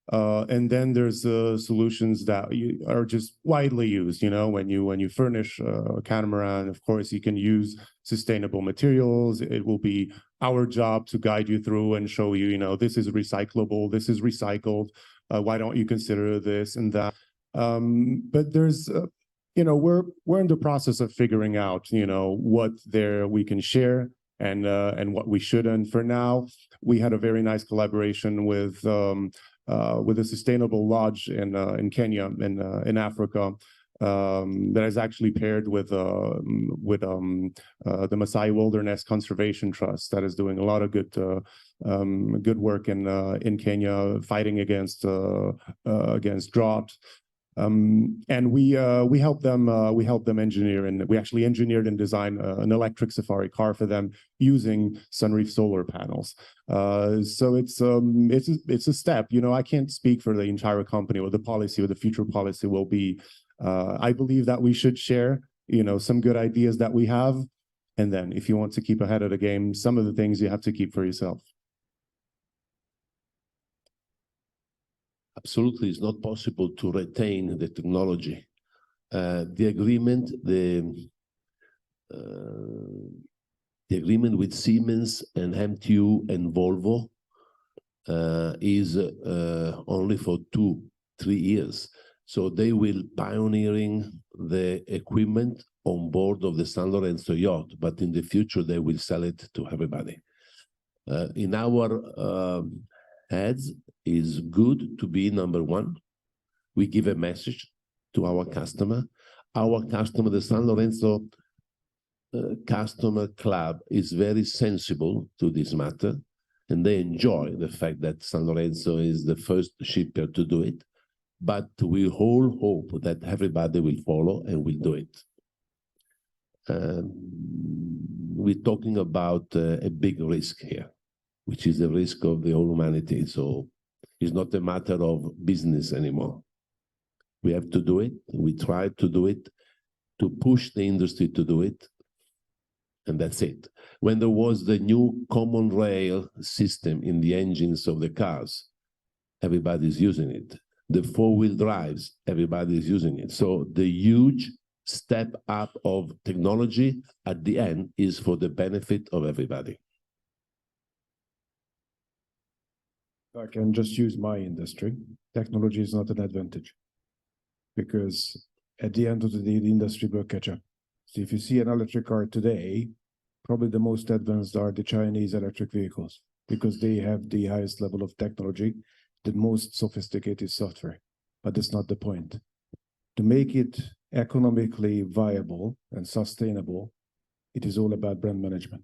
And then there's solutions that are just widely used. When you furnish a catamaran, of course, you can use sustainable materials. It will be our job to guide you through and show you, this is recyclable, this is recycled. Why don't you consider this and that? But there's, we're in the process of figuring out, what we can share and what we shouldn't. For now, we had a very nice collaboration with a sustainable lodge in Kenya, in Africa, that is actually paired with the Maasai Wilderness Conservation Trust that is doing a lot of good work in Kenya, fighting against drought. And we help them engineer, and we actually engineered and designed an electric safari car for them using Sunreef solar panels. So it's a step. I can't speak for the entire company or the policy or the future policy will be. I believe that we should share, some good ideas that we have, and then if you want to keep ahead of the game, some of the things you have to keep for yourself. Absolutely, it's not possible to retain the technology. The agreement with Siemens and MTU and Volvo is only for 2-3 years. So they will pioneering the equipment on board of the San Lorenzo yacht, but in the future they will sell it to everybody. In our heads, is good to be number one. We give a message to our customer. Our customer, the San Lorenzo customer club, is very sensible to this matter, and they enjoy the fact that San Lorenzo is the first shipper to do it. But we all hope that everybody will follow and will do it. We're talking about a big risk here, which is the risk of the whole humanity. So it's not a matter of business anymore. We have to do it. We try to do it, to push the industry to do it. And that's it. When there was the new common rail system in the engines of the cars, everybody's using it. The four-wheel drives, everybody's using it. So the huge step up of technology at the end is for the benefit of everybody. I can just use my industry. Technology is not an advantage because at the end of the day, the industry will catch up. So if you see an electric car today, probably the most advanced are the Chinese electric vehicles because they have the highest level of technology, the most sophisticated software. But that's not the point. To make it economically viable and sustainable, it is all about brand management.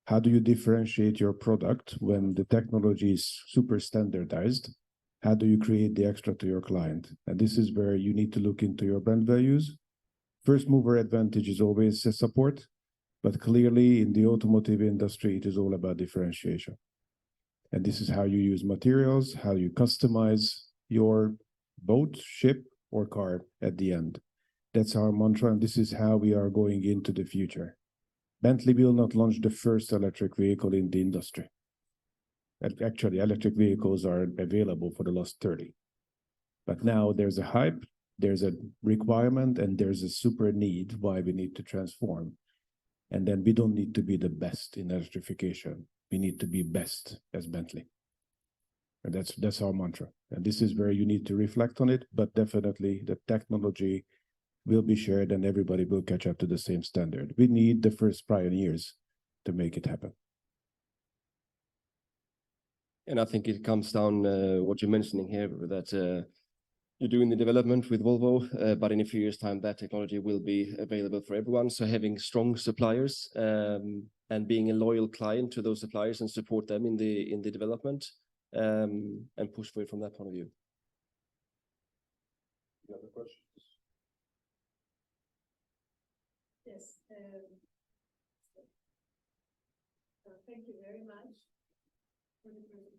How do you differentiate your product when the technology is super standardized? How do you create the extra to your client? And this is where you need to look into your brand values. First mover advantage is always a support, but clearly in the automotive industry, it is all about differentiation. And this is how you use materials, how you customize your boat, ship, or car at the end. That's our mantra, and this is how we are going into the future. Bentley will not launch the first electric vehicle in the industry. Actually, electric vehicles are available for the last 30. But now there's a hype, there's a requirement, and there's a super need why we need to transform. And then we don't need to be the best in electrification. We need to be best as Bentley. And that's our mantra. And this is where you need to reflect on it, but definitely the technology will be shared and everybody will catch up to the same standard. We need the first pioneers to make it happen. And I think it comes down what you're mentioning here, that you're doing the development with Volvo, but in a few years' time, that technology will be available for everyone. So having strong suppliers and being a loyal client to those suppliers and support them in the development and push for it from that point of view. Any other questions? Yes. Thank you very much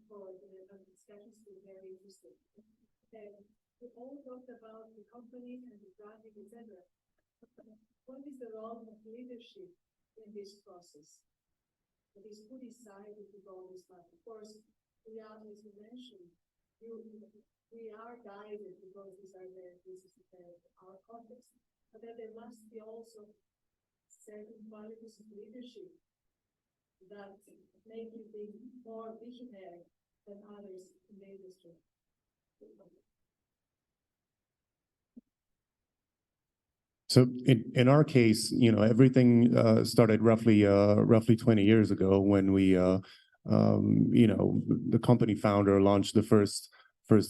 for the discussions. It's very interesting. We all talked about the company and the branding, etc. What is the role of leadership in this process? That is, who decided to go this path? Of course, we are, as you mentioned, we are guided because this is our context. But then there must be also certain qualities of leadership that make you be more visionary than others in the industry. So in our case, everything started roughly 20 years ago when we, the company founder launched the first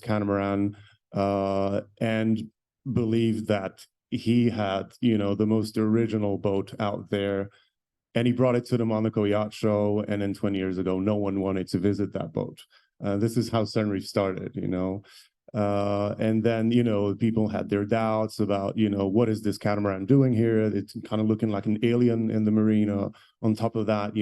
catamaran and believed that he had, the most original boat out there. And he brought it to the Monaco Yacht Show. And then 20 years ago, no one wanted to visit that boat. This is how Sunreef started, and then, people had their doubts about, what is this catamaran doing here? It's kind of looking like an alien in the marina. On top of that,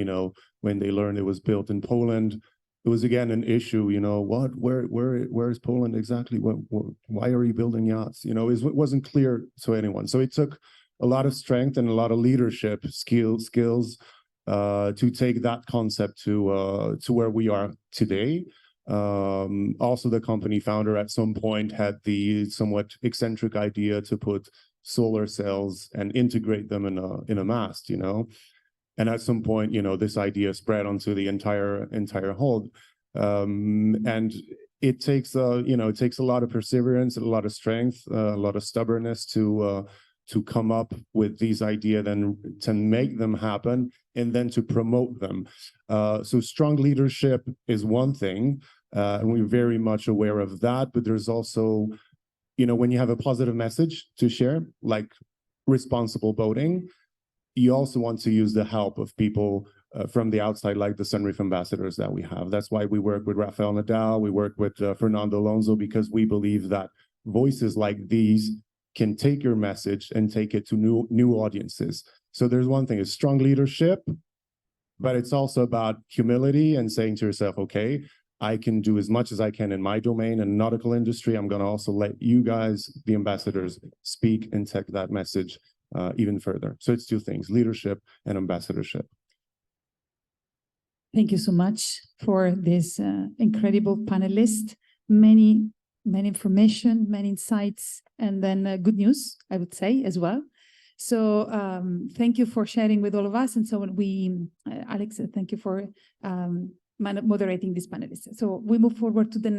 when they learned it was built in Poland, it was again an issue, where is Poland exactly? Why are you building yachts? It wasn't clear to anyone. So it took a lot of strength and a lot of leadership skills to take that concept to where we are today. Also, the company founder at some point had the somewhat eccentric idea to put solar cells and integrate them in a mast, and at some point, this idea spread onto the entire hold. And it takes it takes a lot of perseverance, a lot of strength, a lot of stubbornness to come up with these ideas and to make them happen and then to promote them. So strong leadership is one thing, and we're very much aware of that, but there's also, when you have a positive message to share, like responsible boating, you also want to use the help of people from the outside, like the Sunreef ambassadors that we have. That's why we work with Rafael Nadal, we work with Fernando Alonso, because we believe that voices like these can take your message and take it to new audiences. So there's one thing, it's strong leadership, but it's also about humility and saying to yourself, okay, I can do as much as I can in my domain and nautical industry. I'm going to also let you guys, the ambassadors, speak and take that message even further. So it's two things, leadership and ambassadorship. Thank you so much for this incredible panelist. Many information, many insights, and then good news, I would say, as well. So thank you for sharing with all of us. And so Alex, thank you for moderating this panelist. So we move forward to the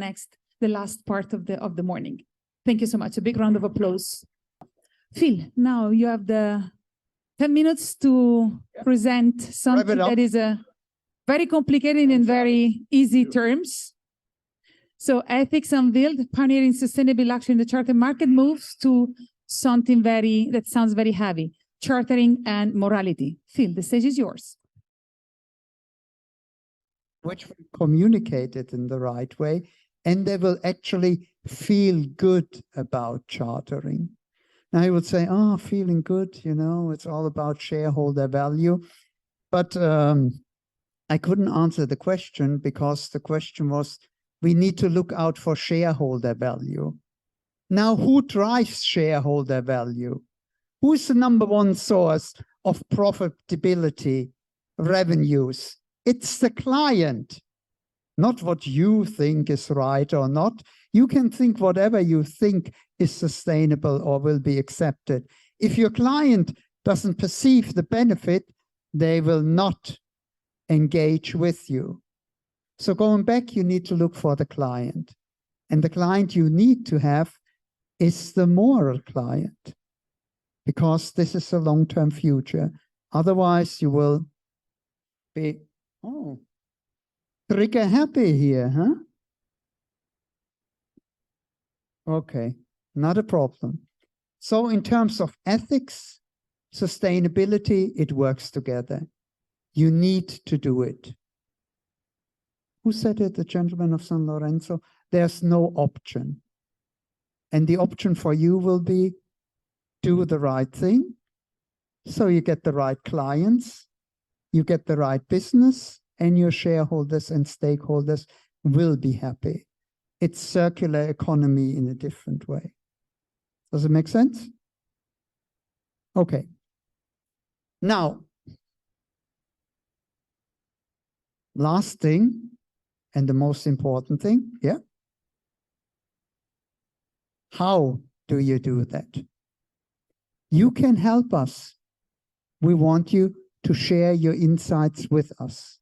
last part of the morning. Thank you so much. A big round of applause. Phil, now you have the 10 minutes to present something that is very complicated in very easy terms. So ethics unveiled, pioneering sustainable luxury in the charter market moves to something that sounds very heavy, chartering and morality. Phil, the stage is yours. Which will communicate it in the right way, and they will actually feel good about chartering. Now you would say, oh, feeling good, you know, it's all about shareholder value. But I couldn't answer the question because the question was, we need to look out for shareholder value. Now, who drives shareholder value? Who's the number one source of profitability, revenues? It's the client, not what you think is right or not. You can think whatever you think is sustainable or will be accepted. If your client doesn't perceive the benefit, they will not engage with you. So going back, you need to look for the client. And the client you need to have is the moral client, because this is a long-term future. Otherwise, you will be, trigger happy here, huh? Okay, not a problem. So in terms of ethics, sustainability, it works together. You need to do it. Who said it? The gentleman of San Lorenzo? There's no option. And the option for you will be do the right thing. So you get the right clients, you get the right business, and your shareholders and stakeholders will be happy. It's circular economy in a different way. Does it make sense? Okay. Now, last thing, and the most important thing, yeah? How do you do that? You can help us. We want you to share your insights with us.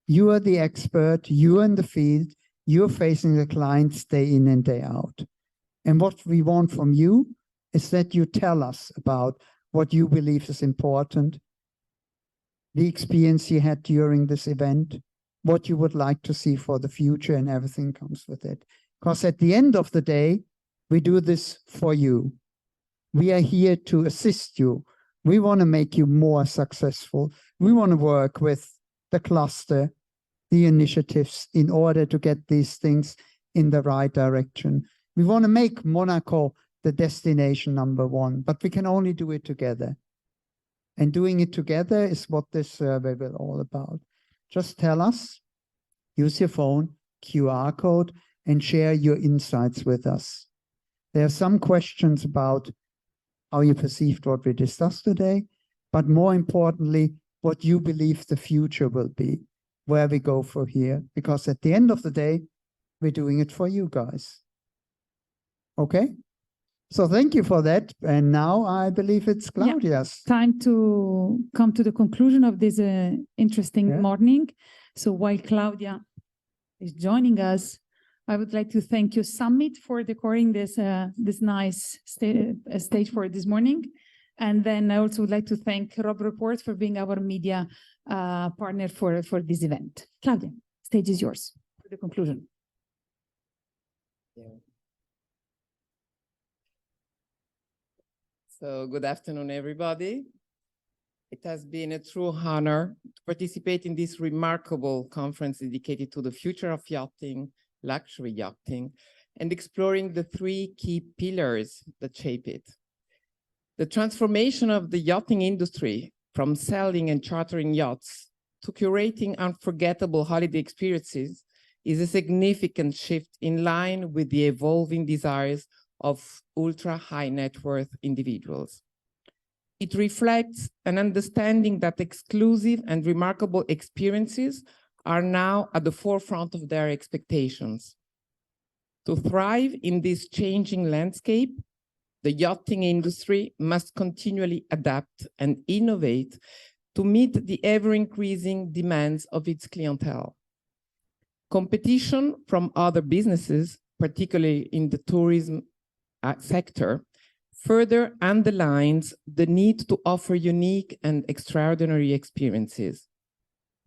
You are the expert, you are in the field, you're facing the clients day in and day out. And what we want from you is that you tell us about what you believe is important, the experience you had during this event, what you would like to see for the future, and everything comes with it. Because at the end of the day, we do this for you. We are here to assist you. We want to make you more successful. We want to work with the cluster, the initiatives, in order to get these things in the right direction. We want to make Monaco the destination #1, but we can only do it together. And doing it together is what this survey will all about. Just tell us, use your phone, QR code, and share your insights with us. There are some questions about how you perceived what we discussed today, but more importantly, what you believe the future will be, where we go from here. Because at the end of the day, we're doing it for you guys. Okay? So thank you for that. And now I believe it's Claudia's. Yeah, time to come to the conclusion of this interesting morning. So while Claudia is joining us, I would like to thank you, Summit, for decorating this nice stage for this morning. And then I also would like to thank Rob Report for being our media partner for this event. Claudia, stage is yours for the conclusion. Yeah. So good afternoon, everybody. It has been a true honor to participate in this remarkable conference dedicated to the future of yachting, luxury yachting, and exploring the 3 key pillars that shape it. The transformation of the yachting industry from selling and chartering yachts to curating unforgettable holiday experiences is a significant shift in line with the evolving desires of ultra-high net worth individuals. It reflects an understanding that exclusive and remarkable experiences are now at the forefront of their expectations. To thrive in this changing landscape, the yachting industry must continually adapt and innovate to meet the ever-increasing demands of its clientele. Competition from other businesses, particularly in the tourism sector, further underlines the need to offer unique and extraordinary experiences.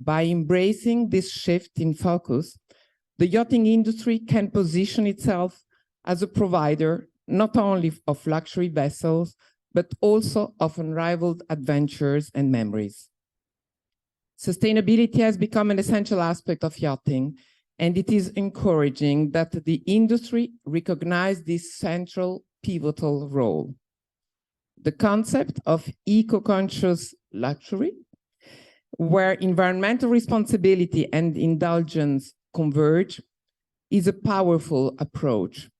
By embracing this shift in focus, the yachting industry can position itself as a provider not only of luxury vessels, but also of unrivaled adventures and memories. Sustainability has become an essential aspect of yachting, and it is encouraging that the industry recognize this central pivotal role. The concept of eco-conscious luxury, where environmental responsibility and indulgence converge, is a powerful approach.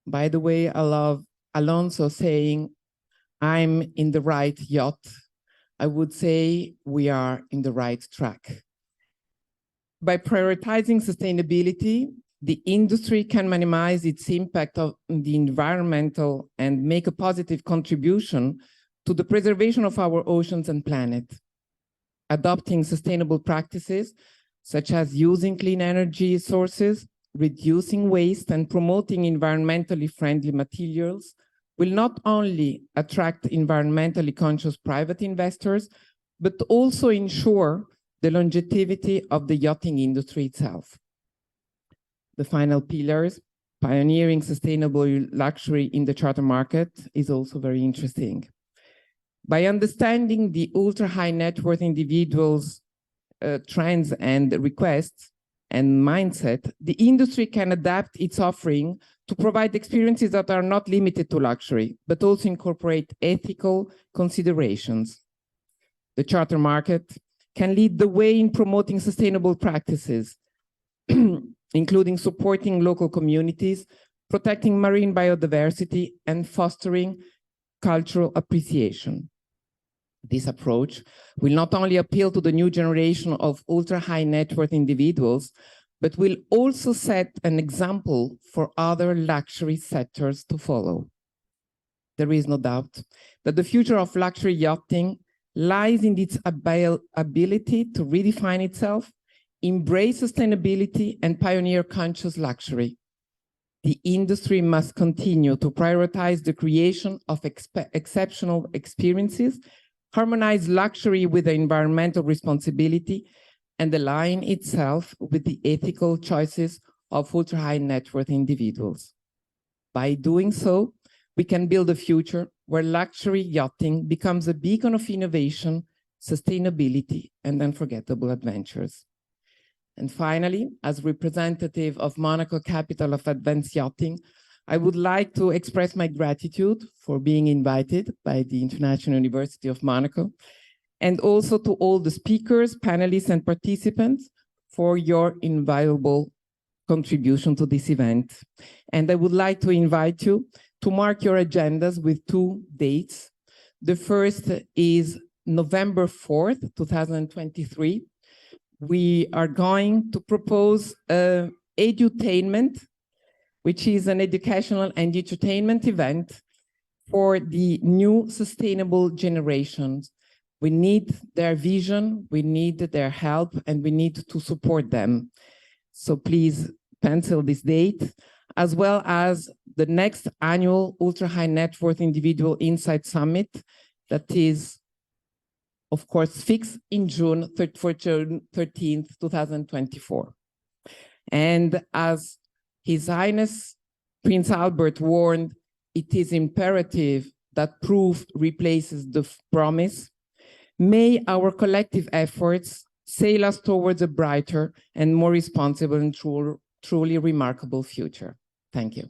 By the way, I love Alonso saying, "I'm in the right yacht." I would say we are in the right track. By prioritizing sustainability, the industry can minimize its impact on the environmental and make a positive contribution to the preservation of our oceans and planet. Adopting sustainable practices, such as using clean energy sources, reducing waste, and promoting environmentally friendly materials, will not only attract environmentally conscious private investors, but also ensure the longevity of the yachting industry itself. The final pillars, pioneering sustainable luxury in the charter market, is also very interesting. By understanding the ultra-high net worth individuals' trends and requests and mindset, the industry can adapt its offering to provide experiences that are not limited to luxury, but also incorporate ethical considerations. The charter market can lead the way in promoting sustainable practices, including supporting local communities, protecting marine biodiversity, and fostering cultural appreciation. This approach will not only appeal to the new generation of ultra-high net worth individuals, but will also set an example for other luxury sectors to follow. There is no doubt that the future of luxury yachting lies in its ability to redefine itself, embrace sustainability, and pioneer conscious luxury. The industry must continue to prioritize the creation of exceptional experiences, harmonize luxury with the environmental responsibility, and align itself with the ethical choices of ultra-high net worth individuals. By doing so, we can build a future where luxury yachting becomes a beacon of innovation, sustainability, and unforgettable adventures. And finally, as representative of Monaco Capital of Advanced Yachting, I would like to express my gratitude for being invited by the International University of Monaco, and also to all the speakers, panelists, and participants for your invaluable contribution to this event. And I would like to invite you to mark your agendas with 2 dates. The first is November 4th, 2023. We are going to propose edutainment, which is an educational and entertainment event for the new sustainable generations. We need their vision, we need their help, and we need to support them. So please pencil this date, as well as the next annual Ultra-High Net Worth Individual Insight Summit that is, of course, fixed in June 13th, 2024. And as His Highness Prince Albert warned, it is imperative that proof replaces the promise. May our collective efforts sail us towards a brighter and more responsible and truly remarkable future. Thank you.